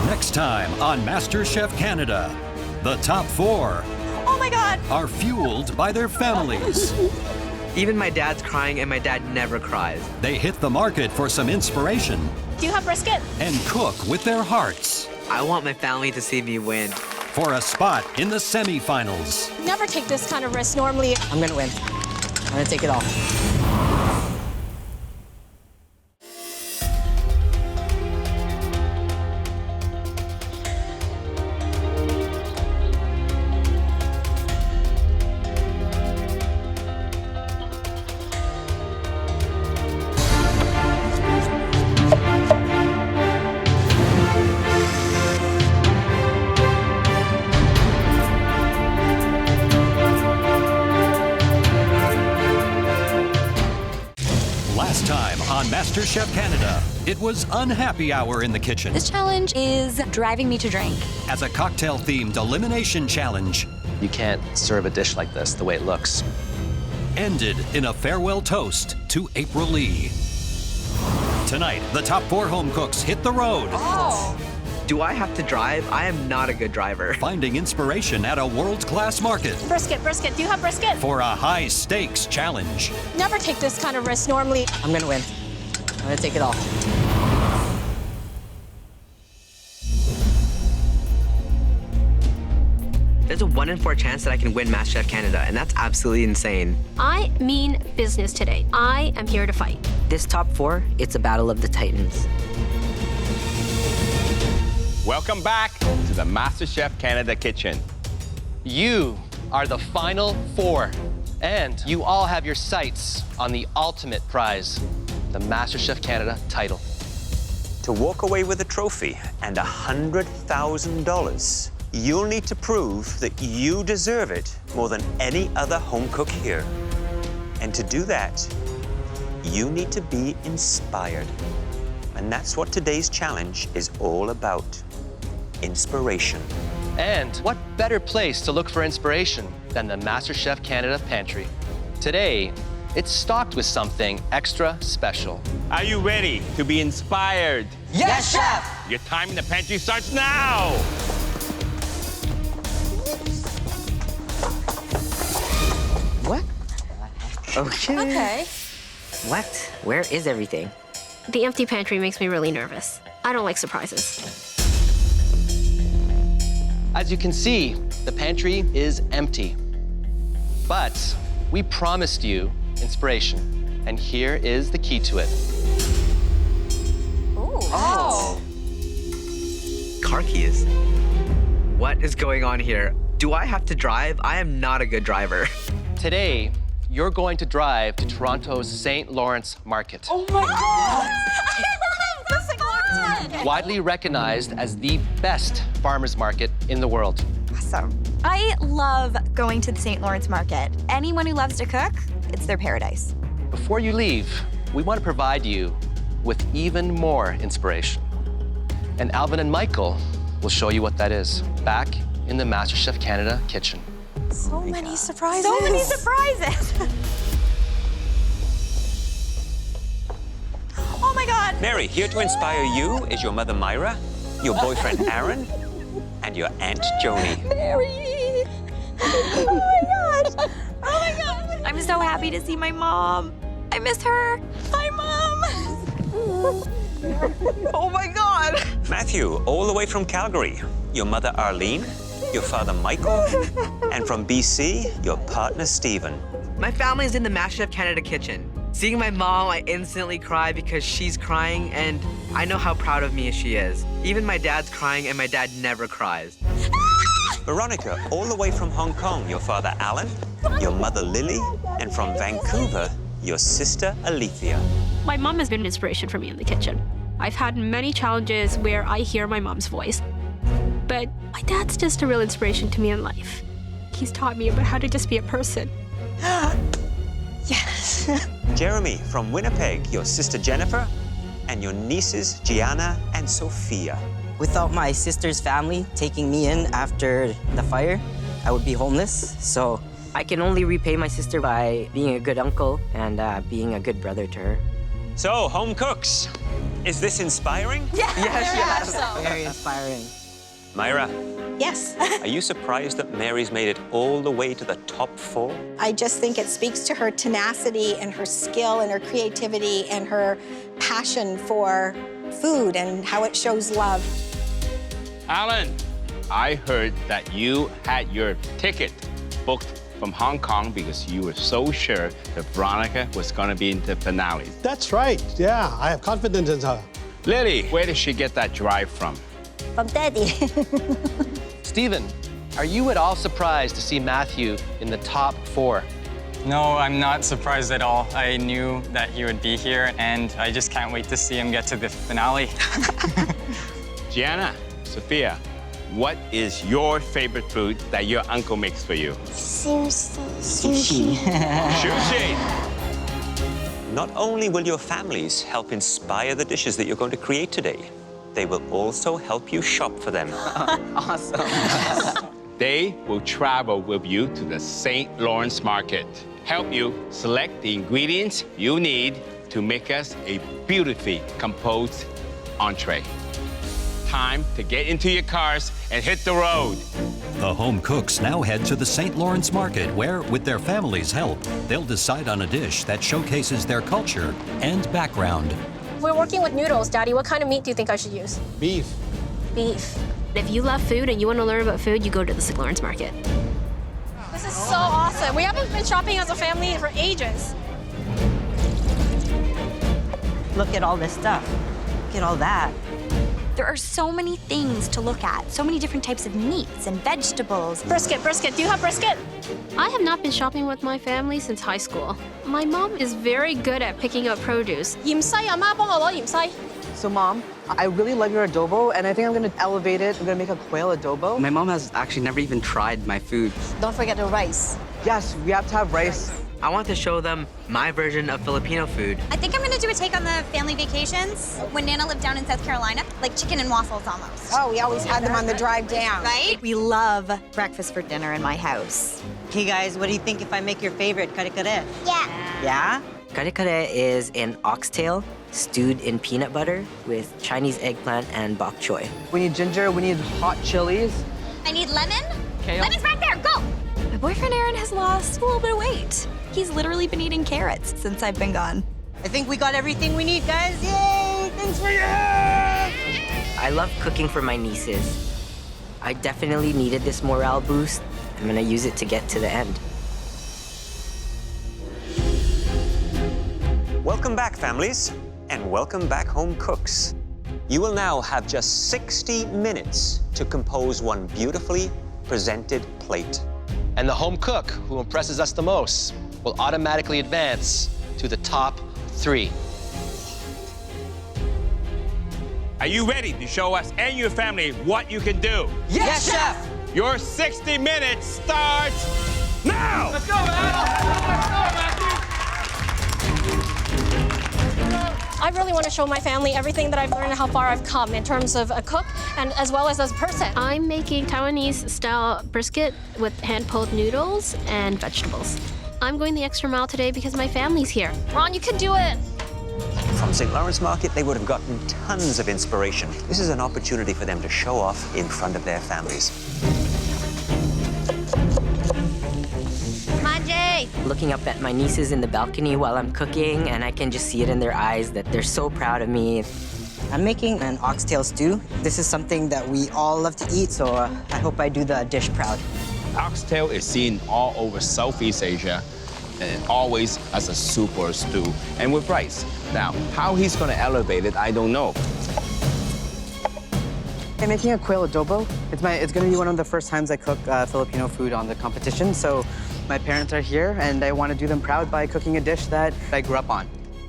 Next time on MasterChef Canada, the top 4 Oh my God. are fueled by their families. Even my dad's crying, and my dad never cries. They hit the market for some inspiration Do you have brisket? and cook with their hearts I want my family to see me win. for a spot in the semifinals. Never take this kind of risk normally. I'm gonna win. I'm gonna take it all. MasterChef Canada, it was unhappy hour in the kitchen. This challenge is driving me to drink. As a cocktail-themed elimination challenge You can't serve a dish like this the way it looks. ended in a farewell toast to April Lee. Tonight, the top 4 home cooks hit the road. Do I have to drive? I am not a good driver. Finding inspiration at a world-class market Brisket, brisket. Do you have brisket? for a high-stakes challenge. Never take this kind of risk normally. I'm gonna win. I'm gonna take it all. There's a 1 in 4 chance that I can win MasterChef Canada, and that's absolutely insane. I mean business today. I am here to fight. This top 4, it's a battle of the Titans. Welcome back to the MasterChef Canada kitchen. You are the final 4, and you all have your sights on the ultimate prize, the MasterChef Canada title. To walk away with a trophy and $100,000, you'll need to prove that you deserve it more than any other home cook here. And to do that, you need to be inspired. And that's what today's challenge is all about. Inspiration. And what better place to look for inspiration than the MasterChef Canada pantry? Today, it's stocked with something extra special. Are you ready to be inspired? Yes, Chef! Your time in the pantry starts now! What? Okay. What? Where is everything? The empty pantry makes me really nervous. I don't like surprises. As you can see, the pantry is empty. But we promised you inspiration, and here is the key to it. Oh. Car keys. What is going on here? Do I have to drive? I am not a good driver. Today, you're going to drive to Toronto's St. Lawrence Market. Oh my God! That's so fun! Widely recognized as the best farmers market in the world. Awesome. I love going to the St. Lawrence Market. Anyone who loves to cook, it's their paradise. Before you leave, we want to provide you with even more inspiration. And Alvin and Michael will show you what that is back in the MasterChef Canada kitchen. So many surprises. So many surprises. Oh my God. Mary, here to inspire you is your mother Myra, your boyfriend Aaron, and your Aunt Joni. Mary. Oh my gosh. Oh my God. I'm so happy to see my mom. I miss her. Hi, Mom. Oh my God. Matthew, all the way from Calgary, your mother Arlene, your father Michael, and from BC, your partner Stephen. My family's in the MasterChef Canada kitchen. Seeing my mom, I instantly cry because she's crying, and I know how proud of me she is. Even my dad's crying, and my dad never cries. Veronica, all the way from Hong Kong, your father Alan, your mother Lily, and from Vancouver, your sister Alethea. My mom has been an inspiration for me in the kitchen. I've had many challenges where I hear my mom's voice. But my dad's just a real inspiration to me in life. He's taught me about how to just be a person. Yes. Jeremy from Winnipeg, your sister Jennifer, and your nieces Gianna and Sophia. Without my sister's family taking me in after the fire, I would be homeless. So I can only repay my sister by being a good uncle and being a good brother to her. So, home cooks, is this inspiring? Yeah, Yes. Very inspiring. Myra, Yes. are you surprised that Mary's made it all the way to the top 4? I just think it speaks to her tenacity and her skill and her creativity and her passion for food and how it shows love. Alan, I heard that you had your ticket booked from Hong Kong because you were so sure that Veronica was going to be in the finale. That's right. Yeah, I have confidence in her. Lily, where did she get that drive from? From Daddy. Stephen, are you at all surprised to see Matthew in the top 4? No, I'm not surprised at all. I knew that he would be here, and I just can't wait to see him get to the finale. Gianna, Sophia, what is your favorite food that your uncle makes for you? Sushi. Sushi. Not only will your families help inspire the dishes that you're going to create today, they will also help you shop for them. Awesome. They will travel with you to the St. Lawrence Market, help you select the ingredients you need to make us a beautifully composed entree. Time to get into your cars and hit the road. The home cooks now head to the St. Lawrence Market where, with their family's help, they'll decide on a dish that showcases their culture and background. We're working with noodles, Daddy. What kind of meat do you think I should use? Beef. Beef. If you love food and you want to learn about food, you go to the St. Lawrence Market. This is so awesome. We haven't been shopping as a family for ages. Look at all this stuff. Look at all that. There are so many things to look at, so many different types of meats and vegetables. Brisket. Do you have brisket? I have not been shopping with my family since high school. My mom is very good at picking up produce. 芫茜，阿媽幫我攞芫茜。 So, Mom, I really love your adobo, and I think I'm gonna elevate it. I'm gonna make a quail adobo. My mom has actually never even tried my food. Don't forget the rice. Yes, we have to have rice. I want to show them my version of Filipino food. I think I'm gonna do a take on the family vacations when Nana lived down in South Carolina, like chicken and waffles almost. Oh, we always had them on the drive down. Right? We love breakfast for dinner in my house. Okay, guys, what do you think if I make your favorite, kare-kare? Yeah. Yeah? Kare-kare is an oxtail stewed in peanut butter with Chinese eggplant and bok choy. We need ginger, we need hot chilies. I need lemon. Kale. Lemon's back there, go! My boyfriend Aaron has lost a little bit of weight. He's literally been eating carrots since I've been gone. I think we got everything we need, guys. Yay! Thanks for your help! I love cooking for my nieces. I definitely needed this morale boost. I'm gonna use it to get to the end. Welcome back, families, and welcome back, home cooks. You will now have just 60 minutes to compose one beautifully presented plate. And the home cook who impresses us the most will automatically advance to the top 3. Are you ready to show us and your family what you can do? Yes, Chef! Your 60 minutes starts now! Let's go, Matthew! I really want to show my family everything that I've learned and how far I've come in terms of a cook and as well as a person. I'm making Taiwanese-style brisket with hand-pulled noodles and vegetables. I'm going the extra mile today because my family's here. Ron, you can do it. From St. Lawrence Market, they would have gotten tons of inspiration. This is an opportunity for them to show off in front of their families. Looking up at my nieces in the balcony while I'm cooking, and I can just see it in their eyes that they're so proud of me. I'm making an oxtail stew. This is something that we all love to eat, so I hope I do the dish proud. Oxtail is seen all over Southeast Asia, and always as a soup or a stew, and with rice. Now, how he's gonna elevate it, I don't know. I'm making a quail adobo. It's gonna be one of the first times I cook Filipino food on the competition, so my parents are here, and I want to do them proud by cooking a dish that I grew up on.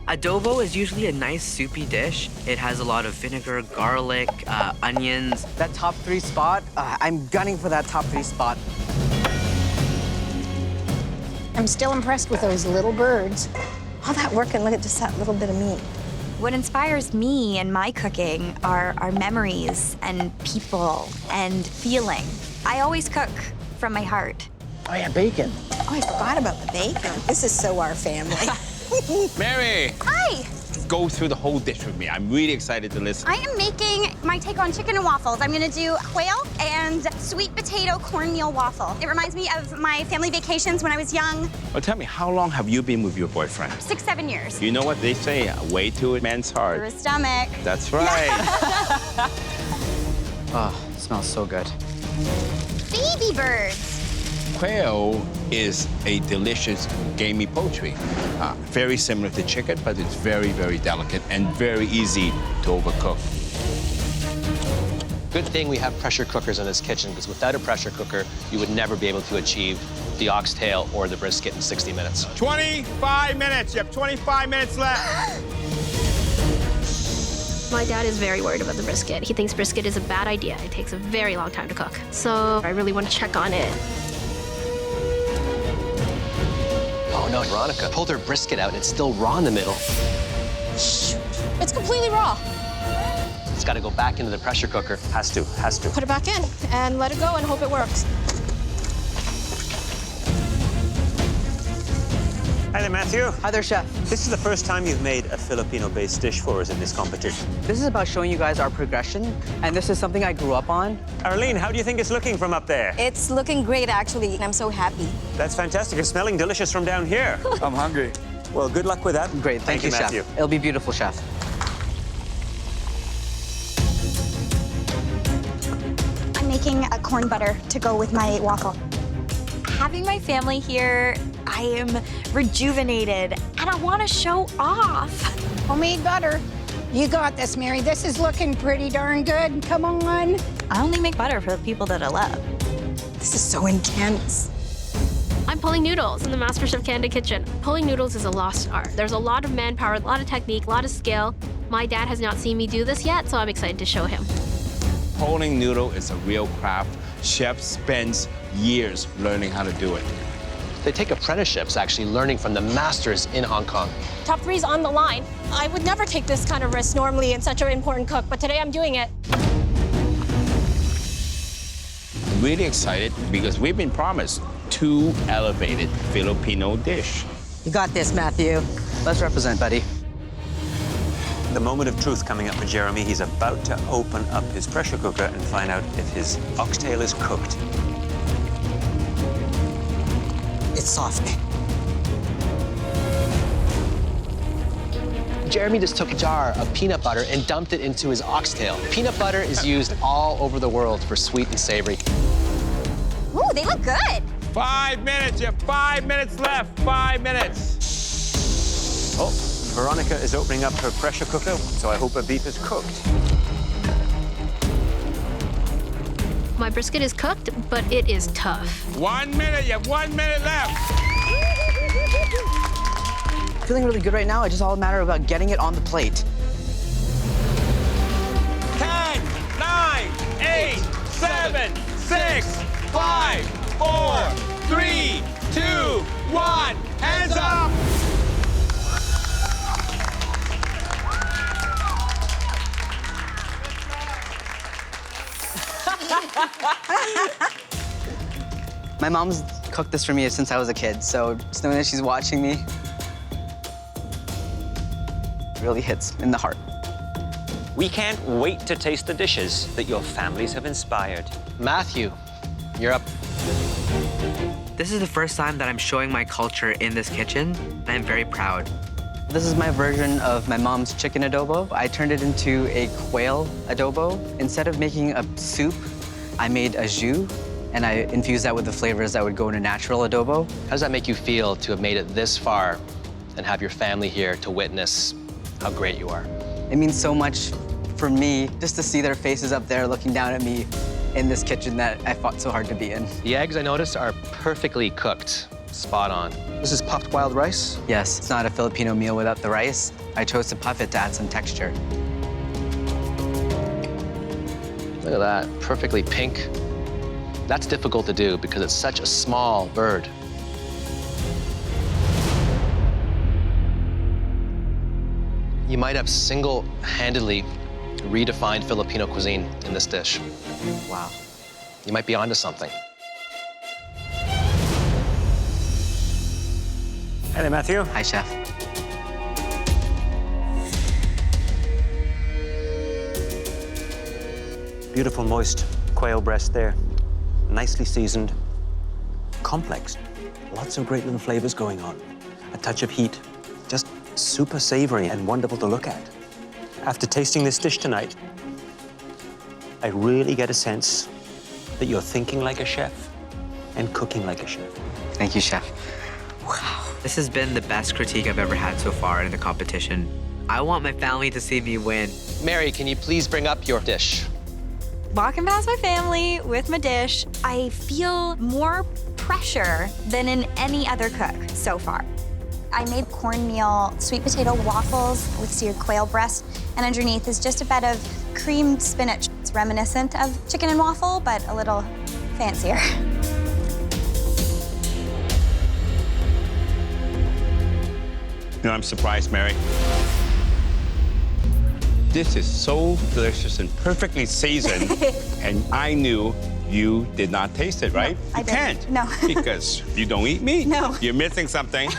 Adobo is usually a nice soupy dish. It has a lot of vinegar, garlic, onions. That top 3 spot, I'm gunning for that top 3 spot. I'm still impressed with those little birds. All that work and look at just that little bit of meat. What inspires me and my cooking are memories and people and feeling. I always cook from my heart. Oh yeah, bacon. Oh, I forgot about the bacon. This is so our family. Mary! Hi! Go through the whole dish with me. I'm really excited to listen. I am making my take on chicken and waffles. I'm gonna do quail and sweet potato cornmeal waffle. It reminds me of my family vacations when I was young. Well, tell me, how long have you been with your boyfriend? 6-7 years. You know what they say, way to a man's heart. Through his stomach. That's right. Oh, it smells so good. Baby birds. Quail is a delicious gamey poultry. Very similar to chicken, but it's very, very delicate and very easy to overcook. Good thing we have pressure cookers in this kitchen, because without a pressure cooker, you would never be able to achieve the oxtail or the brisket in 60 minutes. 25 minutes. You have 25 minutes left. My dad is very worried about the brisket. He thinks brisket is a bad idea. It takes a very long time to cook. So I really want to check on it. Oh No, Veronica pulled her brisket out and it's still raw in the middle. Shoot. It's completely raw. It's got to go back into the pressure cooker. Has to. Put it back in and let it go and hope it works. Hi there, Matthew. Hi there, Chef. This is the first time you've made a Filipino-based dish for us in this competition. This is about showing you guys our progression, and this is something I grew up on. Arlene, how do you think it's looking from up there? It's looking great, actually, and I'm so happy. That's fantastic. It's smelling delicious from down here. I'm hungry. Well, good luck with that. Great, thank you, Matthew. Chef. It'll be beautiful, Chef. I'm making a corn butter to go with my waffle. Having my family here, I am rejuvenated, and I want to show off. Homemade butter. You got this, Mary. This is looking pretty darn good. Come on. I only make butter for the people that I love. This is so intense. I'm pulling noodles in the MasterChef Canada kitchen. Pulling noodles is a lost art. There's a lot of manpower, a lot of technique, a lot of skill. My dad has not seen me do this yet, so I'm excited to show him. Pulling noodle is a real craft. Chef spends years learning how to do it. They take apprenticeships, actually, learning from the masters in Hong Kong. Top 3's on the line. I would never take this kind of risk normally in such an important cook, but today I'm doing it. I'm really excited because we've been promised 2 elevated Filipino dish. You got this, Matthew. Let's represent, buddy. The moment of truth coming up for Jeremy. He's about to open up his pressure cooker and find out if his oxtail is cooked. It's soft. Jeremy just took a jar of peanut butter and dumped it into his oxtail. Peanut butter is used all over the world for sweet and savory. Ooh, they look good. 5 minutes. You have 5 minutes left. 5 minutes. Oh, Veronica is opening up her pressure cooker, so I hope her beef is cooked. My brisket is cooked, but it is tough. 1 minute. You have 1 minute left. Feeling really good right now. It's just all a matter about getting it on the plate. 10, 9, 8, 7, 6, 5, 4, 3, 2, 1. Hands up. My mom's cooked this for me since I was a kid, so just knowing that she's watching me really hits in the heart. We can't wait to taste the dishes that your families have inspired. Matthew, you're up. This is the first time that I'm showing my culture in this kitchen, and I'm very proud. This is my version of my mom's chicken adobo. I turned it into a quail adobo. Instead of making a soup, I made a jus, and I infused that with the flavors that would go in a natural adobo. How does that make you feel to have made it this far and have your family here to witness how great you are? It means so much for me just to see their faces up there looking down at me in this kitchen that I fought so hard to be in. The eggs, I noticed, are perfectly cooked. Spot on. This is puffed wild rice? Yes, it's not a Filipino meal without the rice. I chose to puff it to add some texture. Look at that, perfectly pink. That's difficult to do because it's such a small bird. You might have single-handedly redefined Filipino cuisine in this dish. Wow. You might be onto something. Hey there, Matthew. Hi, Chef. Beautiful, moist quail breast there. Nicely seasoned. Complex. Lots of great little flavors going on. A touch of heat. Just super savory and wonderful to look at. After tasting this dish tonight, I really get a sense that you're thinking like a chef and cooking like a chef. Thank you, Chef. Wow. This has been the best critique I've ever had so far in the competition. I want my family to see me win. Mary, can you please bring up your dish? Walking past my family with my dish, I feel more pressure than in any other cook so far. I made cornmeal sweet potato waffles with seared quail breast, and underneath is just a bed of creamed spinach. It's reminiscent of chicken and waffle, but a little fancier. You know, I'm surprised, Mary. This is so delicious and perfectly seasoned, and I knew you did not taste it, right? I you didn't. can't. No. Because you don't eat meat. No. You're missing something.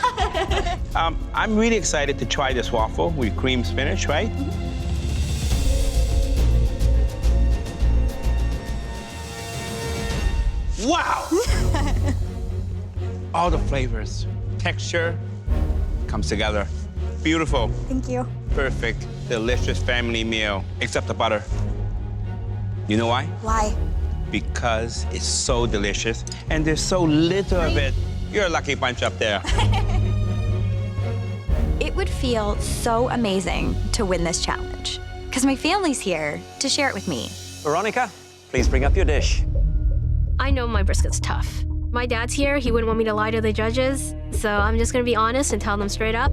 I'm really excited to try this waffle with cream spinach, right? Wow! All the flavors, texture comes together. Beautiful. Thank you. Perfect, delicious family meal, except the butter. You know why? Why? Because it's so delicious and there's so little of it. You're a lucky bunch up there. It would feel so amazing to win this challenge, because my family's here to share it with me. Veronica, please bring up your dish. I know my brisket's tough. My dad's here, he wouldn't want me to lie to the judges, so I'm just gonna be honest and tell them straight up.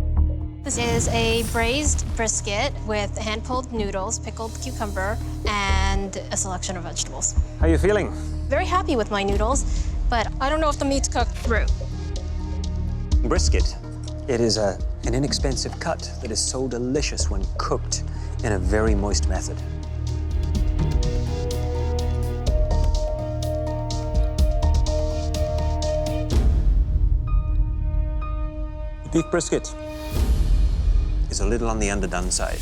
This is a braised brisket with hand-pulled noodles, pickled cucumber, and a selection of vegetables. How are you feeling? Very happy with my noodles, but I don't know if the meat's cooked through. Brisket. It is an inexpensive cut that is so delicious when cooked in a very moist method. Beef brisket is a little on the underdone side.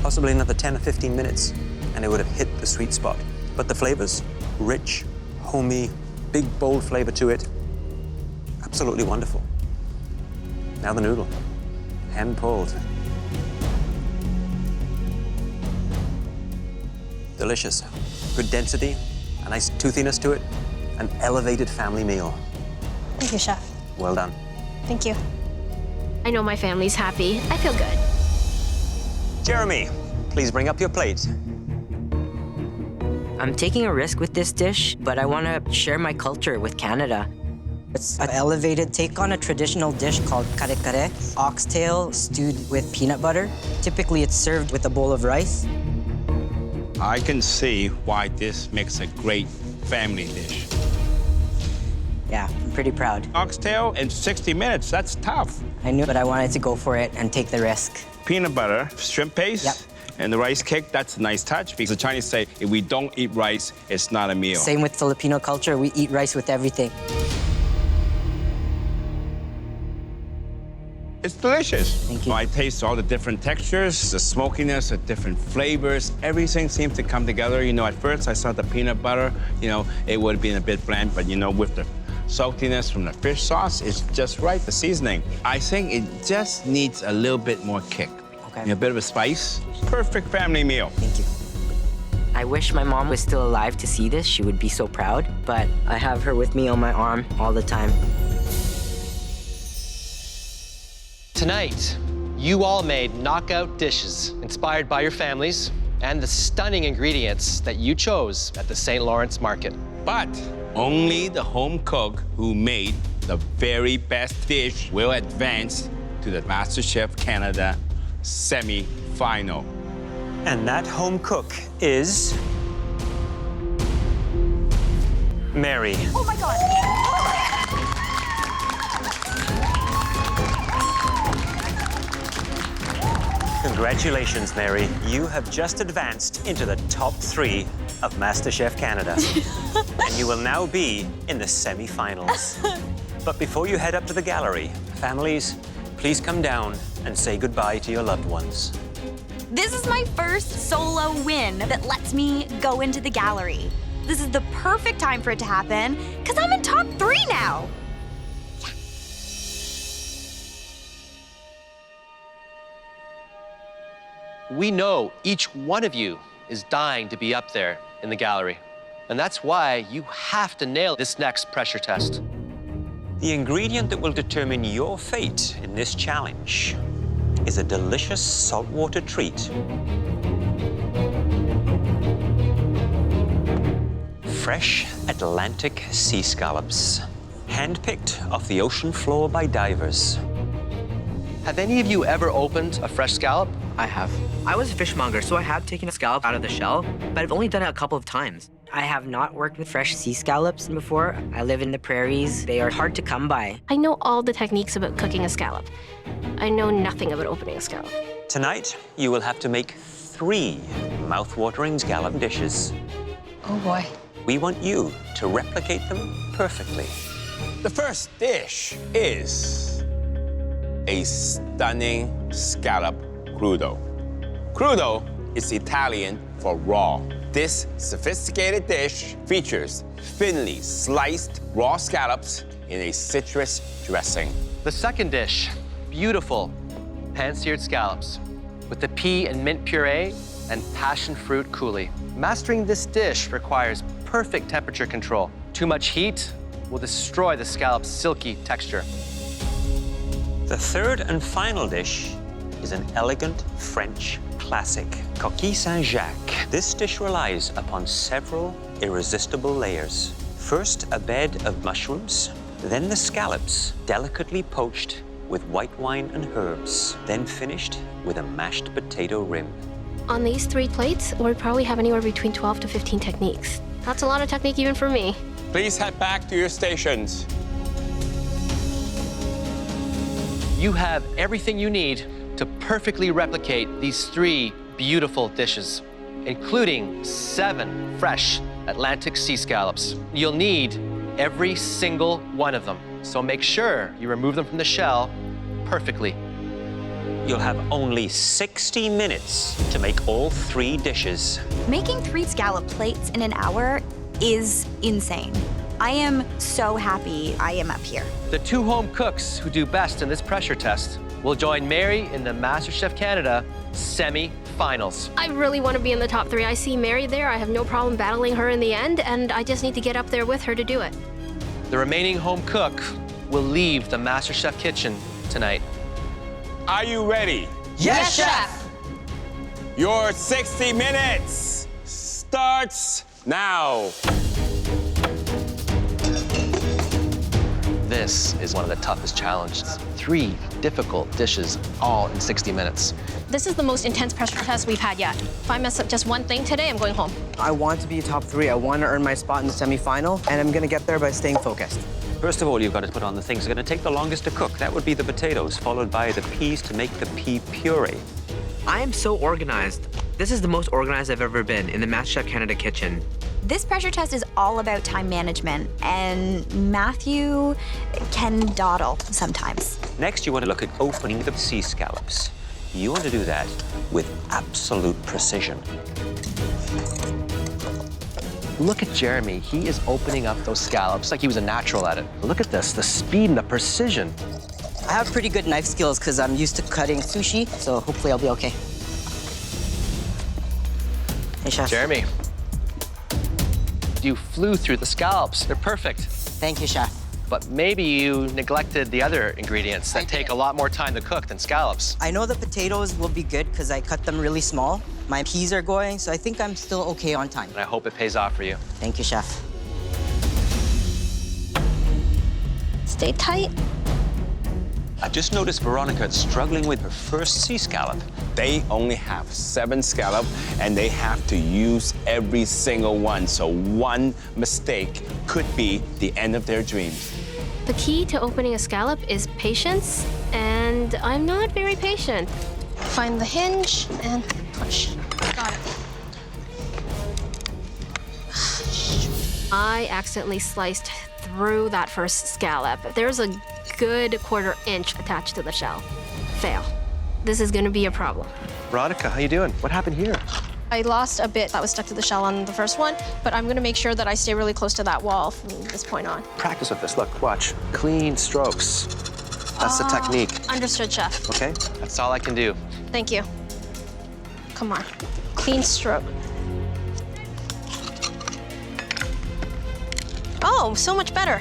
Possibly another 10 or 15 minutes, and it would have hit the sweet spot. But the flavors, rich, homey, big, bold flavor to it. Absolutely wonderful. Now the noodle, hand-pulled. Delicious. Good density, a nice toothiness to it, an elevated family meal. Thank you, Chef. Well done. Thank you. I know my family's happy. I feel good. Jeremy, please bring up your plate. I'm taking a risk with this dish, but I want to share my culture with Canada. It's an elevated take on a traditional dish called kare kare, oxtail stewed with peanut butter. Typically, it's served with a bowl of rice. I can see why this makes a great family dish. Yeah, I'm pretty proud. Oxtail in 60 minutes, that's tough. I knew, but I wanted to go for it and take the risk. Peanut butter, shrimp paste, Yep. and the rice cake, that's a nice touch because the Chinese say, if we don't eat rice, it's not a meal. Same with Filipino culture, we eat rice with everything. It's delicious. Thank you. I taste all the different textures, the smokiness, the different flavors. Everything seems to come together. You know, at first I saw the peanut butter, you know, it would have been a bit bland, but you know, with the saltiness from the fish sauce, it's just right, the seasoning. I think it just needs a little bit more kick. Okay. A bit of a spice. Perfect family meal. Thank you. I wish my mom was still alive to see this. She would be so proud, but I have her with me on my arm all the time. Tonight, you all made knockout dishes inspired by your families and the stunning ingredients that you chose at the St. Lawrence Market. But only the home cook who made the very best dish will advance to the MasterChef Canada semi-final. And that home cook is Mary. Oh my God! Congratulations, Mary. You have just advanced into the top 3 of MasterChef Canada. And you will now be in the semi-finals. But before you head up to the gallery, families, please come down and say goodbye to your loved ones. This is my first solo win that lets me go into the gallery. This is the perfect time for it to happen, because I'm in top 3 now. We know each one of you is dying to be up there in the gallery. And that's why you have to nail this next pressure test. The ingredient that will determine your fate in this challenge is a delicious saltwater treat. Fresh Atlantic sea scallops, hand-picked off the ocean floor by divers. Have any of you ever opened a fresh scallop? I have. I was a fishmonger, so I have taken a scallop out of the shell, but I've only done it a couple of times. I have not worked with fresh sea scallops before. I live in the prairies. They are hard to come by. I know all the techniques about cooking a scallop. I know nothing about opening a scallop. Tonight, you will have to make 3 mouth-watering scallop dishes. Oh boy. We want you to replicate them perfectly. The first dish is a stunning scallop crudo. Crudo is Italian for raw. This sophisticated dish features thinly sliced raw scallops in a citrus dressing. The second dish, beautiful pan-seared scallops with the pea and mint puree and passion fruit coulis. Mastering this dish requires perfect temperature control. Too much heat will destroy the scallop's silky texture. The third and final dish is an elegant French classic, coquille Saint-Jacques. This dish relies upon several irresistible layers. First, a bed of mushrooms, then the scallops, delicately poached with white wine and herbs, then finished with a mashed potato rim. On these 3 plates, we probably have anywhere between 12 to 15 techniques. That's a lot of technique even for me. Please head back to your stations. You have everything you need to perfectly replicate these 3 beautiful dishes, including 7 fresh Atlantic sea scallops. You'll need every single one of them, so make sure you remove them from the shell perfectly. You'll have only 60 minutes to make all 3 dishes. Making 3 scallop plates in an hour is insane. I am so happy I am up here. The 2 home cooks who do best in this pressure test will join Mary in the MasterChef Canada semi-finals. I really want to be in the top 3. I see Mary there. I have no problem battling her in the end, and I just need to get up there with her to do it. The remaining home cook will leave the MasterChef kitchen tonight. Are you ready? Yes, Chef! Your 60 minutes starts now. This is one of the toughest challenges. 3 difficult dishes, all in 60 minutes. This is the most intense pressure test we've had yet. If I mess up just one thing today, I'm going home. I want to be top 3. I want to earn my spot in the semifinal, and I'm going to get there by staying focused. First of all, you've got to put on the things that are going to take the longest to cook. That would be the potatoes, followed by the peas to make the pea puree. I am so organized. This is the most organized I've ever been in the MasterChef Canada kitchen. This pressure test is all about time management, and Matthew can dawdle sometimes. Next, you want to look at opening the sea scallops. You want to do that with absolute precision. Look at Jeremy. He is opening up those scallops like he was a natural at it. Look at this, the speed and the precision. I have pretty good knife skills because I'm used to cutting sushi, so hopefully I'll be okay. Hey, Chef. Jeremy, you flew through the scallops. They're perfect. Thank you, Chef. But maybe you neglected the other ingredients that take a lot more time to cook than scallops. I know the potatoes will be good because I cut them really small. My peas are going, so I think I'm still okay on time. And I hope it pays off for you. Thank you, Chef. Stay tight. I just noticed Veronica struggling with her first sea scallop. They only have 7 scallops, and they have to use every single one. So one mistake could be the end of their dreams. The key to opening a scallop is patience, and I'm not very patient. Find the hinge and push. Got it. I accidentally sliced through that first scallop. There's a good 1/4 inch attached to the shell. Fail. This is gonna be a problem. Veronica, how you doing? What happened here? I lost a bit that was stuck to the shell on the first one, but I'm gonna make sure that I stay really close to that wall from this point on. Practice with this. Look, watch. Clean strokes. That's the technique. Understood, Chef. Okay? That's all I can do. Thank you. Come on. Clean stroke. Oh, so much better.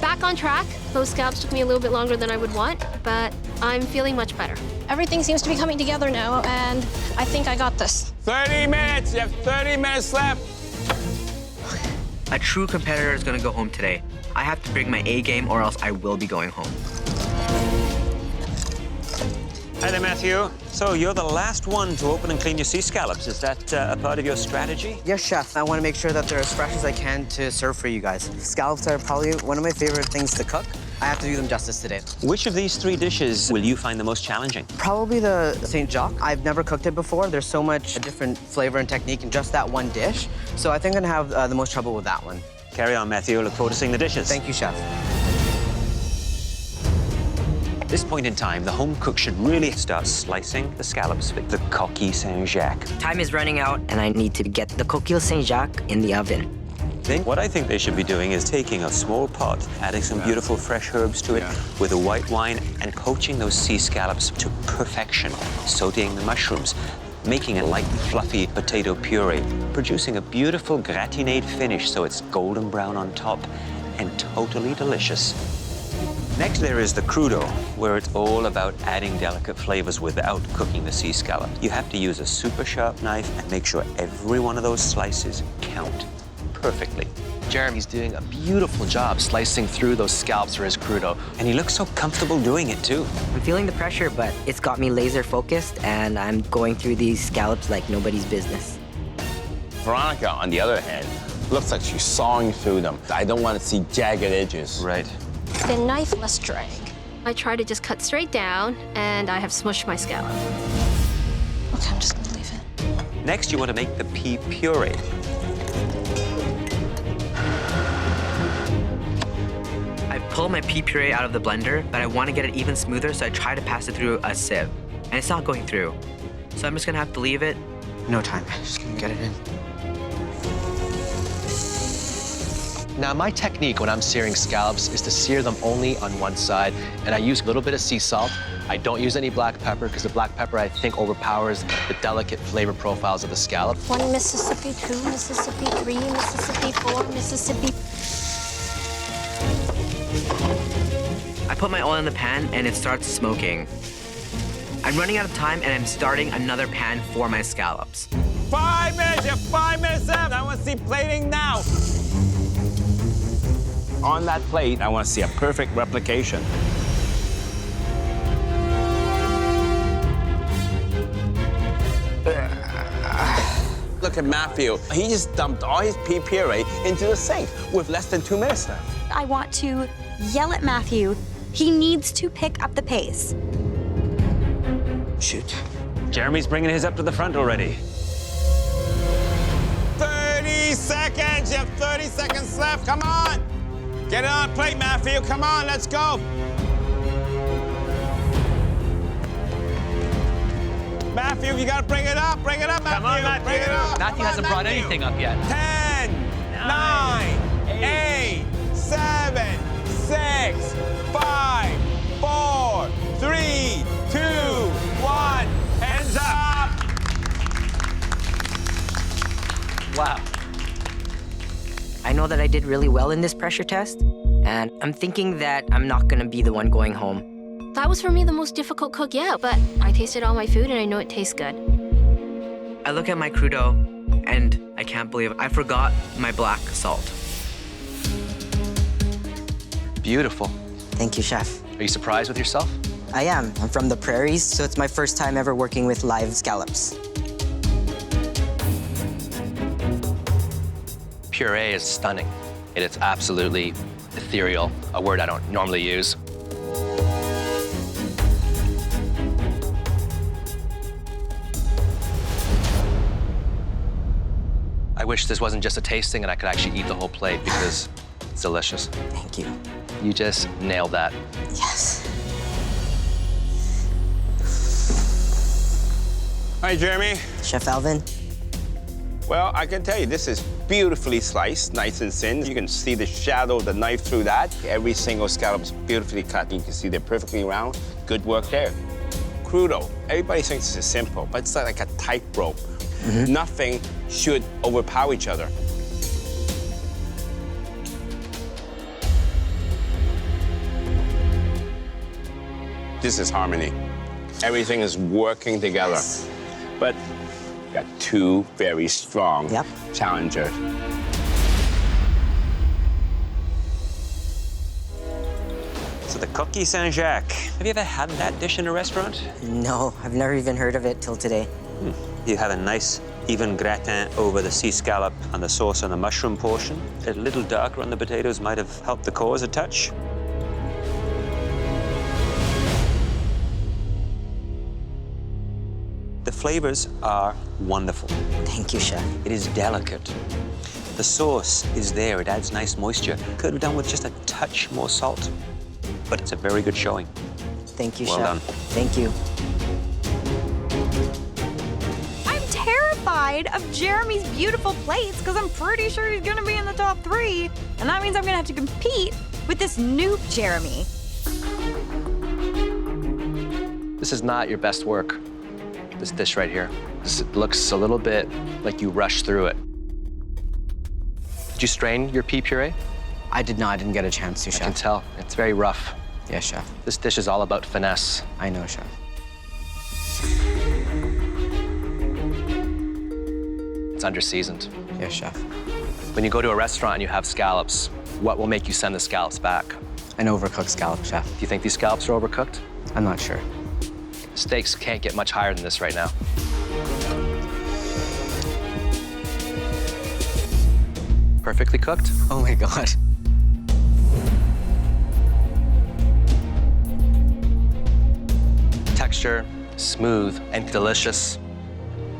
Back on track. Those scallops took me a little bit longer than I would want, but I'm feeling much better. Everything seems to be coming together now, and I think I got this. 30 minutes. You have 30 minutes left. A true competitor is gonna go home today. I have to bring my A game or else I will be going home. Hi there, Matthew. So you're the last one to open and clean your sea scallops. Is that a part of your strategy? Yes, chef. I want to make sure that they're as fresh as I can to serve for you guys. Scallops are probably one of my favorite things to cook. I have to do them justice today. Which of these 3 dishes will you find the most challenging? Probably the St. Jacques. I've never cooked it before. There's so much different flavor and technique in just that one dish. So I think I'm gonna have the most trouble with that one. Carry on, Matthew. Look forward to seeing the dishes. Thank you, chef. At this point in time, the home cook should really start slicing the scallops with the coquille Saint-Jacques. Time is running out, and I need to get the coquille Saint-Jacques in the oven. Then what I think they should be doing is taking a small pot, adding some beautiful fresh herbs to it with a white wine, and poaching those sea scallops to perfection, sautéing the mushrooms, making a light, fluffy potato puree, producing a beautiful gratinade finish so it's golden brown on top and totally delicious. Next, there is the crudo, where it's all about adding delicate flavors without cooking the sea scallop. You have to use a super sharp knife and make sure every one of those slices count perfectly. Jeremy's doing a beautiful job slicing through those scallops for his crudo. And he looks so comfortable doing it, too. I'm feeling the pressure, but it's got me laser focused, and I'm going through these scallops like nobody's business. Veronica, on the other hand, looks like she's sawing through them. I don't want to see jagged edges. Right. The knife less drag. I try to just cut straight down, and I have smushed my scallop. Okay, I'm just gonna leave it. Next, you want to make the pea puree. I pull my pea puree out of the blender, but I want to get it even smoother, so I try to pass it through a sieve. And it's not going through. So I'm just gonna have to leave it. No time. Just gonna get it in. Now, my technique when I'm searing scallops is to sear them only on one side, and I use a little bit of sea salt. I don't use any black pepper, because the black pepper, I think, overpowers the delicate flavor profiles of the scallop. 1 Mississippi, 2 Mississippi, 3 Mississippi, 4 Mississippi. I put my oil in the pan, and it starts smoking. I'm running out of time, and I'm starting another pan for my scallops. 5 minutes, you have 5 minutes left. I want to see plating now. On that plate, I want to see a perfect replication. Look at Matthew. He just dumped all his pea puree into the sink with less than 2 minutes left. I want to yell at Matthew. He needs to pick up the pace. Shoot. Jeremy's bringing his up to the front already. 30 seconds. You have 30 seconds left. Come on. Get it on plate, Matthew. Come on, let's go. Matthew, you gotta bring it up. Bring it up, Matthew. Come on, Matthew. Bring it up. Matthew hasn't brought anything up yet. 10, 9, 8, 7, 6, 5, 4, 3, 2, 1. Hands up. Wow. I know that I did really well in this pressure test, and I'm thinking that I'm not gonna be the one going home. That was for me the most difficult cook yet, but I tasted all my food and I know it tastes good. I look at my crudo, and I can't believe I forgot my black salt. Beautiful. Thank you, chef. Are you surprised with yourself? I am. I'm from the prairies, so it's my first time ever working with live scallops. Puree is stunning. It's absolutely ethereal, a word I don't normally use. I wish this wasn't just a tasting and I could actually eat the whole plate because it's delicious. Thank you. You just nailed that. Yes. Hi, Jeremy. Chef Alvin. Well, I can tell you, this is beautifully sliced, nice and thin. You can see the shadow of the knife through that. Every single scallop is beautifully cut. You can see they're perfectly round. Good work there. Crudo. Everybody thinks this is simple, but it's like a tightrope. Nothing should overpower each other. This is harmony. Everything is working together. Yes. But we got two very strong challengers. So the coquille Saint-Jacques. Have you ever had that dish in a restaurant? No, I've never even heard of it till today. You have a nice even gratin over the sea scallop and the sauce on the mushroom portion. A little darker on the potatoes might have helped the cause a touch. The flavors are wonderful. Thank you, Chef. It is delicate. The sauce is there, it adds nice moisture. Could have done with just a touch more salt, but it's a very good showing. Thank you, Well Chef. done. Thank you. I'm terrified of Jeremy's beautiful plates because I'm pretty sure he's gonna be in the top 3. And that means I'm gonna have to compete with this noob Jeremy. This is not your best work, this dish right here. This looks a little bit like you rushed through it. Did you strain your pea puree? I did not. I didn't get a chance to, Chef. I can tell. It's very rough. Yes, Chef. This dish is all about finesse. I know, Chef. It's under-seasoned. Yes, Chef. When you go to a restaurant and you have scallops, what will make you send the scallops back? An overcooked scallop, Chef. Do you think these scallops are overcooked? I'm not sure. Steaks can't get much higher than this right now. Perfectly cooked? Oh my God. Texture, smooth and delicious.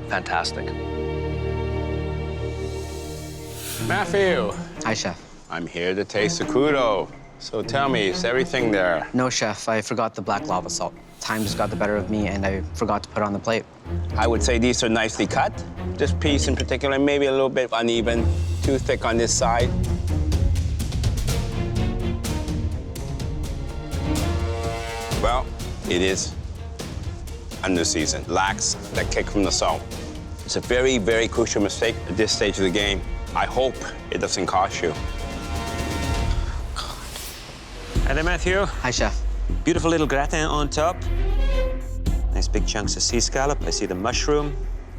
Fantastic. Matthew. Hi, Chef. I'm here to taste the crudo. So tell me, is everything there? No, Chef. I forgot the black lava salt. Time just got the better of me, and I forgot to put it on the plate. I would say these are nicely cut. This piece in particular, maybe a little bit uneven, too thick on this side. Well, it is under-seasoned, lacks that kick from the salt. It's a very, very crucial mistake at this stage of the game. I hope it doesn't cost you. Hi there, Matthew. Hi, Chef. Beautiful little gratin on top. Nice big chunks of sea scallop. I see the mushroom,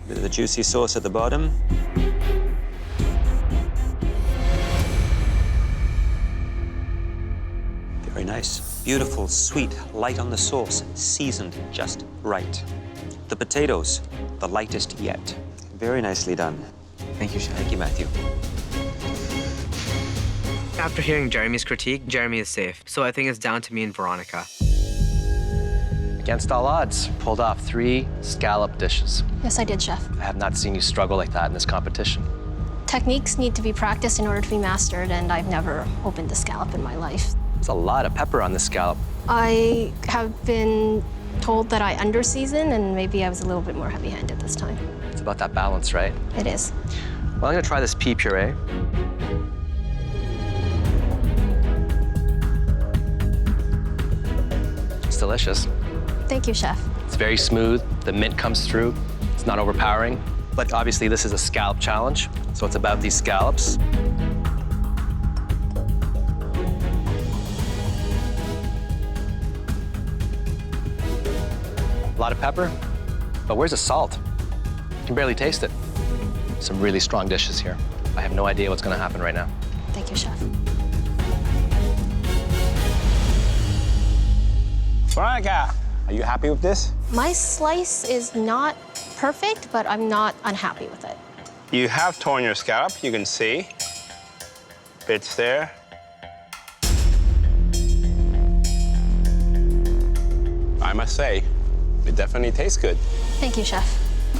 a bit of the juicy sauce at the bottom. Very nice. Beautiful, sweet, light on the sauce, seasoned just right. The potatoes, the lightest yet. Very nicely done. Thank you, Chef. Thank you, Matthew. After hearing Jeremy's critique, Jeremy is safe. So I think it's down to me and Veronica. Against all odds, pulled off 3 scallop dishes. Yes, I did, Chef. I have not seen you struggle like that in this competition. Techniques need to be practiced in order to be mastered, and I've never opened a scallop in my life. There's a lot of pepper on this scallop. I have been told that I under-season, and maybe I was a little bit more heavy-handed this time. It's about that balance, right? It is. Well, I'm gonna try this pea puree. It's delicious. Thank you, Chef. It's very smooth. The mint comes through. It's not overpowering. But obviously, this is a scallop challenge, so it's about these scallops. A lot of pepper, but where's the salt? You can barely taste it. Some really strong dishes here. I have no idea what's gonna happen right now. Thank you, Chef. Veronica, are you happy with this? My slice is not perfect, but I'm not unhappy with it. You have torn your scallop, you can see. Bits there. I must say, it definitely tastes good. Thank you, Chef.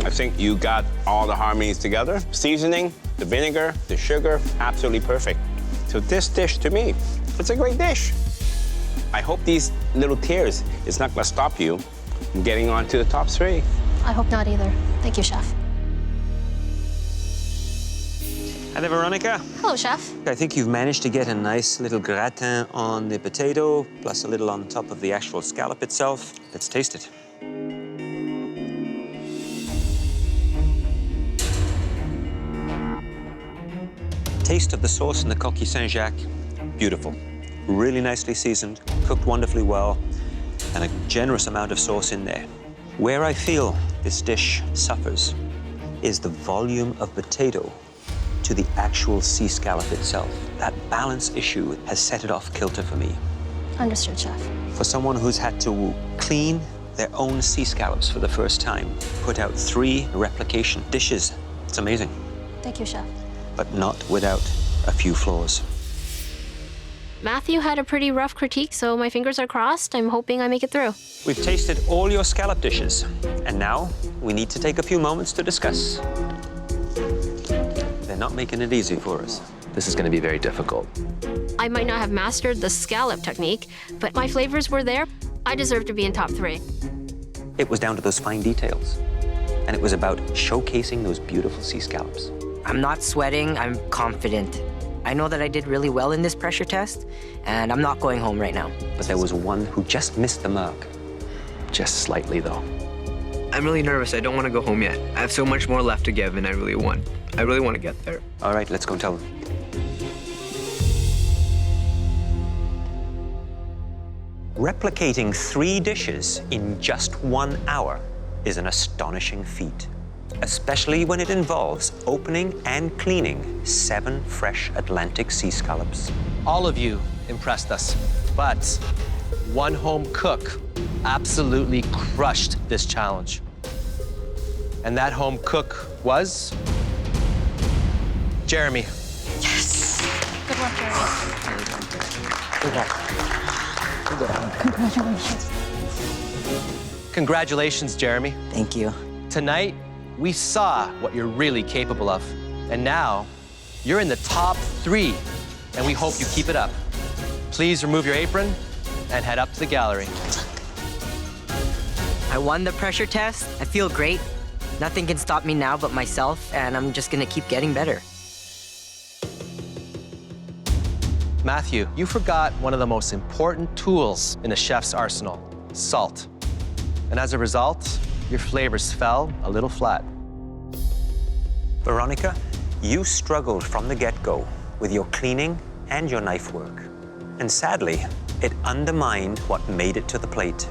I think you got all the harmonies together. Seasoning, the vinegar, the sugar, absolutely perfect. So this dish, to me, it's a great dish. I hope these little tears is not gonna stop you from getting on to the top 3. I hope not either. Thank you, Chef. Hi there, Veronica. Hello, Chef. I think you've managed to get a nice little gratin on the potato, plus a little on top of the actual scallop itself. Let's taste it. Taste of the sauce in the coquille Saint-Jacques, beautiful. Really nicely seasoned, cooked wonderfully well, and a generous amount of sauce in there. Where I feel this dish suffers is the volume of potato to the actual sea scallop itself. That balance issue has set it off kilter for me. Understood, Chef. For someone who's had to clean their own sea scallops for the first time, put out 3 replication dishes, it's amazing. Thank you, Chef. But not without a few flaws. Matthew had a pretty rough critique, so my fingers are crossed. I'm hoping I make it through. We've tasted all your scallop dishes, and now we need to take a few moments to discuss. They're not making it easy for us. This is going to be very difficult. I might not have mastered the scallop technique, but my flavors were there. I deserve to be in top 3. It was down to those fine details, and it was about showcasing those beautiful sea scallops. I'm not sweating, I'm confident. I know that I did really well in this pressure test, and I'm not going home right now. But there was one who just missed the mark. Just slightly, though. I'm really nervous. I don't want to go home yet. I have so much more left to give, and I really want to get there. All right, let's go tell them. Replicating 3 dishes in just 1 hour is an astonishing feat, especially when it involves opening and cleaning 7 fresh Atlantic sea scallops. All of you impressed us, but one home cook absolutely crushed this challenge. And that home cook was Jeremy. Yes! Good work, Jeremy. Good work. Congratulations. Congratulations, Jeremy. Thank you. Tonight, we saw what you're really capable of. And now, you're in the top 3, and we hope you keep it up. Please remove your apron and head up to the gallery. I won the pressure test. I feel great. Nothing can stop me now but myself, and I'm just gonna keep getting better. Matthew, you forgot one of the most important tools in a chef's arsenal, salt. And as a result, your flavors fell a little flat. Veronica, you struggled from the get-go with your cleaning and your knife work. And sadly, it undermined what made it to the plate.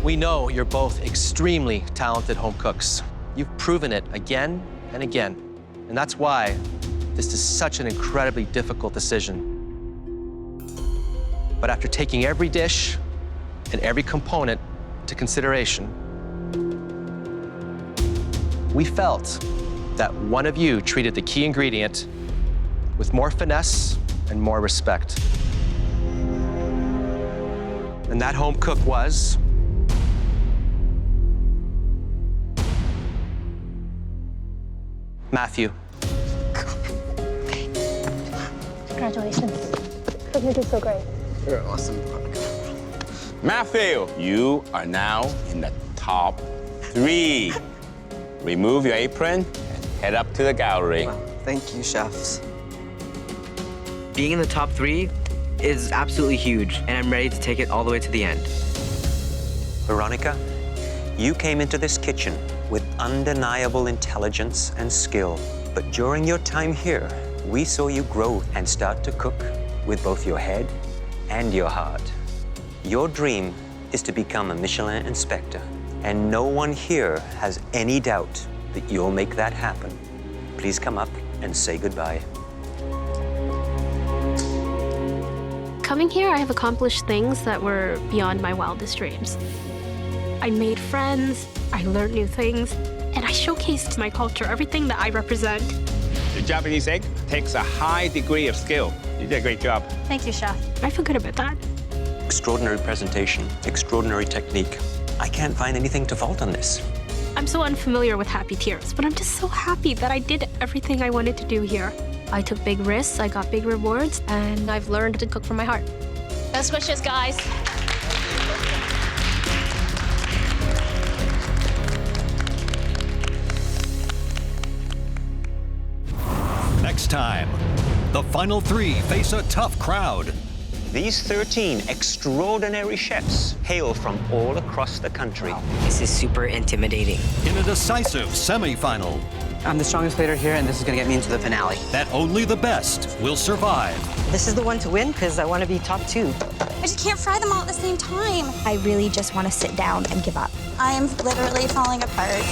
We know you're both extremely talented home cooks. You've proven it again and again. And that's why this is such an incredibly difficult decision. But after taking every dish and every component into consideration, we felt that one of you treated the key ingredient with more finesse and more respect. And that home cook was Matthew. Congratulations. You did so great. You're awesome. Matthew, you are now in the top 3. Remove your apron and head up to the gallery. Wow. Thank you, chefs. Being in the top 3 is absolutely huge, and I'm ready to take it all the way to the end. Veronica, you came into this kitchen with undeniable intelligence and skill. But during your time here, we saw you grow and start to cook with both your head and your heart. Your dream is to become a Michelin inspector, and no one here has any doubt that you'll make that happen. Please come up and say goodbye. Coming here, I have accomplished things that were beyond my wildest dreams. I made friends, I learned new things, and I showcased my culture, everything that I represent. The Japanese egg takes a high degree of skill. You did a great job. Thank you, Chef. I feel good about that. Extraordinary presentation, extraordinary technique. I can't find anything to fault on this. I'm so unfamiliar with happy tears, but I'm just so happy that I did everything I wanted to do here. I took big risks, I got big rewards, and I've learned to cook from my heart. Best wishes, guys. Next time, the final 3 face a tough crowd. These 13 extraordinary chefs hail from all across the country. This is super intimidating. In a decisive semifinal. I'm the strongest plater here, and this is gonna get me into the finale. That only the best will survive. This is the one to win because I want to be top 2. I just can't fry them all at the same time. I really just want to sit down and give up. I am literally falling apart.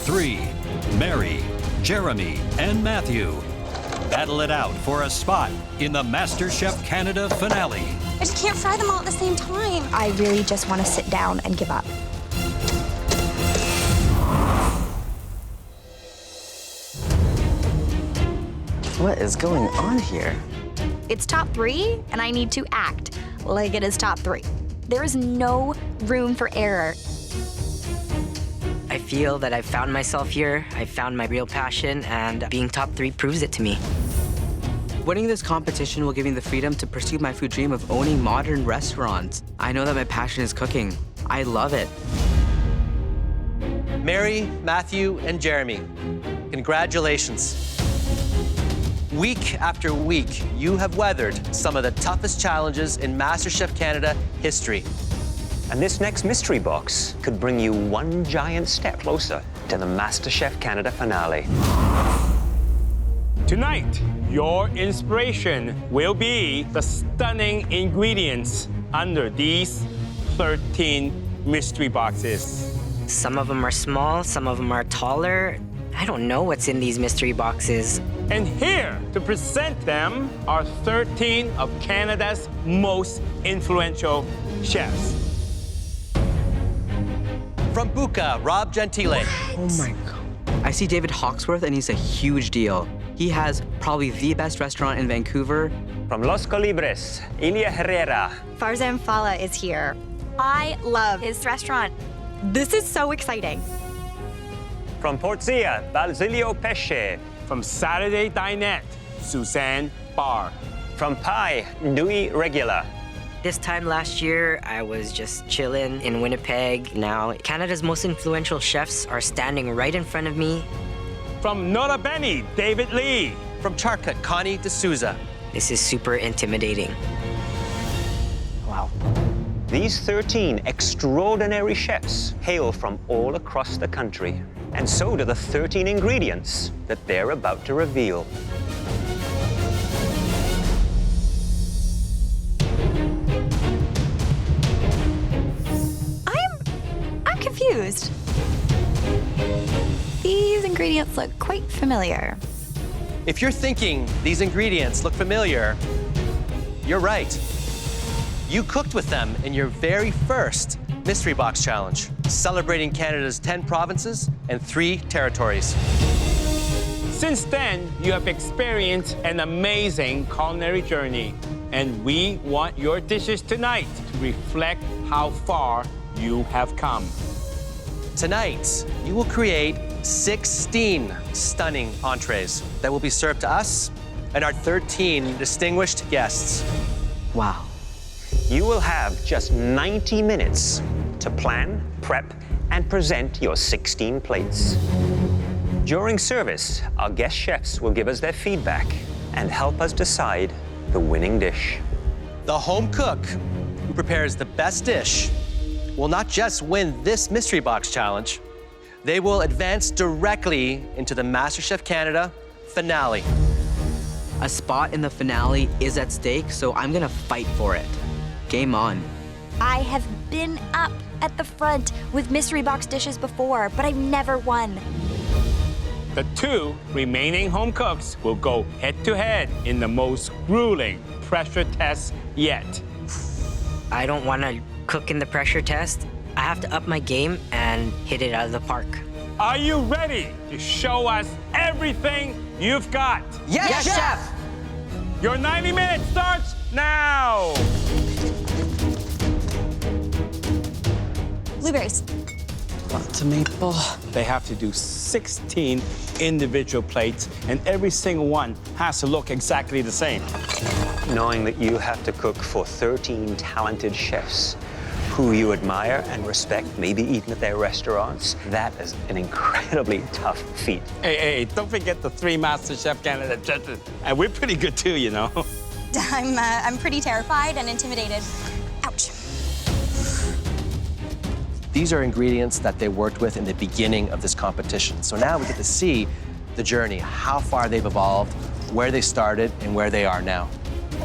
3, Mary, Jeremy, and Matthew battle it out for a spot in the MasterChef Canada finale. I just can't fry them all at the same time. I really just want to sit down and give up. What is going on here? It's top 3, and I need to act like it is top 3. There is no room for error. I feel that I've found myself here. I've found my real passion, and being top 3 proves it to me. Winning this competition will give me the freedom to pursue my food dream of owning modern restaurants. I know that my passion is cooking. I love it. Mary, Matthew, and Jeremy, congratulations. Week after week, you have weathered some of the toughest challenges in MasterChef Canada history. And this next mystery box could bring you one giant step closer to the MasterChef Canada finale. Tonight, your inspiration will be the stunning ingredients under these 13 mystery boxes. Some of them are small, some of them are taller. I don't know what's in these mystery boxes. And here to present them are 13 of Canada's most influential chefs. From Buca, Rob Gentile. Oh my God. I see David Hawksworth, and he's a huge deal. He has probably the best restaurant in Vancouver. From Los Colibres, Ilia Herrera. Farzan Fala is here. I love his restaurant. This is so exciting. From Portia, Basilio Pesce. From Saturday Dinette, Suzanne Barr. From Pai, Nui Regula. This time last year, I was just chilling in Winnipeg. Now, Canada's most influential chefs are standing right in front of me. From Nota Bene, David Lee. From Charcut, Connie D'Souza. This is super intimidating. Wow. These 13 extraordinary chefs hail from all across the country. And so do the 13 ingredients that they're about to reveal. I'm confused. These ingredients look quite familiar. If you're thinking these ingredients look familiar, you're right. You cooked with them in your very first Mystery Box Challenge, celebrating Canada's 10 provinces and 3 territories. Since then, you have experienced an amazing culinary journey, and we want your dishes tonight to reflect how far you have come. Tonight, you will create 16 stunning entrees that will be served to us and our 13 distinguished guests. Wow. You will have just 90 minutes to plan, prep, and present your 16 plates. During service, our guest chefs will give us their feedback and help us decide the winning dish. The home cook who prepares the best dish will not just win this Mystery Box Challenge, they will advance directly into the MasterChef Canada finale. A spot in the finale is at stake, so I'm gonna fight for it. Game on. I have been up at the front with mystery box dishes before, but I've never won. The 2 remaining home cooks will go head-to-head in the most grueling pressure test yet. I don't want to cook in the pressure test. I have to up my game and hit it out of the park. Are you ready to show us everything you've got? Yes, Chef! Your 90 minutes starts now! Blueberries. Lots of maple. They have to do 16 individual plates, and every single one has to look exactly the same. Knowing that you have to cook for 13 talented chefs who you admire and respect, maybe even at their restaurants, that is an incredibly tough feat. Hey, don't forget the 3 MasterChef Canada judges. And we're pretty good too, you know. I'm pretty terrified and intimidated. Ouch. These are ingredients that they worked with in the beginning of this competition. So now we get to see the journey, how far they've evolved, where they started, and where they are now.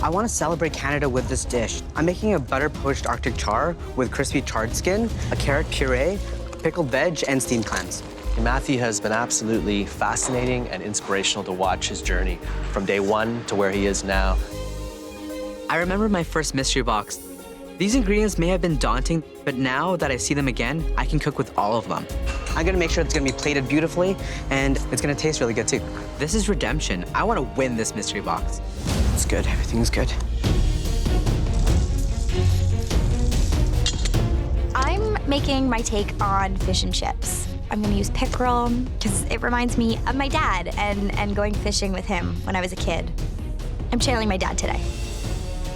I want to celebrate Canada with this dish. I'm making a butter-poached Arctic char with crispy charred skin, a carrot puree, pickled veg, and steamed clams. Matthew has been absolutely fascinating and inspirational to watch his journey from day one to where he is now. I remember my first mystery box. These ingredients may have been daunting, but now that I see them again, I can cook with all of them. I'm gonna make sure it's gonna be plated beautifully, and it's gonna taste really good too. This is redemption. I wanna win this mystery box. It's good, everything's good. I'm making my take on fish and chips. I'm gonna use pickerel because it reminds me of my dad and going fishing with him when I was a kid. I'm channeling my dad today.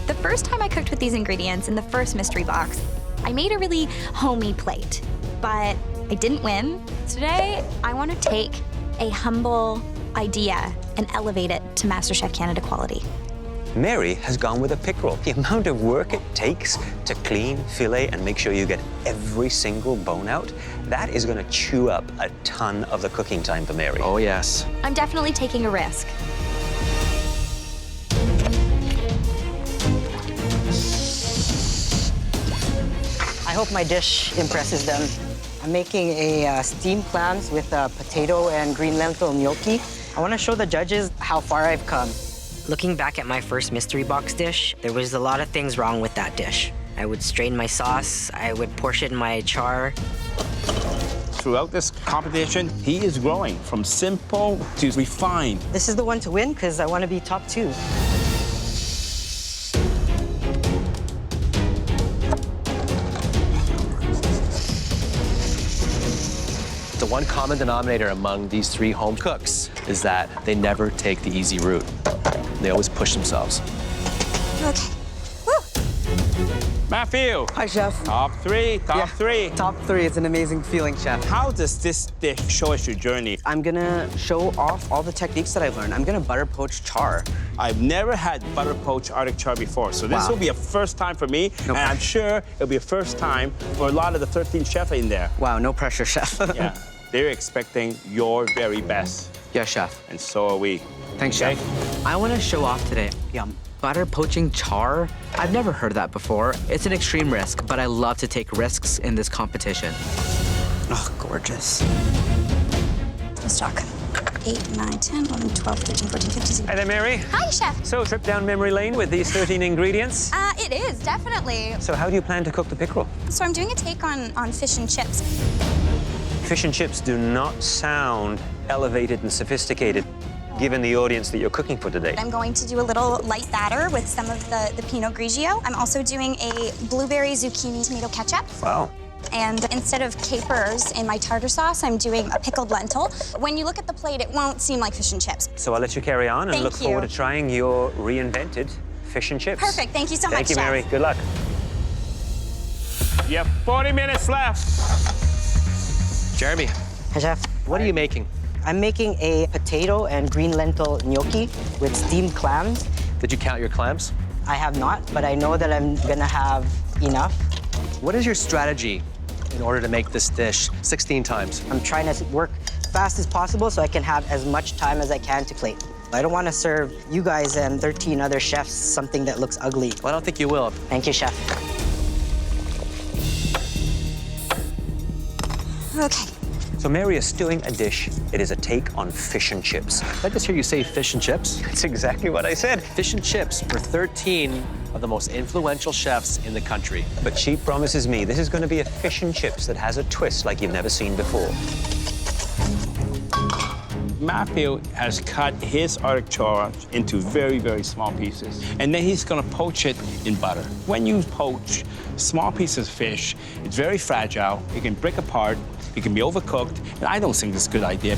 The first time I cooked with these ingredients in the first mystery box, I made a really homey plate, but I didn't win. Today, I want to take a humble idea and elevate it to MasterChef Canada quality. Mary has gone with a pickerel. The amount of work it takes to clean, fillet, and make sure you get every single bone out, that is going to chew up a ton of the cooking time for Mary. Oh, yes. I'm definitely taking a risk. I hope my dish impresses them. I'm making a steamed clams with potato and green lentil gnocchi. I want to show the judges how far I've come. Looking back at my first mystery box dish, there was a lot of things wrong with that dish. I would strain my sauce, I would portion my char. Throughout this competition, he is growing from simple to refined. This is the one to win because I want to be top 2. The one common denominator among these 3 home cooks is that they never take the easy route. They always push themselves. Okay. Matthew. Hi, Chef. Top 3, top 3. Top 3, it's an amazing feeling, Chef. How does this dish show us your journey? I'm gonna show off all the techniques that I've learned. I'm gonna butter poach char. I've never had butter poached Arctic char before, so this will be a first time for me, and I'm sure it'll be a first time for a lot of the 13 chefs in there. Wow, no pressure, Chef. Yeah, they're expecting your very best. Yeah, Chef. And so are we. Thanks, Chef. I want to show off today. Yum. Butter poaching char? I've never heard of that before. It's an extreme risk, but I love to take risks in this competition. Oh, gorgeous. Let's talk. 8, 9, 10, 11, 12, 13, 14, 15, 16. Hi there, Mary. Hi, Chef. So, trip down memory lane with these 13 ingredients? It is, definitely. So how do you plan to cook the pickerel? So I'm doing a take on fish and chips. Fish and chips do not sound elevated and sophisticated, given the audience that you're cooking for today. I'm going to do a little light batter with some of the Pinot Grigio. I'm also doing a blueberry zucchini tomato ketchup. Wow. And instead of capers in my tartar sauce, I'm doing a pickled lentil. When you look at the plate, it won't seem like fish and chips. So I'll let you carry on and Thank look you. forward to trying your reinvented fish and chips. Perfect. Thank you so much, Thank you, Chef. Mary. Good luck. You have 40 minutes left. Jeremy. Hi, Chef. What are you making? I'm making a potato and green lentil gnocchi with steamed clams. Did you count your clams? I have not, but I know that I'm gonna have enough. What is your strategy in order to make this dish 16 times? I'm trying to work fast as possible so I can have as much time as I can to plate. I don't want to serve you guys and 13 other chefs something that looks ugly. Well, I don't think you will. Thank you, Chef. Okay. So Mary is stewing a dish. It is a take on fish and chips. Did I just hear you say fish and chips? That's exactly what I said. Fish and chips for 13 of the most influential chefs in the country. But she promises me this is going to be a fish and chips that has a twist like you've never seen before. Matthew has cut his Arctic char into very, very small pieces. And then he's gonna poach it in butter. When you poach small pieces of fish, it's very fragile. It can break apart, it can be overcooked, and I don't think it's a good idea.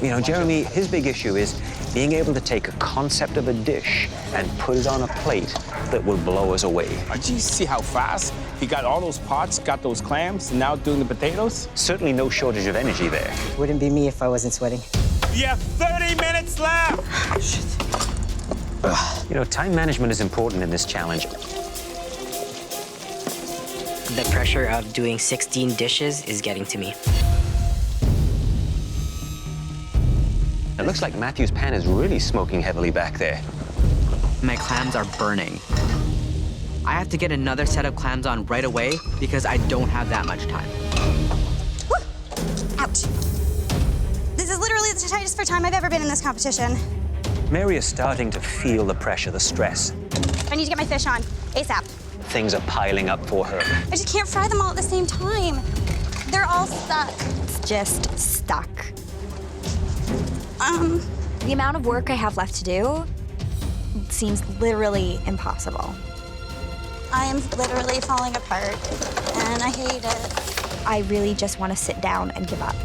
You know, Jeremy, his big issue is being able to take a concept of a dish and put it on a plate that will blow us away. Did you see how fast he got all those pots, got those clams, and now doing the potatoes? Certainly no shortage of energy there. Wouldn't be me if I wasn't sweating. You have 30 minutes left! Shit. You know, time management is important in this challenge. The pressure of doing 16 dishes is getting to me. It looks like Matthew's pan is really smoking heavily back there. My clams are burning. I have to get another set of clams on right away because I don't have that much time. Woo! Ouch. This is literally the tightest for time I've ever been in this competition. Mary is starting to feel the pressure, the stress. I need to get my fish on ASAP. Things are piling up for her. I just can't fry them all at the same time. They're all stuck. It's just stuck. The amount of work I have left to do seems literally impossible. I am literally falling apart, and I hate it. I really just want to sit down and give up.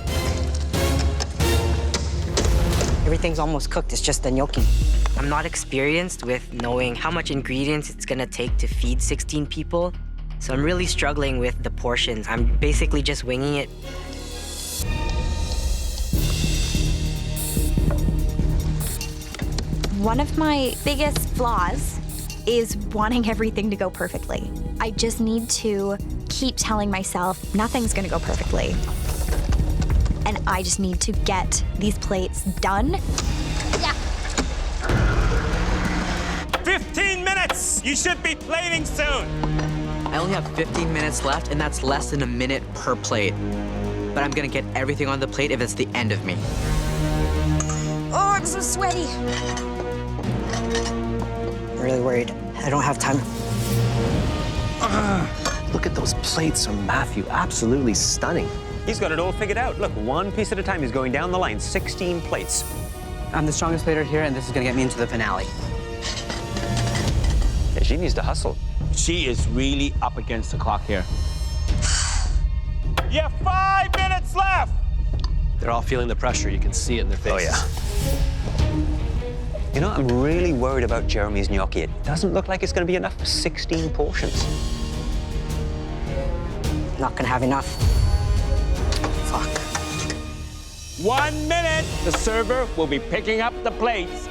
Everything's almost cooked, it's just the gnocchi. I'm not experienced with knowing how much ingredients it's gonna take to feed 16 people, so I'm really struggling with the portions. I'm basically just winging it. One of my biggest flaws is wanting everything to go perfectly. I just need to keep telling myself nothing's gonna go perfectly. And I just need to get these plates done. Yeah. 15 minutes! You should be plating soon. I only have 15 minutes left, and that's less than a minute per plate. But I'm gonna get everything on the plate if it's the end of me. Oh, I'm so sweaty. I'm really worried. I don't have time. Look at those plates from Matthew. Absolutely stunning. He's got it all figured out. Look, one piece at a time. He's going down the line, 16 plates. I'm the strongest plater here, and this is gonna get me into the finale. Yeah, she needs to hustle. She is really up against the clock here. You have 5 minutes left! They're all feeling the pressure. You can see it in their faces. Oh, yeah. You know, I'm really worried about Jeremy's gnocchi. It doesn't look like it's going to be enough for 16 portions. Not gonna have enough. Fuck. 1 minute! The server will be picking up the plates.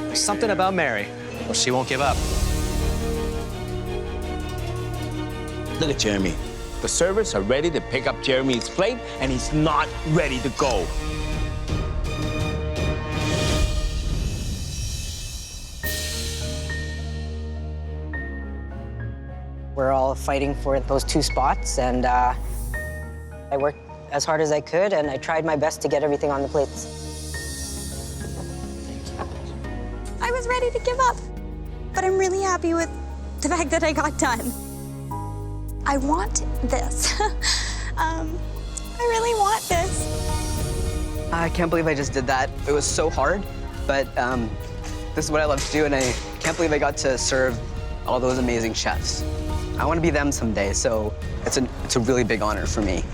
There's something about Mary. Well, she won't give up. Look at Jeremy. The servers are ready to pick up Jeremy's plate, and he's not ready to go. We're all fighting for those 2 spots, and I worked as hard as I could, and I tried my best to get everything on the plates. I was ready to give up, but I'm really happy with the fact that I got done. I want this. I really want this. I can't believe I just did that. It was so hard, but this is what I love to do, and I can't believe I got to serve all those amazing chefs. I want to be them someday, so it's a really big honor for me.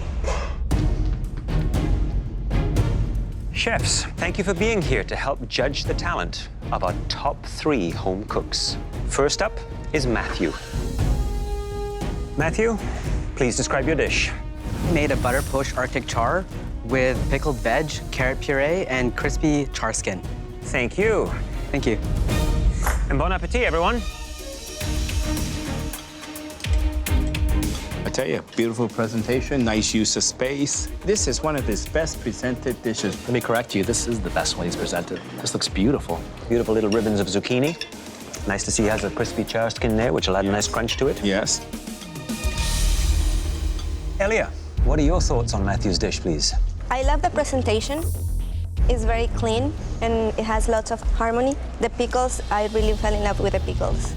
Chefs, thank you for being here to help judge the talent of our top 3 home cooks. First up is Matthew. Matthew, please describe your dish. I made a butter poached Arctic char with pickled veg, carrot puree, and crispy char skin. Thank you. Thank you. And bon appetit, everyone. I tell you, beautiful presentation, nice use of space. This is one of his best presented dishes. Let me correct you. This is the best one he's presented. This looks beautiful. Beautiful little ribbons of zucchini. Nice to see he has a crispy char skin there, which will add a nice crunch to it. Yes. Elia, what are your thoughts on Matthew's dish, please? I love the presentation. It's very clean and it has lots of harmony. The pickles, I really fell in love with the pickles.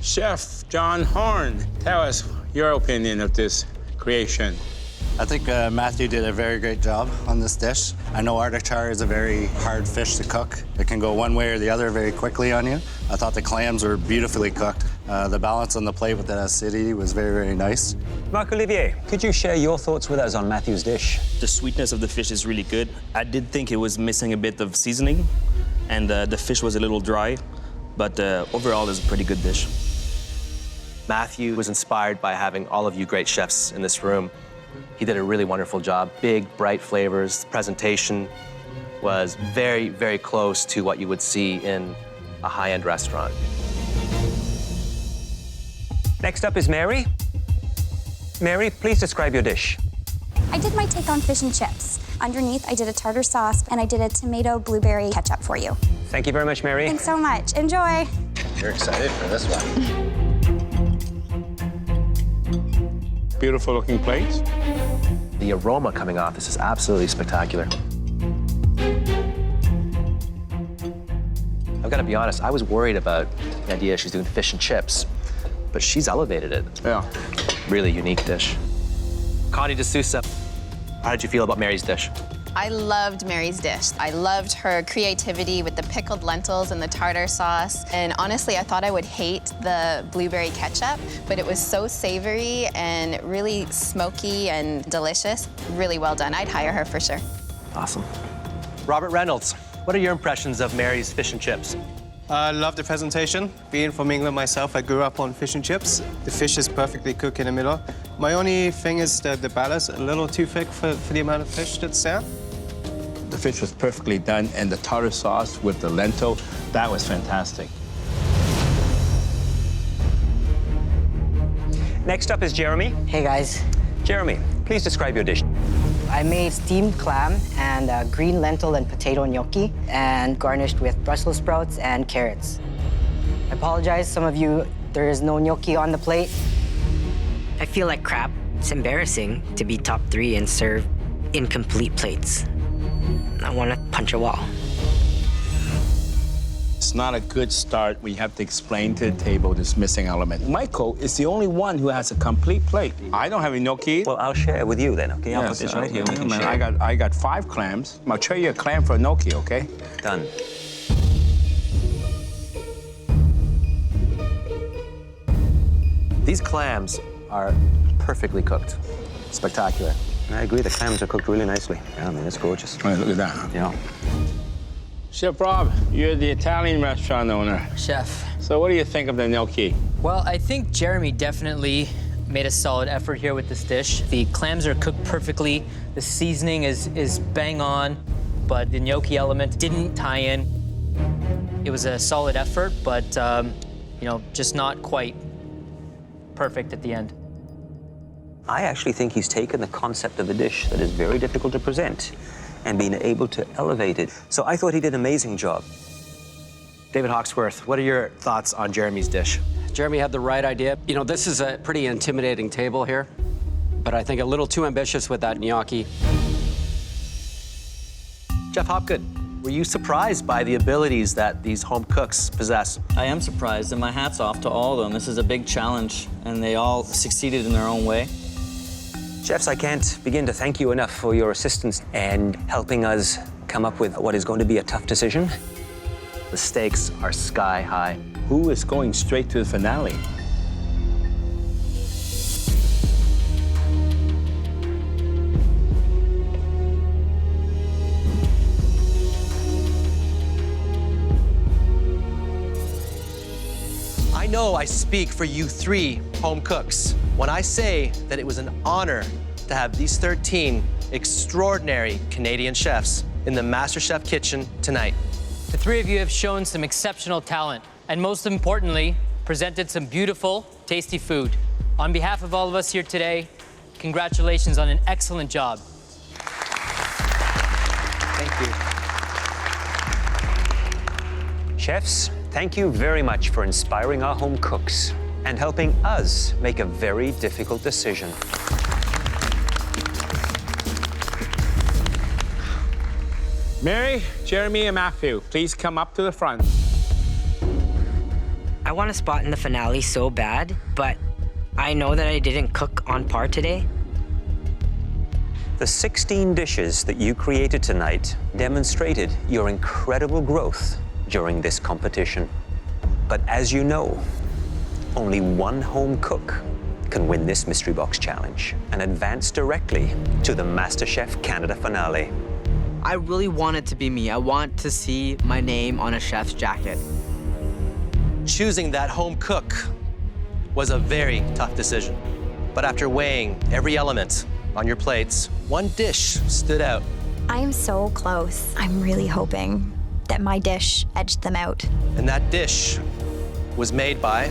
Chef John Horn, tell us your opinion of this creation. I think Matthew did a very great job on this dish. I know Arctic char is a very hard fish to cook. It can go one way or the other very quickly on you. I thought the clams were beautifully cooked. The balance on the plate with the acidity was very, very nice. Marc-Olivier, could you share your thoughts with us on Matthew's dish? The sweetness of the fish is really good. I did think it was missing a bit of seasoning, and the fish was a little dry, but overall it's a pretty good dish. Matthew was inspired by having all of you great chefs in this room. He did a really wonderful job. Big, bright flavors. The presentation was very, very close to what you would see in a high-end restaurant. Next up is Mary. Mary, please describe your dish. I did my take on fish and chips. Underneath, I did a tartar sauce, and I did a tomato blueberry ketchup for you. Thank you very much, Mary. Thanks so much. Enjoy. You're excited for this one. Beautiful looking plates. The aroma coming off this is absolutely spectacular. I've got to be honest, I was worried about the idea she's doing fish and chips, but she's elevated it. Yeah. Really unique dish. Connie D'Souza, how did you feel about Mary's dish? I loved Mary's dish. I loved her creativity with the pickled lentils and the tartar sauce. And honestly, I thought I would hate the blueberry ketchup, but it was so savory and really smoky and delicious. Really well done. I'd hire her for sure. Awesome. Robert Reynolds, what are your impressions of Mary's fish and chips? I love the presentation. Being from England myself, I grew up on fish and chips. The fish is perfectly cooked in the middle. My only thing is that the balance a little too thick for the amount of fish that's there. The fish was perfectly done, and the tartar sauce with the lentil, that was fantastic. Next up is Jeremy. Hey, guys. Jeremy, please describe your dish. I made steamed clam and green lentil and potato gnocchi and garnished with Brussels sprouts and carrots. I apologize, some of you, there is no gnocchi on the plate. I feel like crap. It's embarrassing to be top 3 and serve incomplete plates. I want to punch a wall. It's not a good start when you have to explain to the table this missing element. Michael is the only one who has a complete plate. I don't have a gnocchi. Well, I'll share with you then, okay? I'll put this right here. We can share. I got 5 clams. I'll trade you a clam for a gnocchi, okay? Done. These clams are perfectly cooked. Spectacular. I agree, the clams are cooked really nicely. Yeah, I mean, it's gorgeous. All right, look at that. Yeah. Chef Rob, you're the Italian restaurant owner. Chef. So what do you think of the gnocchi? Well, I think Jeremy definitely made a solid effort here with this dish. The clams are cooked perfectly. The seasoning is bang on, but the gnocchi element didn't tie in. It was a solid effort, but, you know, just not quite perfect at the end. I actually think he's taken the concept of a dish that is very difficult to present and been able to elevate it. So I thought he did an amazing job. David Hawksworth, what are your thoughts on Jeremy's dish? Jeremy had the right idea. You know, this is a pretty intimidating table here, but I think a little too ambitious with that gnocchi. Jeff Hopgood, were you surprised by the abilities that these home cooks possess? I am surprised, and my hat's off to all of them. This is a big challenge, and they all succeeded in their own way. Chefs, I can't begin to thank you enough for your assistance and helping us come up with what is going to be a tough decision. The stakes are sky high. Who is going straight to the finale? I know I speak for you 3 home cooks when I say that it was an honor to have these 13 extraordinary Canadian chefs in the MasterChef kitchen tonight. The 3 of you have shown some exceptional talent, and most importantly, presented some beautiful, tasty food. On behalf of all of us here today, congratulations on an excellent job. Thank you. Chefs, thank you very much for inspiring our home cooks and helping us make a very difficult decision. Mary, Jeremy, and Matthew, please come up to the front. I want a spot in the finale so bad, but I know that I didn't cook on par today. The 16 dishes that you created tonight demonstrated your incredible growth during this competition. But as you know, only one home cook can win this Mystery Box Challenge and advance directly to the MasterChef Canada finale. I really want it to be me. I want to see my name on a chef's jacket. Choosing that home cook was a very tough decision. But after weighing every element on your plates, one dish stood out. I am so close. I'm really hoping that my dish edged them out. And that dish was made by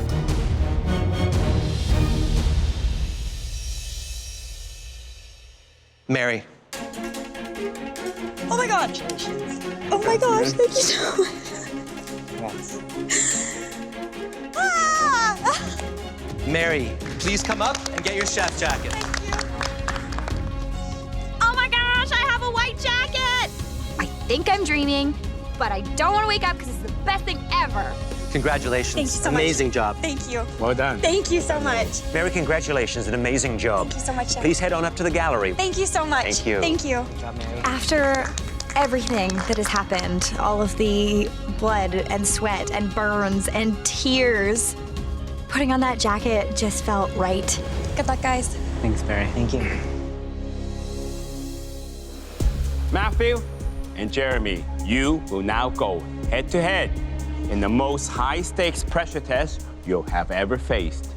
Mary. Oh my gosh. Oh my gosh, thank you so much. Ah! Mary, please come up and get your chef jacket. think I'm dreaming, but I don't want to wake up because it's the best thing ever. Congratulations. Thank you so much. Amazing job. Thank you. Well done. Thank you so much. Mary, congratulations, an amazing job. Thank you so much, Chef. Please head on up to the gallery. Thank you so much. Thank you. Thank you. Good job, Mary. After everything that has happened, all of the blood and sweat and burns and tears, putting on that jacket just felt right. Good luck, guys. Thanks, Mary. Thank you. Matthew and Jeremy, you will now go head-to-head in the most high-stakes pressure test you'll have ever faced.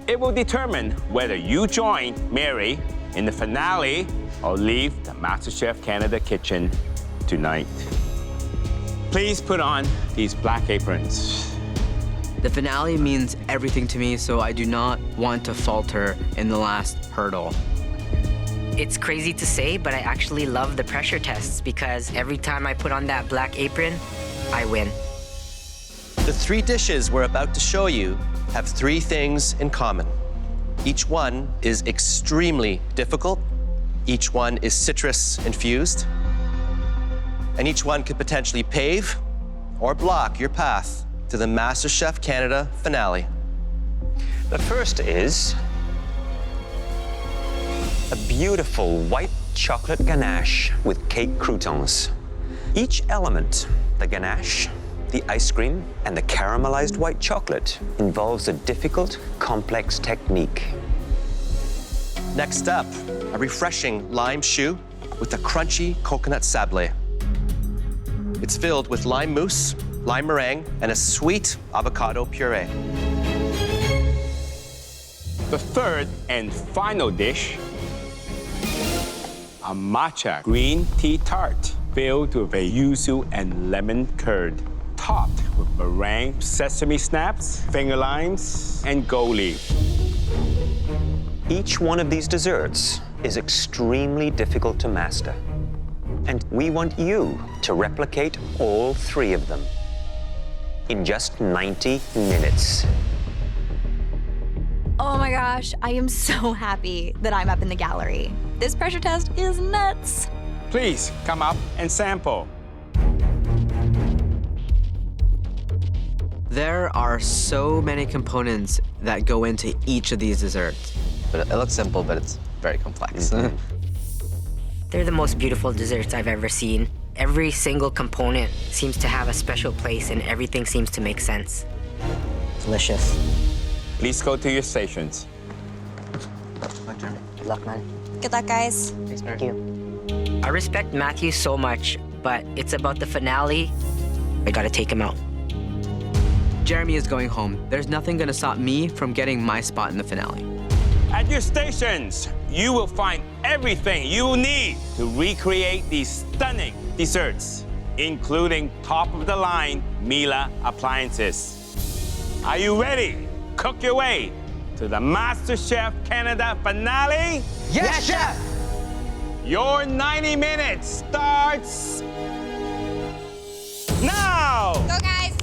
It will determine whether you join Mary in the finale or leave the MasterChef Canada kitchen tonight. Please put on these black aprons. The finale means everything to me, so I do not want to falter in the last hurdle. It's crazy to say, but I actually love the pressure tests because every time I put on that black apron, I win. The 3 dishes we're about to show you have 3 things in common. Each one is extremely difficult. Each one is citrus infused. And each one could potentially pave or block your path to the MasterChef Canada finale. The first is a beautiful white chocolate ganache with cake croutons. Each element, the ganache, the ice cream, and the caramelized white chocolate, involves a difficult, complex technique. Next up, a refreshing lime choux with a crunchy coconut sablé. It's filled with lime mousse, lime meringue, and a sweet avocado puree. The third and final dish, a matcha green tea tart filled with a yuzu and lemon curd, topped with meringue, sesame snaps, finger limes, and gold leaf. Each one of these desserts is extremely difficult to master. And we want you to replicate all 3 of them in just 90 minutes. Oh my gosh, I am so happy that I'm up in the gallery. This pressure test is nuts. Please come up and sample. There are so many components that go into each of these desserts. But it looks simple, but it's very complex. They're the most beautiful desserts I've ever seen. Every single component seems to have a special place and everything seems to make sense. Delicious. Please go to your stations. Good luck, man. Good luck, guys. Thanks, Mary. Thank you. I respect Matthew so much, but it's about the finale. I gotta take him out. Jeremy is going home. There's nothing gonna stop me from getting my spot in the finale. At your stations, you will find everything you need to recreate these stunning desserts, including top-of-the-line Miele appliances. Are you ready? Cook your way to the MasterChef Canada finale? Yes, Chef! Your 90 minutes starts now! Go, guys.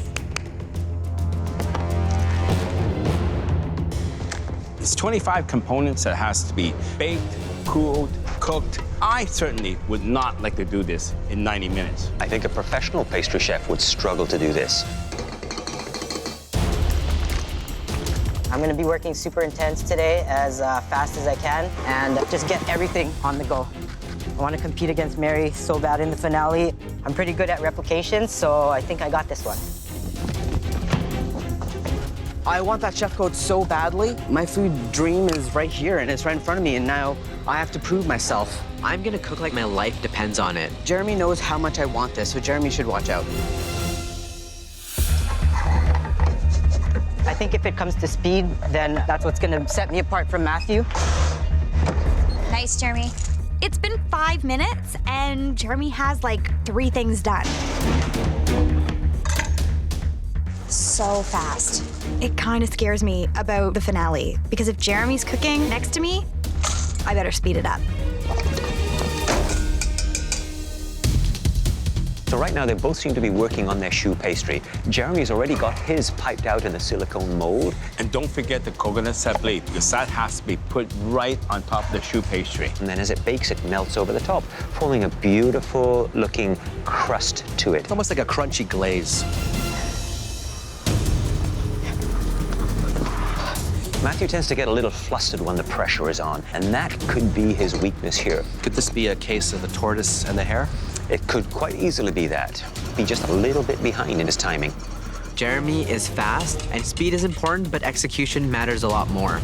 It's 25 components that has to be baked, cooled, cooked. I certainly would not like to do this in 90 minutes. I think a professional pastry chef would struggle to do this. I'm gonna be working super intense today, as fast as I can, and just get everything on the go. I wanna compete against Mary so bad in the finale. I'm pretty good at replication, so I think I got this one. I want that chef code so badly. My food dream is right here and it's right in front of me, and now I have to prove myself. I'm gonna cook like my life depends on it. Jeremy knows how much I want this, so Jeremy should watch out. I think if it comes to speed, then that's what's gonna set me apart from Matthew. Nice, Jeremy. It's been 5 minutes and Jeremy has like 3 things done. So fast. It kind of scares me about the finale because if Jeremy's cooking next to me, I better speed it up. So right now, they both seem to be working on their choux pastry. Jeremy's already got his piped out in the silicone mold. And don't forget the coconut sablé, because that has to be put right on top of the choux pastry. And then as it bakes, it melts over the top, forming a beautiful looking crust to it. It's almost like a crunchy glaze. Matthew tends to get a little flustered when the pressure is on, and that could be his weakness here. Could this be a case of the tortoise and the hare? It could quite easily be that. Be just a little bit behind in his timing. Jeremy is fast, and speed is important, but execution matters a lot more.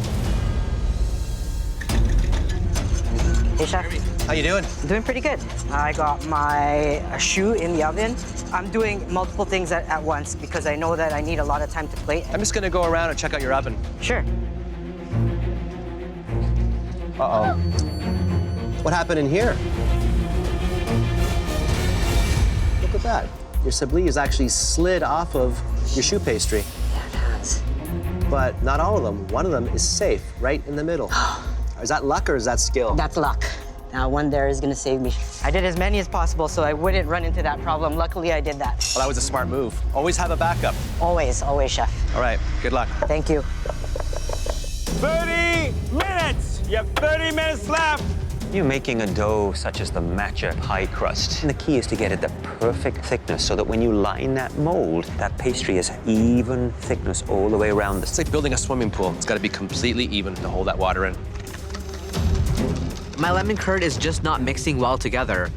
Hey, Chef. How you doing? Doing pretty good. I got my choux in the oven. I'm doing multiple things at once because I know that I need a lot of time to plate. I'm just gonna go around and check out your oven. Sure. Uh-oh. What happened in here? Look at that. Your sablé is actually slid off of your choux pastry. Yeah, it has. But not all of them. One of them is safe, right in the middle. Is that luck or is that skill? That's luck. Now, one there is gonna save me. I did as many as possible so I wouldn't run into that problem. Luckily, I did that. Well, that was a smart move. Always have a backup. Always, always, Chef. All right, good luck. Thank you. 30 minutes! You have 30 minutes left! You're making a dough such as the matcha pie crust. And the key is to get it the perfect thickness so that when you line that mold, that pastry is even thickness all the way around. It's like building a swimming pool. It's got to be completely even to hold that water in. My lemon curd is just not mixing well together.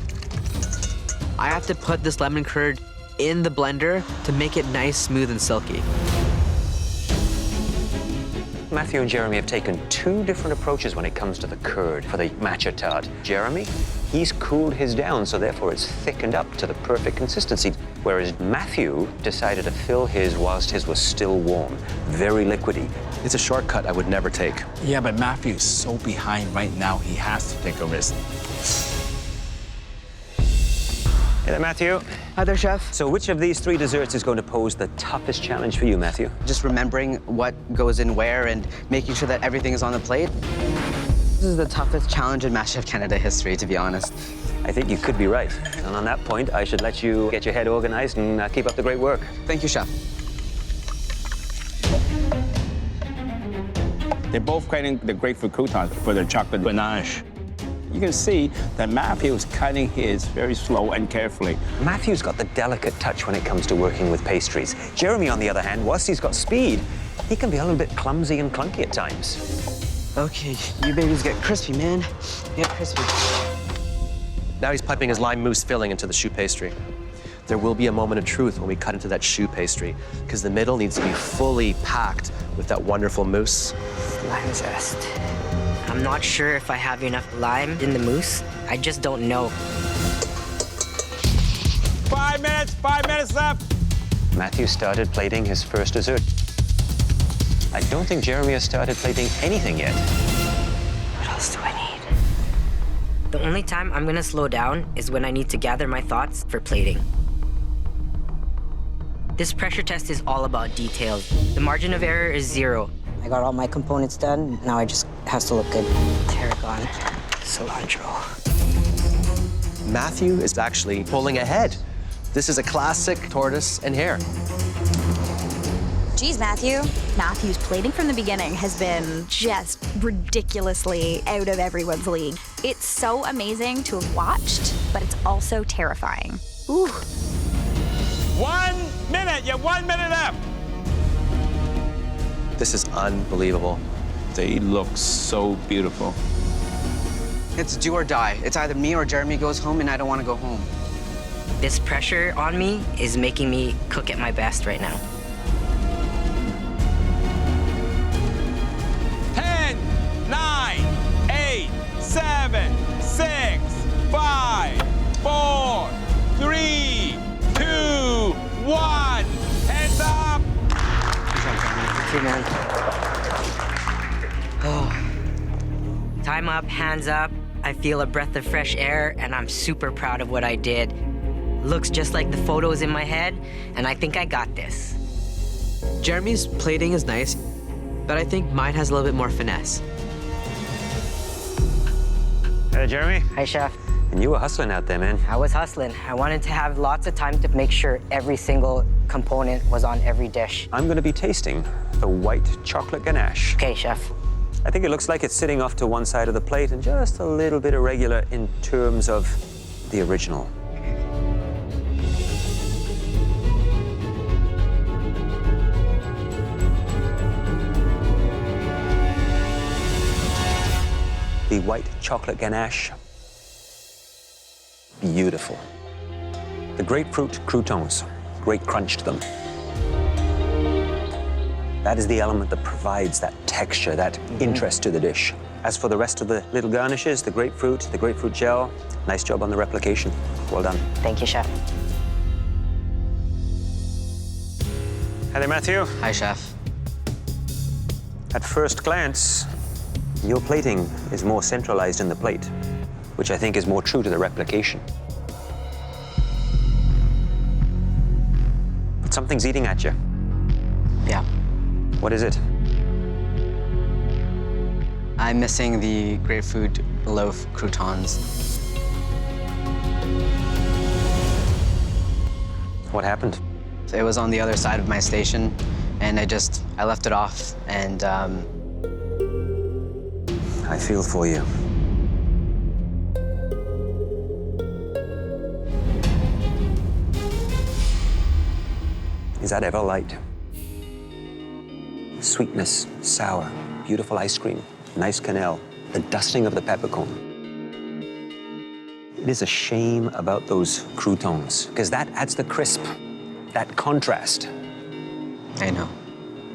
I have to put this lemon curd in the blender to make it nice, smooth, and silky. Matthew and Jeremy have taken two different approaches when it comes to the curd for the matcha tart. Jeremy, he's cooled his down, so therefore it's thickened up to the perfect consistency, whereas Matthew decided to fill his whilst his was still warm, very liquidy. It's a shortcut I would never take. Yeah, but Matthew's so behind right now, he has to take a risk. Hey there, Matthew. Hi there, Chef. So which of these three desserts is going to pose the toughest challenge for you, Matthew? Just remembering what goes in where and making sure that everything is on the plate. This is the toughest challenge in MasterChef Canada history, to be honest. I think you could be right. And on that point, I should let you get your head organized and keep up the great work. Thank you, Chef. They're both cutting the grapefruit croutons for the chocolate ganache. You can see that Matthew's cutting his very slow and carefully. Matthew's got the delicate touch when it comes to working with pastries. Jeremy, on the other hand, whilst he's got speed, he can be a little bit clumsy and clunky at times. Okay, you babies get crispy, man. Get crispy. Now he's piping his lime mousse filling into the choux pastry. There will be a moment of truth when we cut into that choux pastry, because the middle needs to be fully packed with that wonderful mousse. Lime zest. I'm not sure if I have enough lime in the mousse. I just don't know. 5 minutes left. Matthew started plating his first dessert. I don't think Jeremy has started plating anything yet. What else do I need? The only time I'm gonna slow down is when I need to gather my thoughts for plating. This pressure test is all about details. The margin of error is 0. I got all my components done. Now it just has to look good. Tarragon, cilantro. Matthew is actually pulling ahead. This is a classic tortoise and hare. Geez, Matthew. Matthew's plating from the beginning has been just ridiculously out of everyone's league. It's so amazing to have watched, but it's also terrifying. Ooh. 1 minute, you have 1 minute left. This is unbelievable. They look so beautiful. It's do or die. It's either me or Jeremy goes home, and I don't want to go home. This pressure on me is making me cook at my best right now. 10, 9, 8, 7, 6, 5, 4, 3, 2, 1. Hands up. Man. Oh. Time up, hands up. I feel a breath of fresh air, and I'm super proud of what I did. Looks just like the photos in my head, and I think I got this. Jeremy's plating is nice, but I think mine has a little bit more finesse. Hey, Jeremy. Hi, Chef. And you were hustling out there, man. I was hustling. I wanted to have lots of time to make sure every single component was on every dish. I'm going to be tasting the white chocolate ganache. Okay, chef. I think it looks like it's sitting off to one side of the plate and just a little bit irregular in terms of the original. The white chocolate ganache, beautiful. The grapefruit croutons, great crunch to them. That is the element that provides that texture, that interest to the dish. As for the rest of the little garnishes, the grapefruit gel, nice job on the replication. Well done. Thank you, chef. Hi there, Matthew. Hi, chef. At first glance, your plating is more centralized in the plate, which I think is more true to the replication. But something's eating at you. Yeah. What is it? I'm missing the grapefruit loaf croutons. What happened? It was on the other side of my station, and I left it off, and I feel for you. Is that ever light? Sweetness, sour, beautiful ice cream, nice quenelle, the dusting of the peppercorn. It is a shame about those croutons, because that adds the crisp, that contrast. I know.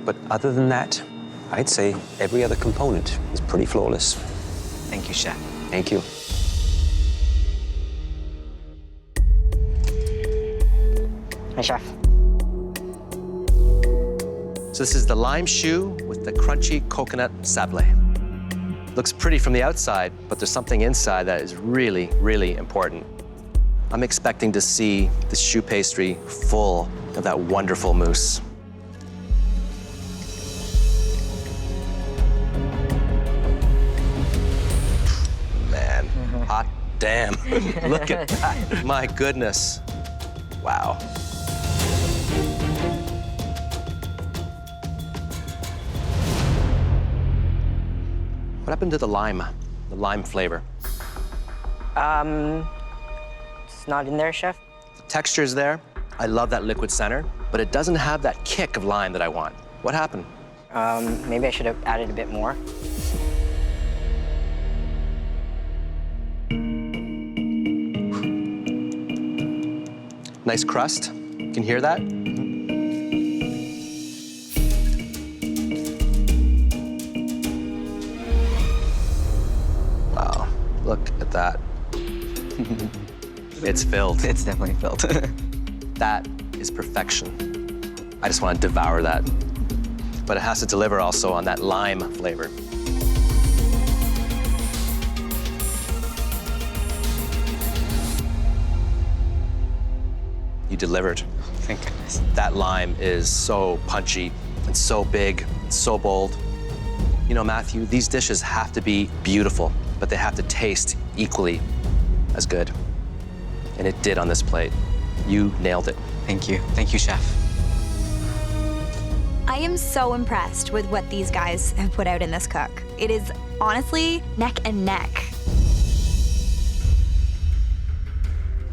But other than that, I'd say every other component is pretty flawless. Thank you, chef. Thank you. Hi, chef. So this is the lime choux with the crunchy coconut sablé. Looks pretty from the outside, but there's something inside that is really, really important. I'm expecting to see the choux pastry full of that wonderful mousse. Man, hot damn. Look at that. My goodness. Wow. What happened to the lime flavor? It's not in there, chef. The texture's there. I love that liquid center, but it doesn't have that kick of lime that I want. What happened? Maybe I should have added a bit more. Nice crust. You can hear that? Wow, look at that. It's filled. It's definitely filled. That is perfection. I just want to devour that. But it has to deliver also on that lime flavor. You delivered. Thank goodness. That lime is so punchy and so big and so bold. You know, Matthew, these dishes have to be beautiful, but they have to taste equally as good. And it did on this plate. You nailed it. Thank you. Thank you, chef. I am so impressed with what these guys have put out in this cook. It is honestly neck and neck.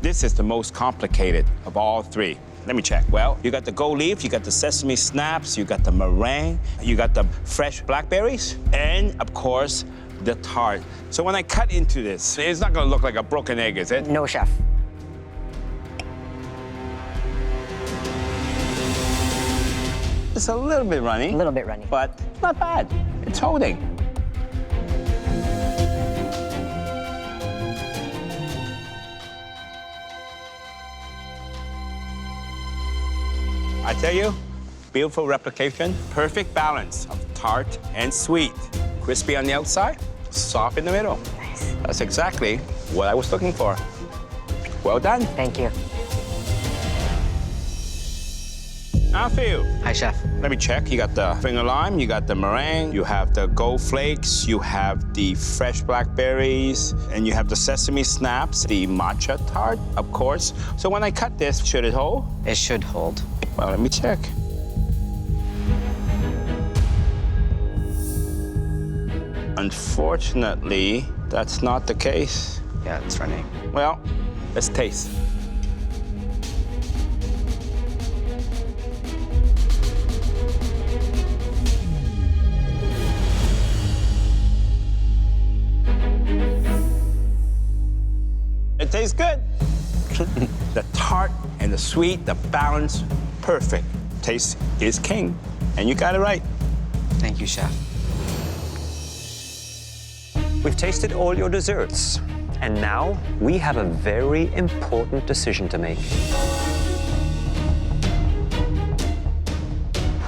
This is the most complicated of all three. Let me check. Well, you got the gold leaf, you got the sesame snaps, you got the meringue, you got the fresh blackberries, and of course, the tart. So when I cut into this, it's not gonna look like a broken egg, is it? No, chef. It's a little bit runny. A little bit runny. But not bad. It's holding. I tell you, beautiful replication, perfect balance of tart and sweet. Crispy on the outside, soft in the middle. Nice. That's exactly what I was looking for. Well done. Thank you. Matthew. Hi, Chef. Let me check. You got the finger lime, you got the meringue, you have the gold flakes, you have the fresh blackberries, and you have the sesame snaps, the matcha tart, of course. So when I cut this, should it hold? It should hold. Well, let me check. Unfortunately, that's not the case. Yeah, it's running. Well, let's taste. It tastes good. The tart and the sweet, the balance, perfect. Taste is king, and you got it right. Thank you, Chef. We've tasted all your desserts, and now we have a very important decision to make.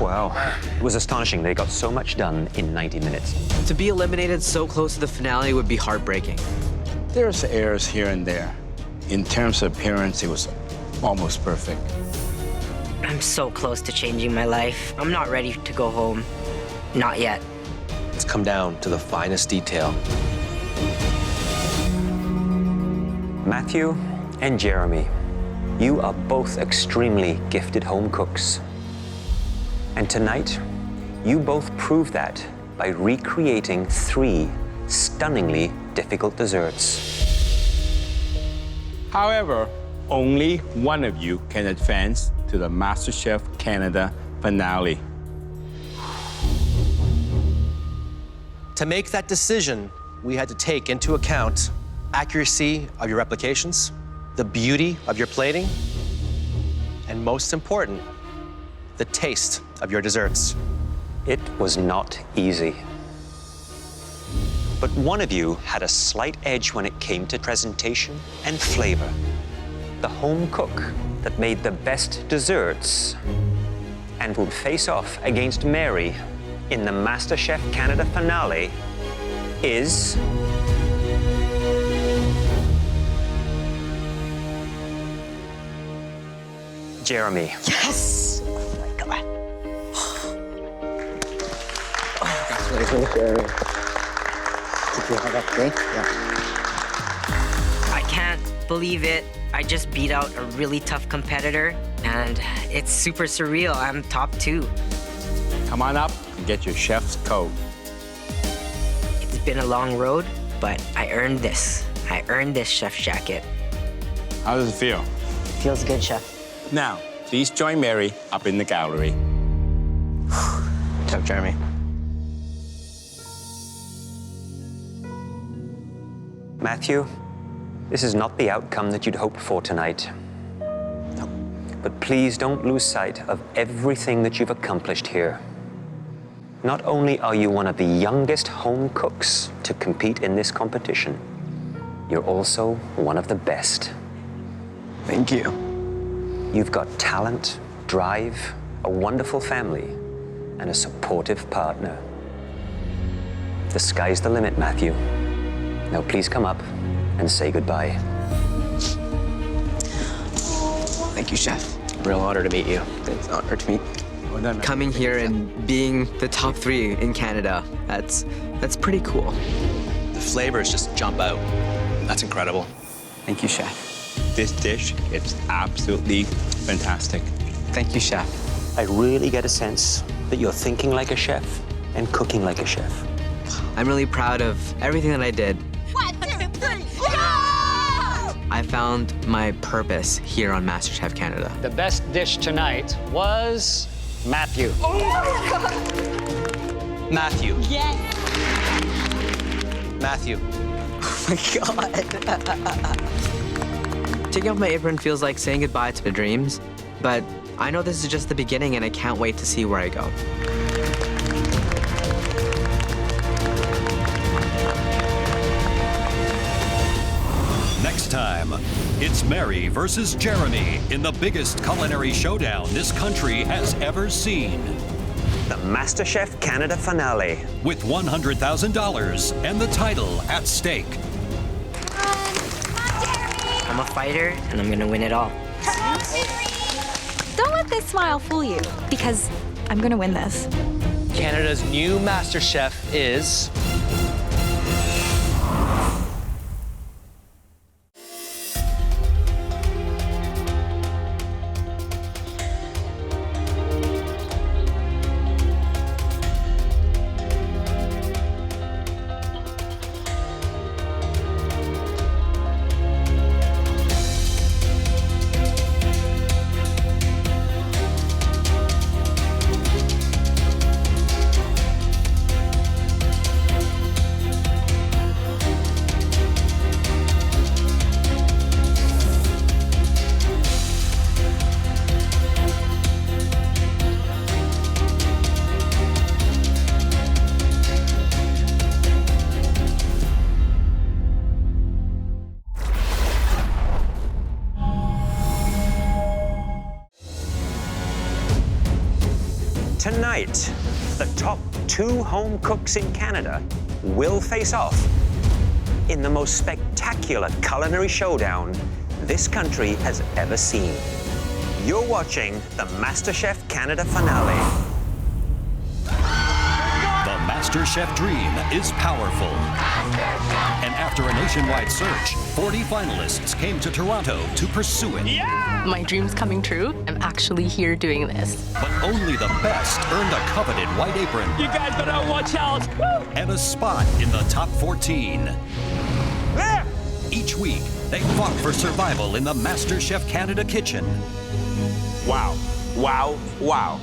Wow, it was astonishing they got so much done in 90 minutes. To be eliminated so close to the finale would be heartbreaking. There's errors here and there. In terms of appearance, it was almost perfect. I'm so close to changing my life. I'm not ready to go home. Not yet. It's come down to the finest detail. Matthew and Jeremy, you are both extremely gifted home cooks. And tonight, you both prove that by recreating 3 stunningly difficult desserts. However, only one of you can advance to the MasterChef Canada finale. To make that decision, we had to take into account accuracy of your replications, the beauty of your plating, and most important, the taste of your desserts. It was not easy. But one of you had a slight edge when it came to presentation and flavor. The home cook that made the best desserts and would face off against Mary in the MasterChef Canada finale is... Jeremy. Yes! Oh my God. Congratulations, Jeremy. Did you have that day? Yeah. I can't believe it. I just beat out a really tough competitor, and it's super surreal. I'm top 2. Come on up and get your chef's coat. It's been a long road, but I earned this. I earned this chef's jacket. How does it feel? Feels good, Chef. Now, please join Mary up in the gallery. Chef Jeremy. Matthew, this is not the outcome that you'd hoped for tonight. No. But please don't lose sight of everything that you've accomplished here. Not only are you one of the youngest home cooks to compete in this competition, you're also one of the best. Thank you. You've got talent, drive, a wonderful family, and a supportive partner. The sky's the limit, Matthew. Now please come up and say goodbye. Thank you, Chef. Real honor to meet you. It's an honor to meet you. Coming here and being the top 3 in Canada, that's pretty cool. The flavors just jump out. That's incredible. Thank you, Chef. This dish, it's absolutely fantastic. Thank you, Chef. I really get a sense that you're thinking like a chef and cooking like a chef. I'm really proud of everything that I did. 1, 2, 3, go! I found my purpose here on MasterChef Canada. The best dish tonight was Matthew. Oh my God! Matthew. Yes! Matthew. Oh my God. Taking off my apron feels like saying goodbye to the dreams, but I know this is just the beginning and I can't wait to see where I go. Next time, it's Mary versus Jeremy in the biggest culinary showdown this country has ever seen. The MasterChef Canada finale. With $100,000 and the title at stake. I'm a fighter, and I'm gonna win it all. Don't let this smile fool you, because I'm gonna win this. Canada's new Master Chef is... Tonight, the top 2 home cooks in Canada will face off in the most spectacular culinary showdown this country has ever seen. You're watching the MasterChef Canada finale. The MasterChef dream is powerful. And after a nationwide search, 40 finalists came to Toronto to pursue it. My dream's coming true. I'm actually here doing this. But only the best earned a coveted white apron. You guys better watch out. And a spot in the top 14. Each week, they fought for survival in the MasterChef Canada kitchen. Wow, wow, wow.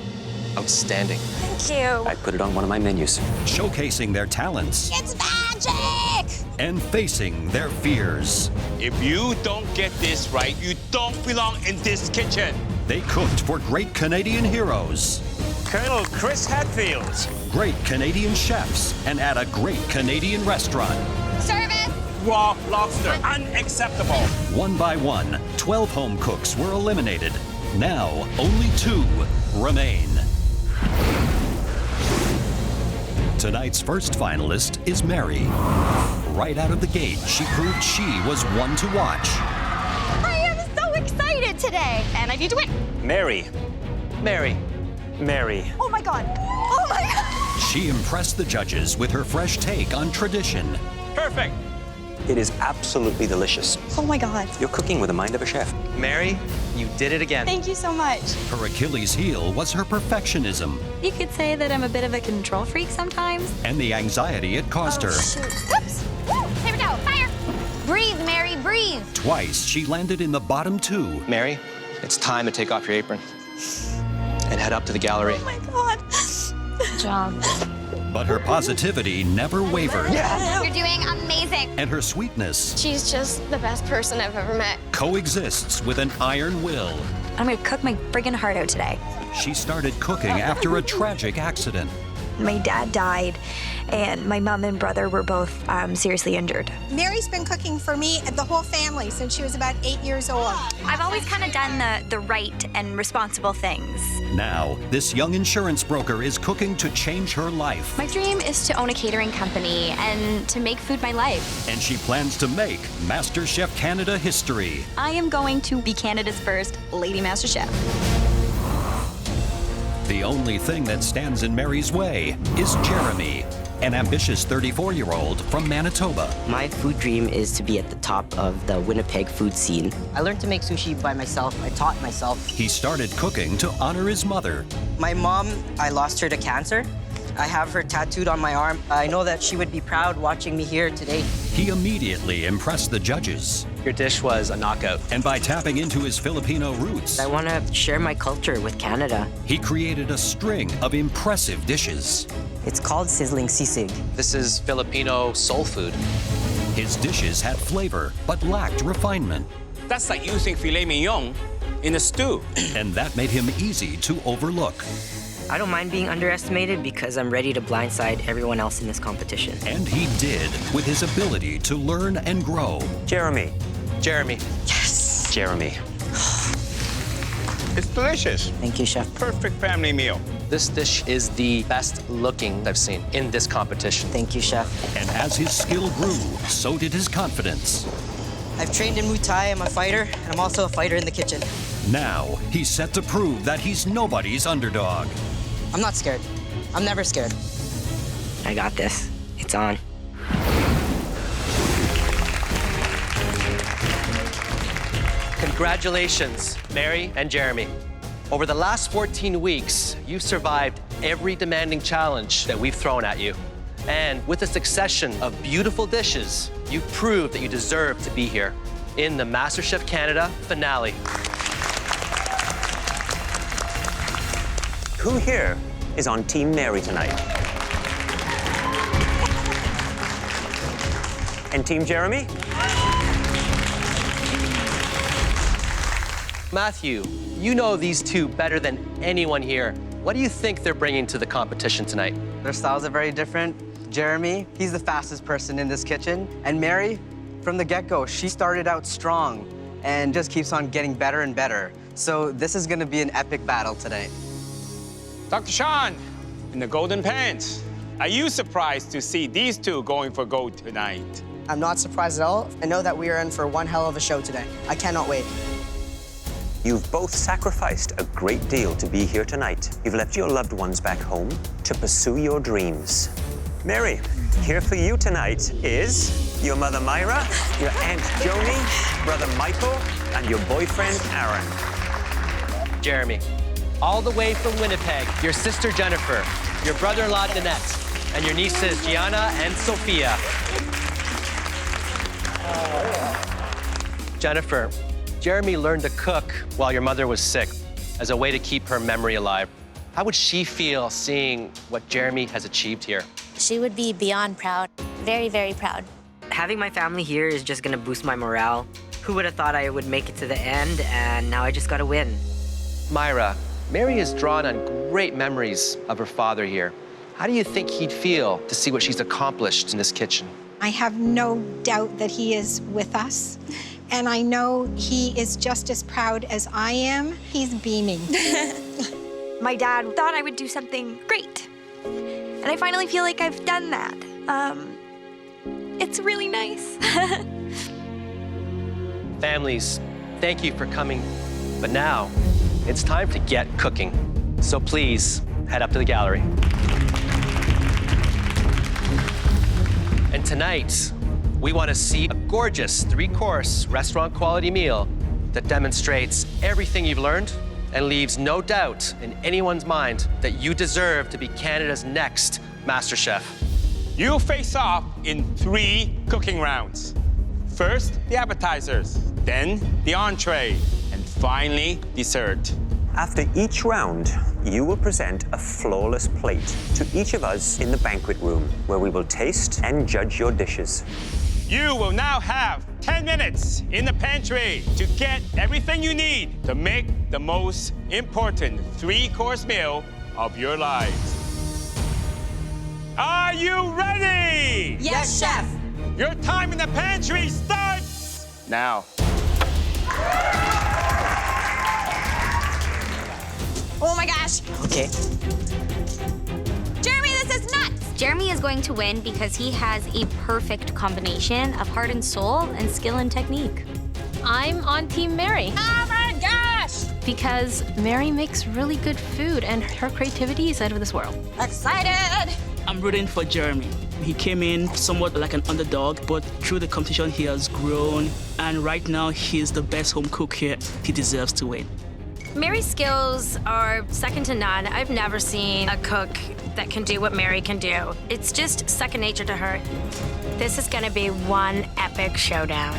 Outstanding. Thank you. I put it on one of my menus. Showcasing their talents. It's magic! And facing their fears. If you don't get this right, you don't belong in this kitchen. They cooked for great Canadian heroes. Colonel Chris Hadfield. Great Canadian chefs, and at a great Canadian restaurant. Service! Raw lobster, unacceptable. One by one, 12 home cooks were eliminated. Now, only 2 remain. Tonight's first finalist is Mary. Right out of the gate, she proved she was one to watch. I am so excited today, and I need to win. Mary. Mary. Mary. Oh my God. Oh my God. She impressed the judges with her fresh take on tradition. Perfect. It is absolutely delicious. Oh my God. You're cooking with the mind of a chef. Mary, you did it again. Thank you so much. Her Achilles heel was her perfectionism You could say that I'm a bit of a control freak sometimes. and the anxiety it caused her. Oops. Woo. Here we go. Fire. Breathe, Mary, breathe. Twice, she landed in the bottom 2. Mary, it's time to take off your apron and head up to the gallery. Oh my God. Good job. But her positivity never wavered. You're doing amazing. And her sweetness She's just the best person I've ever met. coexists with an iron will. I'm gonna cook my friggin' heart out today. She started cooking after a tragic accident. My dad died, and my mom and brother were both seriously injured. Mary's been cooking for me and the whole family since she was about 8 years old. I've always kind of done the right and responsible things. Now, this young insurance broker is cooking to change her life. My dream is to own a catering company and to make food my life. And she plans to make MasterChef Canada history. I am going to be Canada's first Lady Master Chef. The only thing that stands in Mary's way is Jeremy, an ambitious 34-year-old from Manitoba. My food dream is to be at the top of the Winnipeg food scene. I learned to make sushi by myself. I taught myself. He started cooking to honor his mother. My mom, I lost her to cancer. I have her tattooed on my arm. I know that she would be proud watching me here today. He immediately impressed the judges. Your dish was a knockout. And by tapping into his Filipino roots, I want to share my culture with Canada. he created a string of impressive dishes. It's called sizzling sisig. This is Filipino soul food. His dishes had flavor, but lacked refinement. That's like using filet mignon in a stew. And that made him easy to overlook. I don't mind being underestimated because I'm ready to blindside everyone else in this competition. And he did, with his ability to learn and grow. Jeremy. Jeremy. Yes! Jeremy. It's delicious. Thank you, Chef. Perfect family meal. This dish is the best looking I've seen in this competition. Thank you, Chef. And as his skill grew, so did his confidence. I've trained in Muay Thai. I'm a fighter, and I'm also a fighter in the kitchen. Now, he's set to prove that he's nobody's underdog. I'm not scared. I'm never scared. I got this. It's on. Congratulations, Mary and Jeremy. Over the last 14 weeks, you've survived every demanding challenge that we've thrown at you. And with a succession of beautiful dishes, you've proved that you deserve to be here in the MasterChef Canada finale. Who here is on Team Mary tonight? And Team Jeremy? Matthew, you know these two better than anyone here. What do you think they're bringing to the competition tonight? Their styles are very different. Jeremy, he's the fastest person in this kitchen. And Mary, from the get-go, she started out strong and just keeps on getting better and better. So this is gonna be an epic battle tonight. Dr. Shawn, in the golden pants, are you surprised to see these two going for gold tonight? I'm not surprised at all. I know that we are in for one hell of a show today. I cannot wait. You've both sacrificed a great deal to be here tonight. You've left your loved ones back home to pursue your dreams. Mary, here for you tonight is your mother Myra, your aunt Joni, brother Michael, and your boyfriend Aaron. Jeremy, all the way from Winnipeg, your sister Jennifer, your brother-in-law Nanette, and your nieces Gianna and Sophia. Jennifer, Jeremy learned to cook while your mother was sick as a way to keep her memory alive. How would she feel seeing what Jeremy has achieved here? She would be beyond proud. Very, very proud. Having my family here is just gonna boost my morale. Who would have thought I would make it to the end, and now I just gotta win. Myra, Mary has drawn on great memories of her father here. How do you think he'd feel to see what she's accomplished in this kitchen? I have no doubt that he is with us. And I know he is just as proud as I am. He's beaming. My dad thought I would do something great. And I finally feel like I've done that. It's really nice. Families, thank you for coming. But now, it's time to get cooking. So please, head up to the gallery. And tonight, we want to see a gorgeous 3-course restaurant quality meal that demonstrates everything you've learned and leaves no doubt in anyone's mind that you deserve to be Canada's next MasterChef. You face off in 3 cooking rounds. First, the appetizers, then the entree, and finally, dessert. After each round, you will present a flawless plate to each of us in the banquet room, where we will taste and judge your dishes. You will now have 10 minutes in the pantry to get everything you need to make the most important 3-course meal of your lives. Are you ready? Yes, Chef. Your time in the pantry starts now. Oh my gosh. Okay. Jeremy, this is nuts. Jeremy is going to win because he has a perfect combination of heart and soul and skill and technique. I'm on Team Mary. Oh my gosh. Because Mary makes really good food and her creativity is out of this world. Excited. I'm rooting for Jeremy. He came in somewhat like an underdog, but through the competition he has grown, and right now he's the best home cook here. He deserves to win. Mary's skills are second to none. I've never seen a cook that can do what Mary can do. It's just second nature to her. This is gonna be one epic showdown.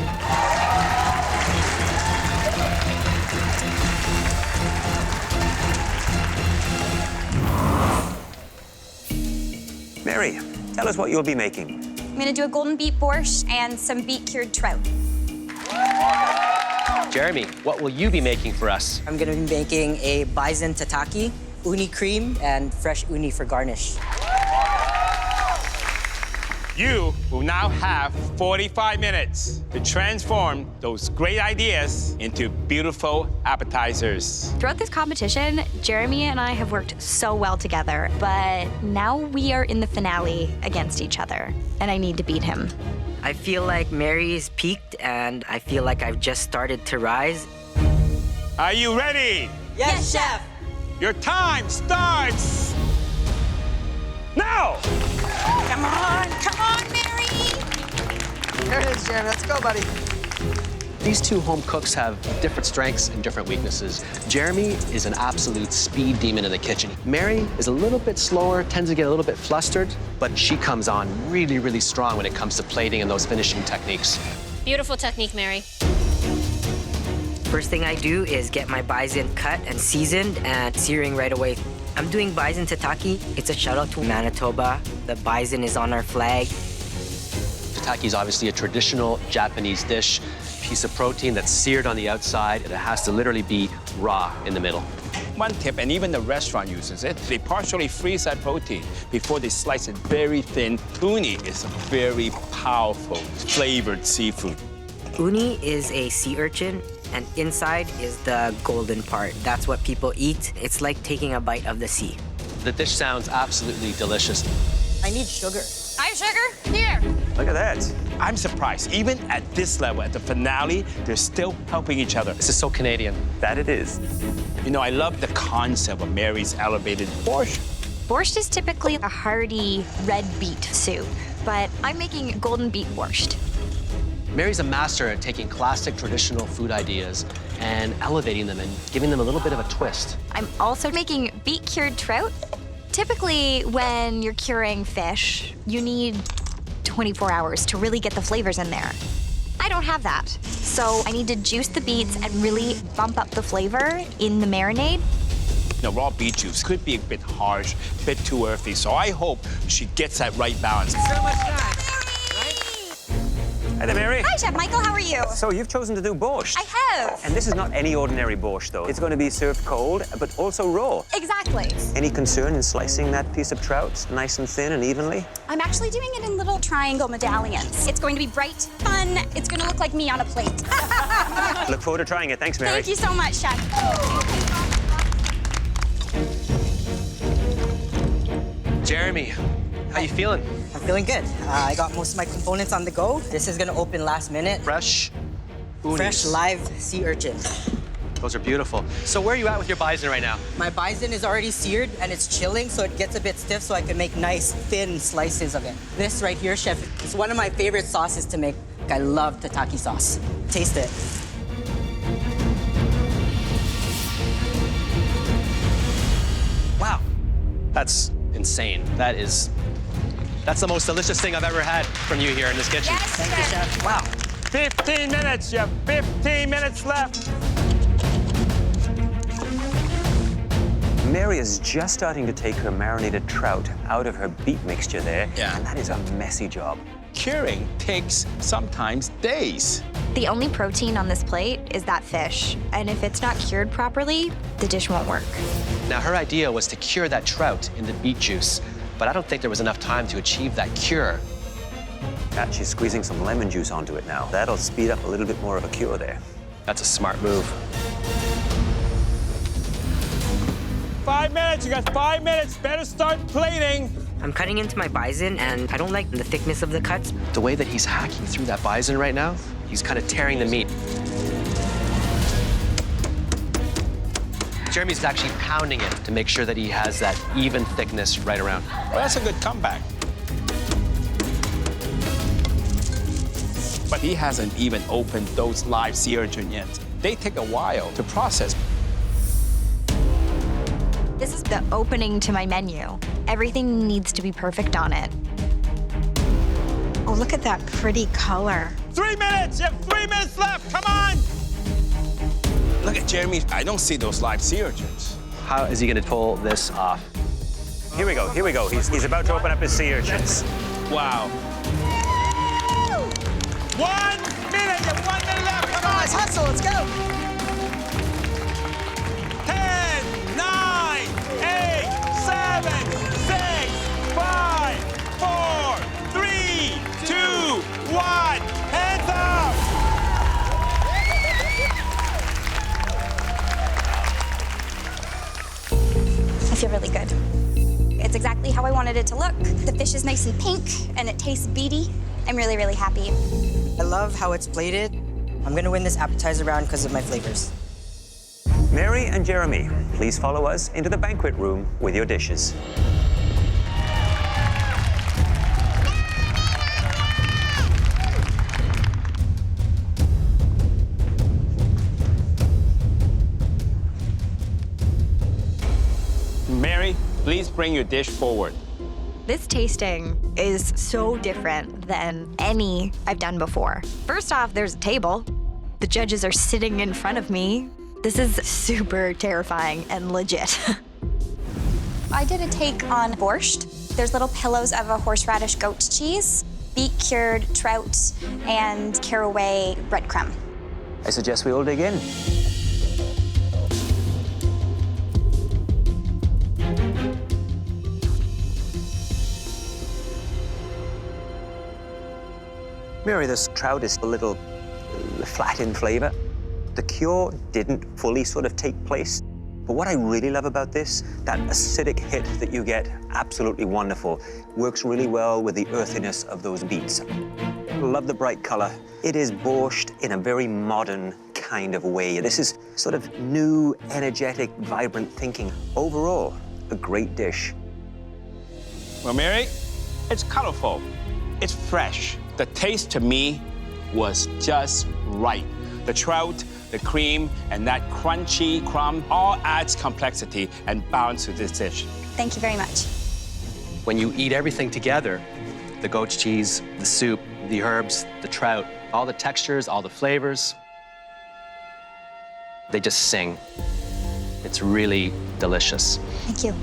Mary, tell us what you'll be making. I'm gonna do a golden beet borscht and some beet cured trout. Jeremy, what will you be making for us? I'm gonna be making a bison tataki, uni cream, and fresh uni for garnish. You will now have 45 minutes to transform those great ideas into beautiful appetizers. Throughout this competition, Jeremy and I have worked so well together, but now we are in the finale against each other, and I need to beat him. I feel like Mary's peaked, and I feel like I've just started to rise. Are you ready? Yes, Chef. Your time starts now! Come on, Mary. There it is, Jeremy. Let's go, buddy. These two home cooks have different strengths and different weaknesses. Jeremy is an absolute speed demon in the kitchen. Mary is a little bit slower, tends to get a little bit flustered, but she comes on really, really strong when it comes to plating and those finishing techniques. Beautiful technique, Mary. First thing I do is get my bison cut and seasoned and searing right away. I'm doing bison tataki. It's a shout out to Manitoba. The bison is on our flag. Tataki is obviously a traditional Japanese dish, piece of protein that's seared on the outside, and it has to literally be raw in the middle. One tip, and even the restaurant uses it, they partially freeze that protein before they slice it very thin. Uni is a very powerful, flavored seafood. Uni is a sea urchin, and inside is the golden part. That's what people eat. It's like taking a bite of the sea. The dish sounds absolutely delicious. I need sugar. I have sugar. Here. Look at that. I'm surprised, even at this level, at the finale, they're still helping each other. This is so Canadian. That it is. You know, I love the concept of Mary's elevated borscht. Borscht is typically a hearty red beet soup, but I'm making golden beet borscht. Mary's a master at taking classic traditional food ideas and elevating them and giving them a little bit of a twist. I'm also making beet cured trout. Typically, when you're curing fish, you need 24 hours to really get the flavors in there. I don't have that. So I need to juice the beets and really bump up the flavor in the marinade. You know, raw beet juice could be a bit harsh, a bit too earthy, so I hope she gets that right balance. So much time. Hi there, Mary. Hi, Chef Michael. How are you? So you've chosen to do borscht. I have. And this is not any ordinary borscht, though. It's going to be served cold, but also raw. Exactly. Any concern in slicing that piece of trout nice and thin and evenly? I'm actually doing it in little triangle medallions. It's going to be bright, fun. It's going to look like me on a plate. Look forward to trying it. Thanks, Mary. Thank you so much, Chef. Jeremy, how you feeling? I'm feeling good. I got most of my components on the go. This is gonna open last minute. Fresh unis. Fresh live sea urchin. Those are beautiful. So where are you at with your bison right now? My bison is already seared and it's chilling, so it gets a bit stiff so I can make nice, thin slices of it. This right here, Chef, is one of my favorite sauces to make. I love tataki sauce. Taste it. Wow, that's insane. That's the most delicious thing I've ever had from you here in this kitchen. Yes, Thank you, Chef. Wow. 15 minutes, you have 15 minutes left. Mary is just starting to take her marinated trout out of her beet mixture there. Yeah. And that is a messy job. Curing takes sometimes days. The only protein on this plate is that fish, and if it's not cured properly, the dish won't work. Now, her idea was to cure that trout in the beet juice, but I don't think there was enough time to achieve that cure. And she's squeezing some lemon juice onto it now. That'll speed up a little bit more of a cure there. That's a smart move. 5 minutes, you got 5 minutes. Better start plating. I'm cutting into my bison, and I don't like the thickness of the cuts. The way that he's hacking through that bison right now, he's kind of tearing the meat. Jeremy's actually pounding it to make sure that he has that even thickness right around. Well, that's a good comeback. But he hasn't even opened those live sea urchin yet. They take a while to process. This is the opening to my menu. Everything needs to be perfect on it. Oh, look at that pretty color. 3 minutes! You have 3 minutes left! Come on! Look at Jeremy. I don't see those live sea urchins. How is he going to pull this off? Here we go, here we go. He's about to open up his sea urchins. Wow. 1 minute! You have 1 minute left! Come on! Let's hustle, let's go! 10, 9, 8, 7, 6, 5, 4, 3, 2, 1. Hands up! I feel really good. It's exactly how I wanted it to look. The fish is nice and pink, and it tastes beety. I'm really, really happy. I love how it's plated. I'm gonna win this appetizer round because of my flavors. Mary and Jeremy, please follow us into the banquet room with your dishes. Mary, please bring your dish forward. This tasting is so different than any I've done before. First off, there's a table. The judges are sitting in front of me. This is super terrifying and legit. I did a take on borscht. There's little pillows of a horseradish goat cheese, beet cured trout, and caraway breadcrumb. I suggest we all dig in. Mary, this trout is a little flat in flavor. The cure didn't fully sort of take place. But what I really love about this, that acidic hit that you get, absolutely wonderful. Works really well with the earthiness of those beets. Love the bright color. It is borscht in a very modern kind of way. This is sort of new, energetic, vibrant thinking. Overall, a great dish. Well, Mary, it's colorful. It's fresh. The taste to me was just right. The trout, the cream, and that crunchy crumb all adds complexity and balance to this dish. Thank you very much. When you eat everything together, the goat's cheese, the soup, the herbs, the trout, all the textures, all the flavors, they just sing. It's really delicious. Thank you.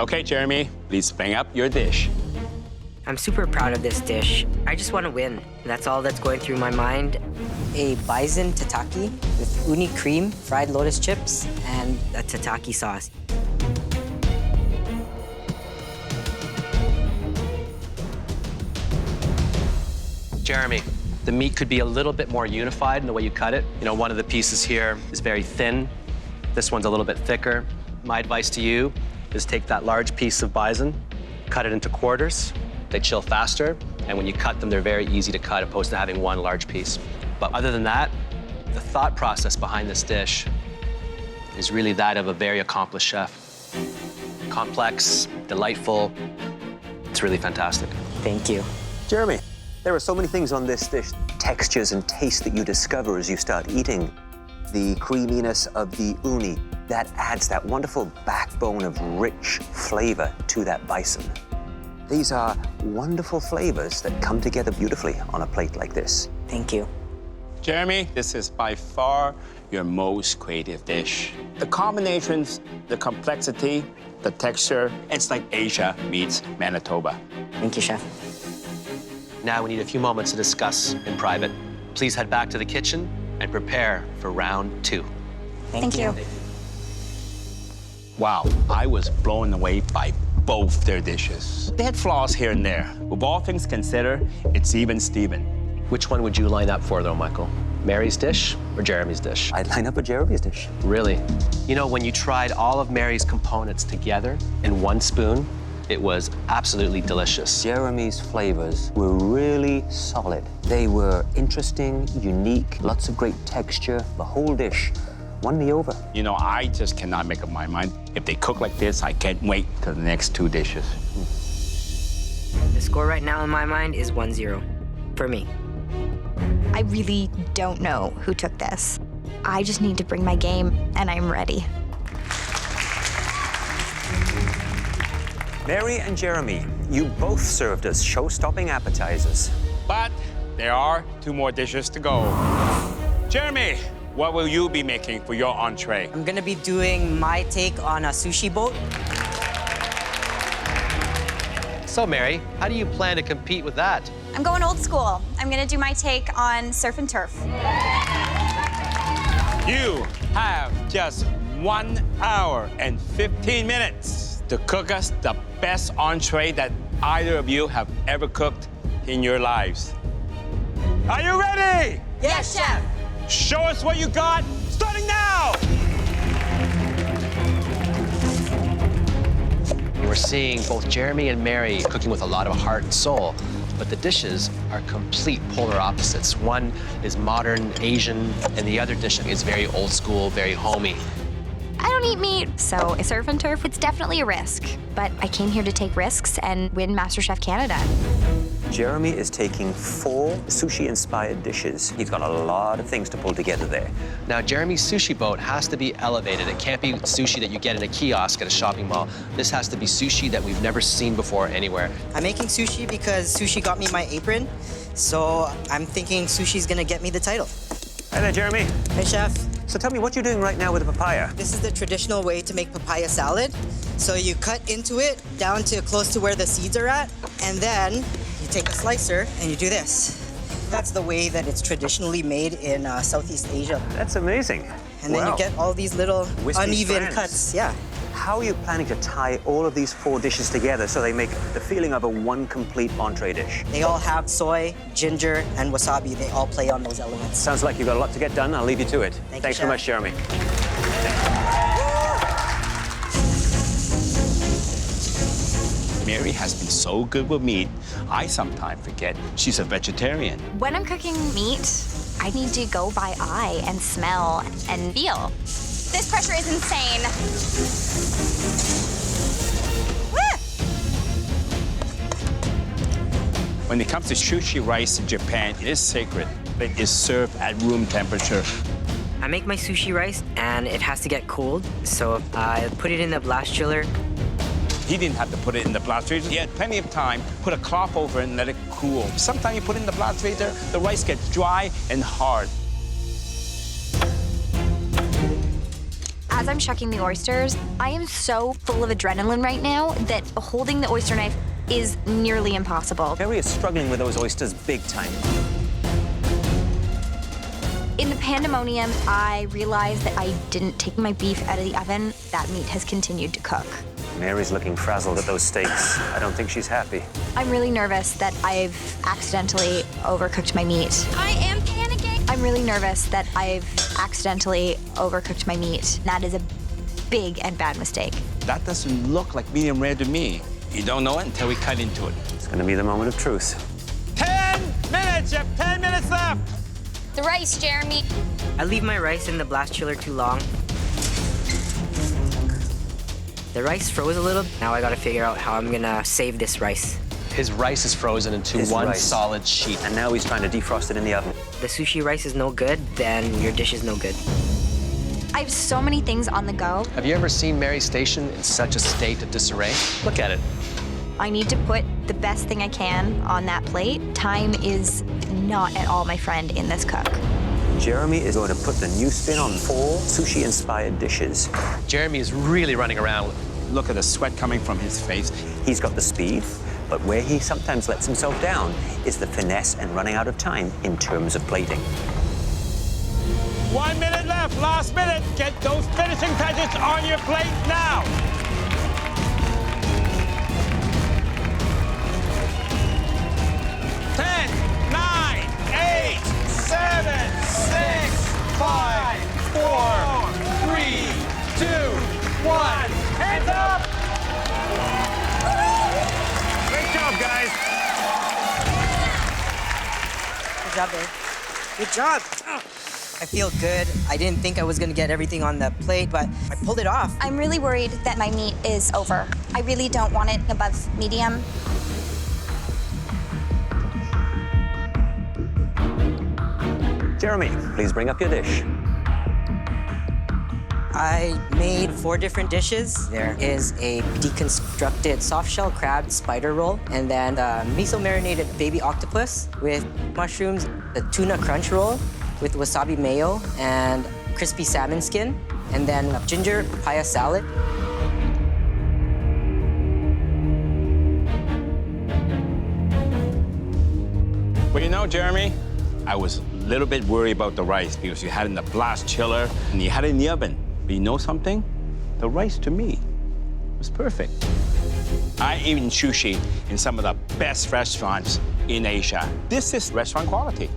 Okay, Jeremy, please bring up your dish. I'm super proud of this dish. I just want to win. That's all that's going through my mind. A bison tataki with uni cream, fried lotus chips, and a tataki sauce. Jeremy, the meat could be a little bit more unified in the way you cut it. You know, one of the pieces here is very thin. This one's a little bit thicker. My advice to you is take that large piece of bison, cut it into quarters. They chill faster, and when you cut them, they're very easy to cut, opposed to having one large piece. But other than that, the thought process behind this dish is really that of a very accomplished chef. Complex, delightful. It's really fantastic. Thank you. Jeremy, there are so many things on this dish, textures and taste that you discover as you start eating. The creaminess of the uni, that adds that wonderful backbone of rich flavor to that bison. These are wonderful flavors that come together beautifully on a plate like this. Thank you. Jeremy, this is by far your most creative dish. The combinations, the complexity, the texture, it's like Asia meets Manitoba. Thank you, Chef. Now we need a few moments to discuss in private. Please head back to the kitchen and prepare for round 2. Thank you. Wow, I was blown away by both their dishes. They had flaws here and there. With all things considered, it's even Steven. Which one would you line up for, though, Michael? Mary's dish or Jeremy's dish? I'd line up with Jeremy's dish. Really? You know, when you tried all of Mary's components together in one spoon, it was absolutely delicious. Jeremy's flavors were really solid. They were interesting, unique, lots of great texture. The whole dish won me over. You know, I just cannot make up my mind. If they cook like this, I can't wait till the next 2 dishes. The score right now in my mind is 1-0 for me. I really don't know who took this. I just need to bring my game, and I'm ready. Mary and Jeremy, you both served as show-stopping appetizers. But there are 2 more dishes to go. Jeremy, what will you be making for your entree? I'm gonna be doing my take on a sushi boat. So, Mary, how do you plan to compete with that? I'm going old school. I'm gonna do my take on surf and turf. You have just 1 hour and 15 minutes to cook us the best entree that either of you have ever cooked in your lives. Are you ready? Yes, Chef. Show us what you got, starting now! You were seeing both Jeremy and Mary cooking with a lot of heart and soul, but the dishes are complete polar opposites. One is modern Asian, and the other dish is very old school, very homey. I don't eat meat, so surf and turf, it's definitely a risk. But I came here to take risks and win MasterChef Canada. Jeremy is taking 4 sushi-inspired dishes. He's got a lot of things to pull together there. Now, Jeremy's sushi boat has to be elevated. It can't be sushi that you get in a kiosk at a shopping mall. This has to be sushi that we've never seen before anywhere. I'm making sushi because sushi got me my apron, so I'm thinking sushi's gonna get me the title. Hi there, Jeremy. Hey, chef. So tell me what you're doing right now with the papaya. This is the traditional way to make papaya salad. So you cut into it down to close to where the seeds are at, and then you take a slicer and you do this. That's the way that it's traditionally made in Southeast Asia. That's amazing. And then you get all these little Wispy uneven strands. cuts. Yeah. How are you planning to tie all of these 4 dishes together so they make the feeling of a one complete entree dish? They all have soy, ginger, and wasabi. They all play on those elements. Sounds like you've got a lot to get done. I'll leave you to it. Thanks so much, Jeremy. Mary has been so good with meat, I sometimes forget she's a vegetarian. When I'm cooking meat, I need to go by eye and smell and feel. This pressure is insane. When it comes to sushi rice in Japan, it is sacred. It is served at room temperature. I make my sushi rice, and it has to get cold, so I put it in the blast chiller. He didn't have to put it in the blast freezer. He had plenty of time. Put a cloth over it and let it cool. Sometimes you put it in the blast freezer, the rice gets dry and hard. As I'm shucking the oysters, I am so full of adrenaline right now that holding the oyster knife is nearly impossible. Mary is struggling with those oysters big time. In the pandemonium, I realized that I didn't take my beef out of the oven. That meat has continued to cook. Mary's looking frazzled at those steaks. I don't think she's happy. I'm really nervous that I've accidentally overcooked my meat. I am panicking. I'm really nervous that I've accidentally overcooked my meat. That is a big and bad mistake. That doesn't look like medium rare to me. You don't know it until we cut into it. It's going to be the moment of truth. 10 minutes! You have 10 minutes left! The rice, Jeremy. I leave my rice in the blast chiller too long. The rice froze a little. Now I gotta figure out how I'm gonna save this rice. His rice is frozen into one solid sheet. And now he's trying to defrost it in the oven. The sushi rice is no good, then your dish is no good. I have so many things on the go. Have you ever seen Mary's station in such a state of disarray? Look at it. I need to put the best thing I can on that plate. Time is not at all my friend in this cook. Jeremy is going to put the new spin on 4 sushi-inspired dishes. Jeremy is really running around. Look at the sweat coming from his face. He's got the speed, but where he sometimes lets himself down is the finesse and running out of time in terms of plating. 1 minute left, last minute. Get those finishing touches on your plate now. Ten, 9, 8, 7, 6, 5, 4, 3, 2, 1. Hands up! Great job, guys. Good job, babe. Good job. I feel good. I didn't think I was gonna get everything on the plate, but I pulled it off. I'm really worried that my meat is over. I really don't want it above medium. Jeremy, please bring up your dish. I made 4 different dishes. There is a deconstructed soft-shell crab spider roll, and then the miso-marinated baby octopus with mushrooms, the tuna crunch roll with wasabi mayo and crispy salmon skin, and then a ginger papaya salad. Well, you know, Jeremy, I was a little bit worried about the rice because you had it in the blast chiller and you had it in the oven. But you know something? The rice, to me, was perfect. I eat sushi in some of the best restaurants in Asia. This is restaurant quality.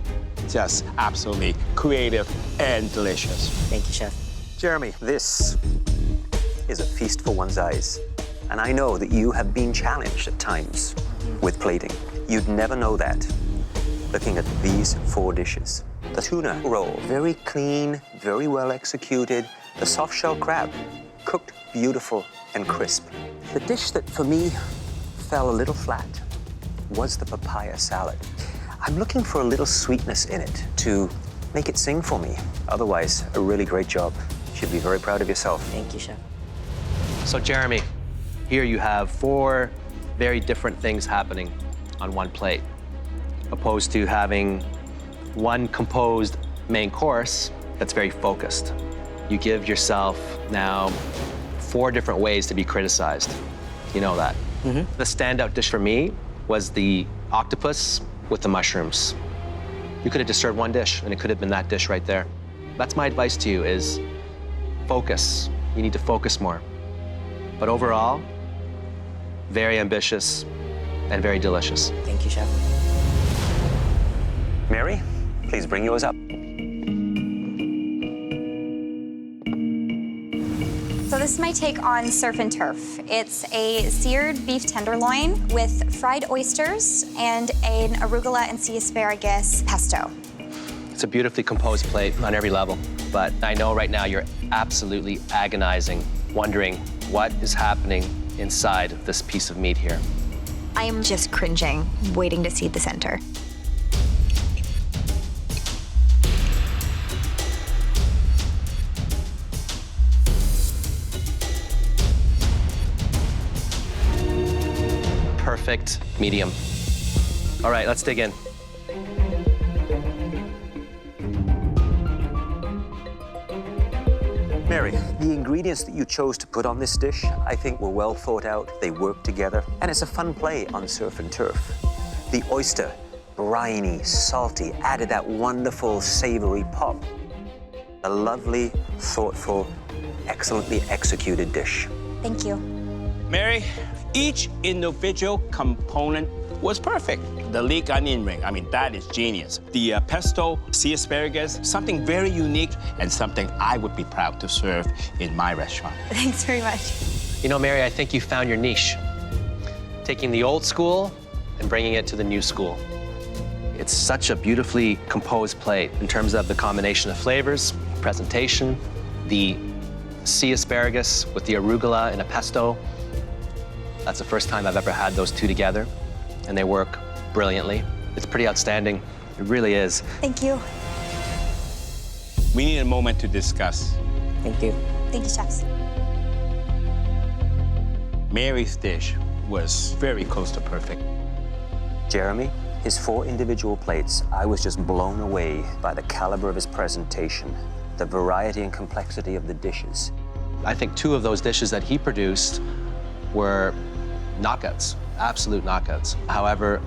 Just absolutely creative and delicious. Thank you, Chef. Jeremy, this is a feast for one's eyes. And I know that you have been challenged at times with plating. You'd never know that looking at these 4 dishes. The tuna roll, very clean, very well executed. The soft shell crab, cooked beautiful and crisp. The dish that for me fell a little flat was the papaya salad. I'm looking for a little sweetness in it to make it sing for me. Otherwise, a really great job. You should be very proud of yourself. Thank you, Chef. So Jeremy, here you have 4 very different things happening on one plate, opposed to having one composed main course that's very focused. You give yourself now 4 different ways to be criticized. You know that. The standout dish for me was the octopus with the mushrooms. You could have just served one dish, and it could have been that dish right there. That's my advice to you is focus. You need to focus more. But overall, very ambitious and very delicious. Thank you, Chef. Mary, please bring yours up. So this is my take on surf and turf. It's a seared beef tenderloin with fried oysters and an arugula and sea asparagus pesto. It's a beautifully composed plate on every level, but I know right now you're absolutely agonizing, wondering what is happening inside of this piece of meat here. I am just cringing, waiting to see the center. Perfect medium. All right, let's dig in. Mary, the ingredients that you chose to put on this dish, I think were well thought out. They work together, and it's a fun play on surf and turf. The oyster, briny, salty, added that wonderful savory pop. A lovely, thoughtful, excellently executed dish. Thank you. Mary, each individual component was perfect. The leek onion ring, I mean, that is genius. The pesto, sea asparagus, something very unique and something I would be proud to serve in my restaurant. Thanks very much. You know, Mary, I think you found your niche. Taking the old school and bringing it to the new school. It's such a beautifully composed plate in terms of the combination of flavors, presentation, the sea asparagus with the arugula and a pesto. That's the first time I've ever had those 2 together, and they work brilliantly. It's pretty outstanding. It really is. Thank you. We need a moment to discuss. Thank you. Thank you, chefs. Mary's dish was very close to perfect. Jeremy, his 4 individual plates, I was just blown away by the caliber of his presentation, the variety and complexity of the dishes. I think 2 of those dishes that he produced were knockouts, absolute knockouts. However,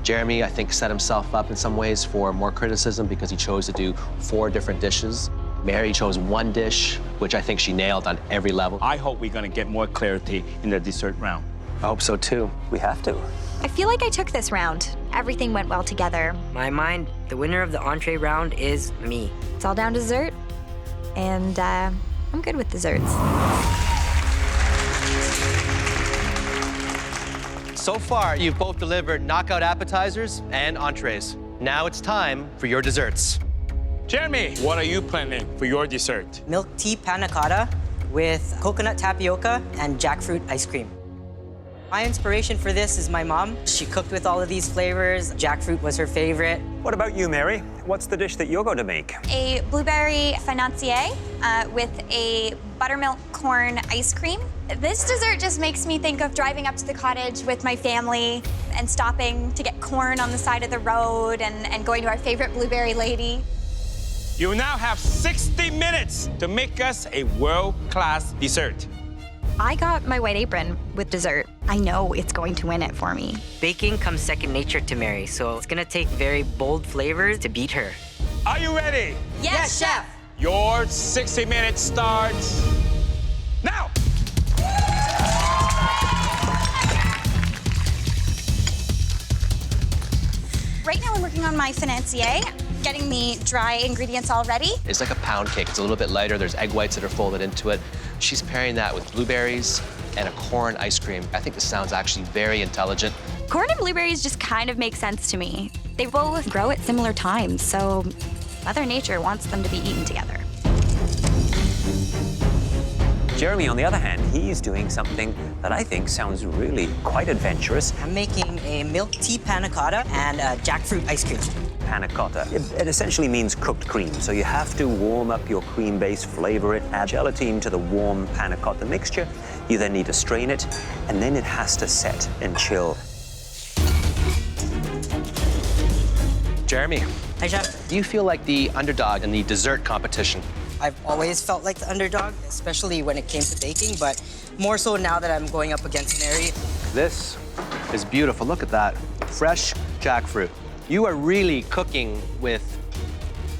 Jeremy, I think, set himself up in some ways for more criticism because he chose to do 4 different dishes. Mary chose 1 dish, which I think she nailed on every level. I hope we're gonna get more clarity in the dessert round. I hope so too. We have to. I feel like I took this round. Everything went well together. My mind, the winner of the entree round is me. It's all down to dessert, and I'm good with desserts. So far, you've both delivered knockout appetizers and entrees. Now it's time for your desserts. Jeremy, what are you planning for your dessert? Milk tea panna cotta with coconut tapioca and jackfruit ice cream. My inspiration for this is my mom. She cooked with all of these flavors. Jackfruit was her favorite. What about you, Mary? What's the dish that you're going to make? A blueberry financier with a buttermilk corn ice cream. This dessert just makes me think of driving up to the cottage with my family and stopping to get corn on the side of the road and going to our favorite blueberry lady. You now have 60 minutes to make us a world-class dessert. I got my white apron with dessert. I know it's going to win it for me. Baking comes second nature to Mary, so it's gonna take very bold flavors to beat her. Are you ready? Yes, chef. Your 60 minutes starts now. Right now I'm working on my financier, getting the dry ingredients all ready. It's like a pound cake. It's a little bit lighter. There's egg whites that are folded into it. She's pairing that with blueberries, and a corn ice cream. I think this sounds actually very intelligent. Corn and blueberries just kind of make sense to me. They both grow at similar times, so Mother Nature wants them to be eaten together. Jeremy, on the other hand, he's doing something that I think sounds really quite adventurous. I'm making a milk tea panna cotta and a jackfruit ice cream. Panna cotta. It essentially means cooked cream, so you have to warm up your cream base, flavor it, add gelatine to the warm panna cotta mixture. You then need to strain it, and then it has to set and chill. Jeremy. Hi, Chef. Do you feel like the underdog in the dessert competition? I've always felt like the underdog, especially when it came to baking, but more so now that I'm going up against Mary. This is beautiful. Look at that. Fresh jackfruit. You are really cooking with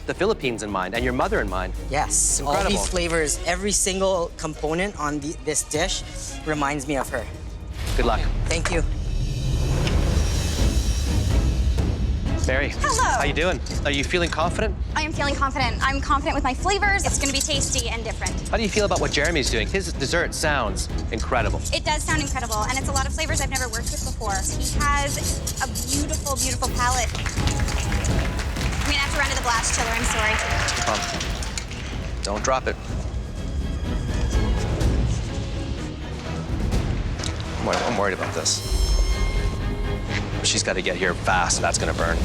the Philippines in mind and your mother in mind. Yes, Incredible. all these flavors, every single component on this dish reminds me of her. Good luck. Thank you. Mary, Hello. how you doing? Are you feeling confident? I am feeling confident. I'm confident with my flavors. It's gonna be tasty and different. How do you feel about what Jeremy's doing? His dessert sounds incredible. It does sound incredible, and it's a lot of flavors I've never worked with before. He has a beautiful, beautiful palette. I'm gonna have to run to the blast chiller, I'm sorry. Don't drop it. I'm worried about this. She's got to get here fast. That's going to burn.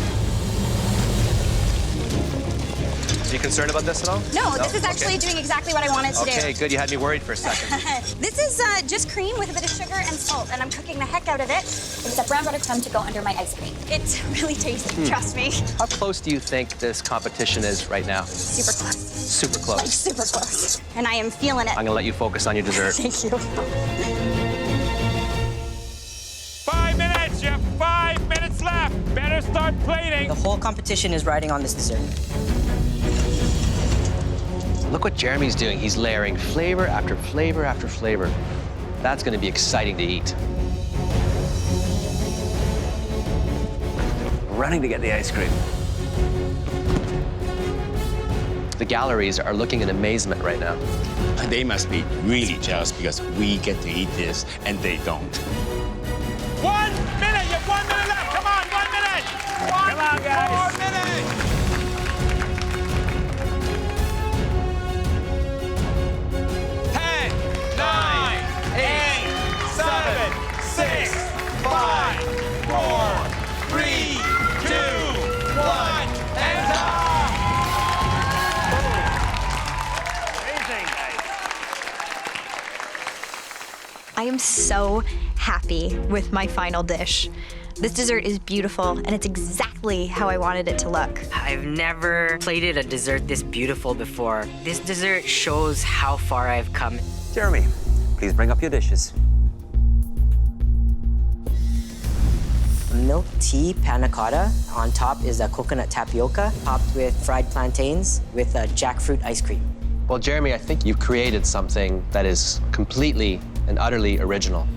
Are you concerned about this at all? No, this is actually doing exactly what I wanted to do. Okay, good. You had me worried for a second. This is just cream with a bit of sugar and salt, and I'm cooking the heck out of it. Except brown butter crumb to go under my ice cream. It's really tasty, trust me. How close do you think this competition is right now? Super close. Super close. Like, super close. And I am feeling it. I'm going to let you focus on your dessert. Thank you. 5 minutes, you have 5 minutes left. Better start plating. The whole competition is riding on this dessert. Look what Jeremy's doing. He's layering flavor after flavor after flavor. That's going to be exciting to eat. Running to get the ice cream. The galleries are looking in amazement right now. They must be really jealous because we get to eat this and they don't. 1 minute! You have 1 minute left! Come on, 1 minute! Come on, guys! 4 minutes! I am so happy with my final dish. This dessert is beautiful, and it's exactly how I wanted it to look. I've never plated a dessert this beautiful before. This dessert shows how far I've come. Jeremy, please bring up your dishes. Milk tea panna cotta. On top is a coconut tapioca, topped with fried plantains with a jackfruit ice cream. Well, Jeremy, I think you've created something that is completely and utterly original.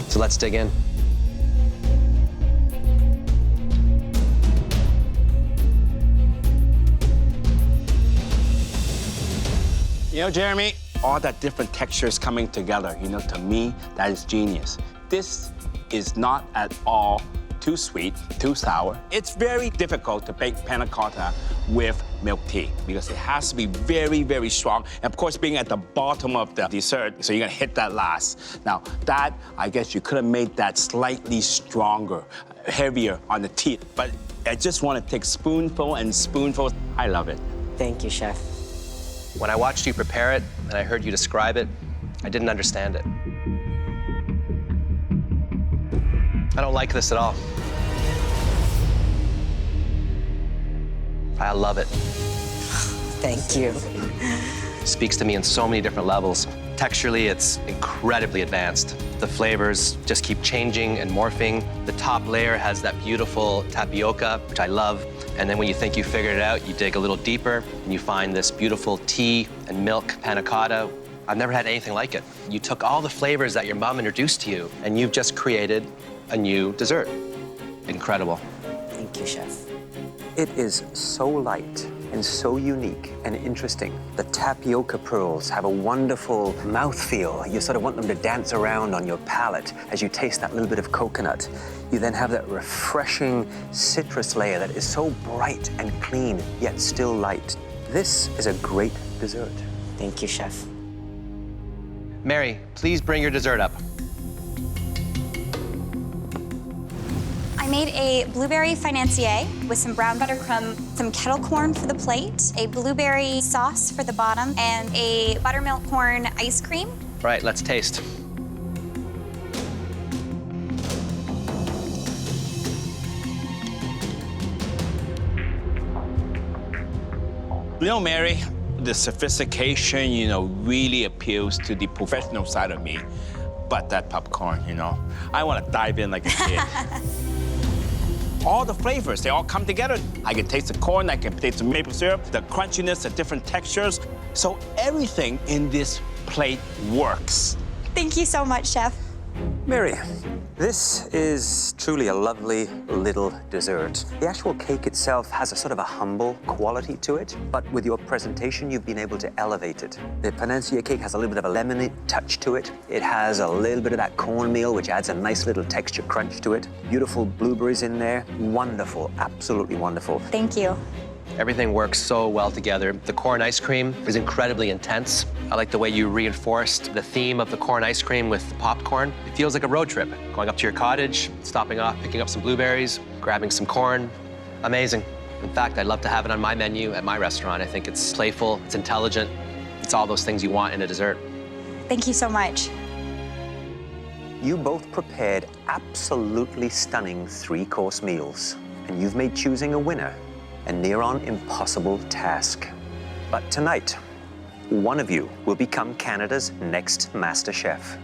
So let's dig in. You know, Jeremy, all that different textures coming together, you know, to me, that is genius. This is not at all too sweet, too sour. It's very difficult to bake panna cotta with milk tea because it has to be very, very strong. And of course, being at the bottom of the dessert, so you're gonna hit that last. Now, that, I guess you could have made that slightly stronger, heavier on the teeth, but I just want to take spoonful and spoonful. I love it. Thank you, Chef. When I watched you prepare it and I heard you describe it, I didn't understand it. I don't like this at all. I love it. Thank you. Speaks to me in so many different levels. Texturally, it's incredibly advanced. The flavors just keep changing and morphing. The top layer has that beautiful tapioca, which I love. And then when you think you figured it out, you dig a little deeper and you find this beautiful tea and milk panna cotta. I've never had anything like it. You took all the flavors that your mom introduced to you and you've just created a new dessert. Incredible. Thank you, Chef. It is so light and so unique and interesting. The tapioca pearls have a wonderful mouthfeel. You sort of want them to dance around on your palate as you taste that little bit of coconut. You then have that refreshing citrus layer that is so bright and clean, yet still light. This is a great dessert. Thank you, Chef. Mary, please bring your dessert up. I made a blueberry financier with some brown butter crumb, some kettle corn for the plate, a blueberry sauce for the bottom, and a buttermilk corn ice cream. Right, let's taste. You know, Mary, the sophistication, really appeals to the professional side of me. But that popcorn, I want to dive in like a kid. All the flavors, they all come together. I can taste the corn, I can taste the maple syrup, the crunchiness, the different textures. So everything in this plate works. Thank you so much, Chef. Mary, this is truly a lovely little dessert. The actual cake itself has a sort of a humble quality to it, but with your presentation, you've been able to elevate it. The financier cake has a little bit of a lemony touch to it. It has a little bit of that cornmeal, which adds a nice little texture crunch to it. Beautiful blueberries in there. Wonderful, absolutely wonderful. Thank you. Everything works so well together. The corn ice cream is incredibly intense. I like the way you reinforced the theme of the corn ice cream with popcorn. It feels like a road trip, going up to your cottage, stopping off, picking up some blueberries, grabbing some corn. Amazing. In fact, I'd love to have it on my menu at my restaurant. I think it's playful, it's intelligent, it's all those things you want in a dessert. Thank you so much. You both prepared absolutely stunning 3-course meals, and you've made choosing a winner a near-on impossible task. But tonight, one of you will become Canada's next MasterChef.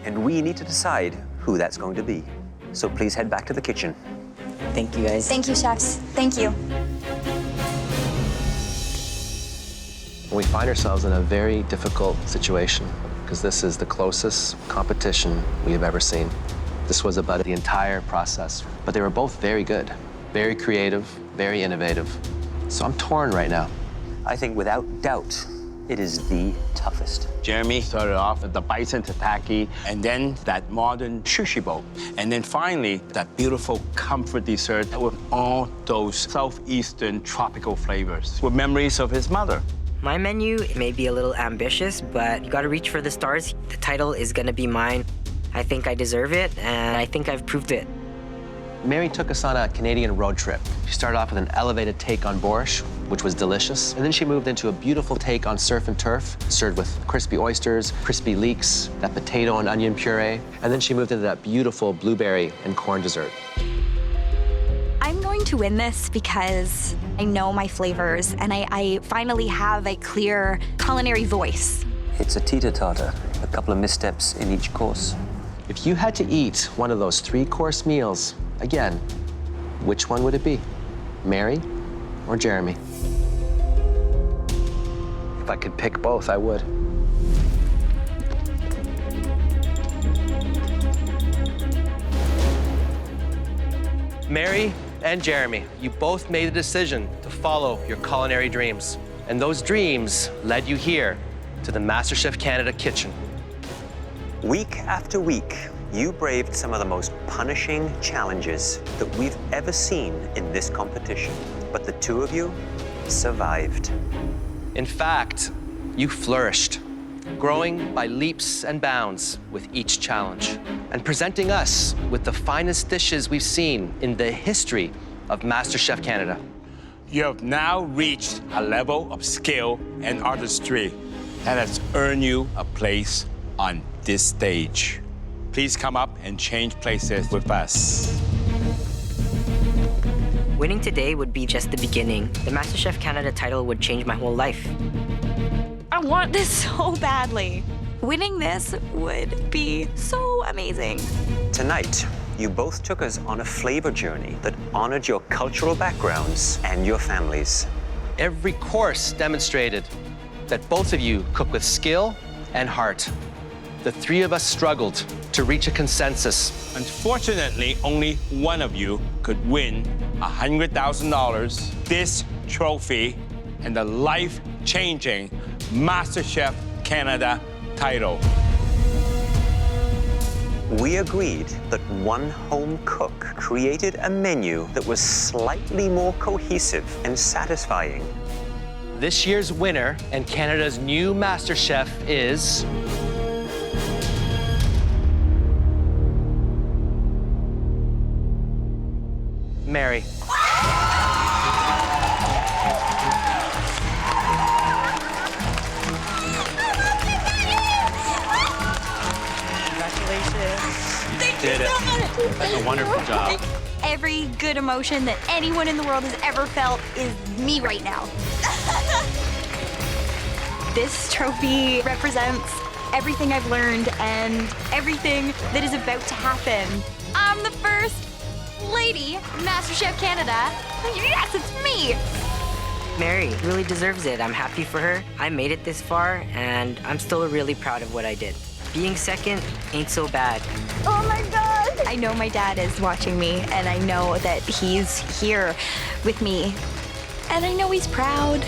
And we need to decide who that's going to be. So please head back to the kitchen. Thank you, guys. Thank you, chefs. Thank you. We find ourselves in a very difficult situation because this is the closest competition we have ever seen. This was about the entire process, but they were both very good, very creative, very innovative. So I'm torn right now. I think without doubt, it is the toughest. Jeremy started off with the bison tataki, and then that modern sushi bowl. And then finally, that beautiful comfort dessert with all those southeastern tropical flavors with memories of his mother. My menu may be a little ambitious, but you gotta reach for the stars. The title is gonna be mine. I think I deserve it, and I think I've proved it. Mary took us on a Canadian road trip. She started off with an elevated take on borscht, which was delicious. And then she moved into a beautiful take on surf and turf, served with crispy oysters, crispy leeks, that potato and onion puree. And then she moved into that beautiful blueberry and corn dessert. I'm going to win this because I know my flavors and I finally have a clear culinary voice. It's a teeter-totter, a couple of missteps in each course. If you had to eat one of those 3-course meals, again, which one would it be? Mary or Jeremy? If I could pick both, I would. Mary and Jeremy, you both made a decision to follow your culinary dreams. And those dreams led you here to the MasterChef Canada kitchen. Week after week, you braved some of the most punishing challenges that we've ever seen in this competition. But the two of you survived. In fact, you flourished, growing by leaps and bounds with each challenge, and presenting us with the finest dishes we've seen in the history of MasterChef Canada. You have now reached a level of skill and artistry that has earned you a place on this stage. Please come up and change places with us. Winning today would be just the beginning. The MasterChef Canada title would change my whole life. I want this so badly. Winning this would be so amazing. Tonight, you both took us on a flavor journey that honored your cultural backgrounds and your families. Every course demonstrated that both of you cook with skill and heart. The three of us struggled to reach a consensus. Unfortunately, only one of you could win $100,000, this trophy, and the life-changing MasterChef Canada title. We agreed that one home cook created a menu that was slightly more cohesive and satisfying. This year's winner and Canada's new Master Chef is... Mary. Congratulations. Did it. That's a wonderful job. Every good emotion that anyone in the world has ever felt is me right now. This trophy represents everything I've learned and everything that is about to happen. I'm the first lady MasterChef Canada. Yes, it's me. Mary really deserves it. I'm happy for her. I made it this far, and I'm still really proud of what I did. Being second ain't so bad. Oh my God. I know my dad is watching me, and I know that he's here with me. And I know he's proud.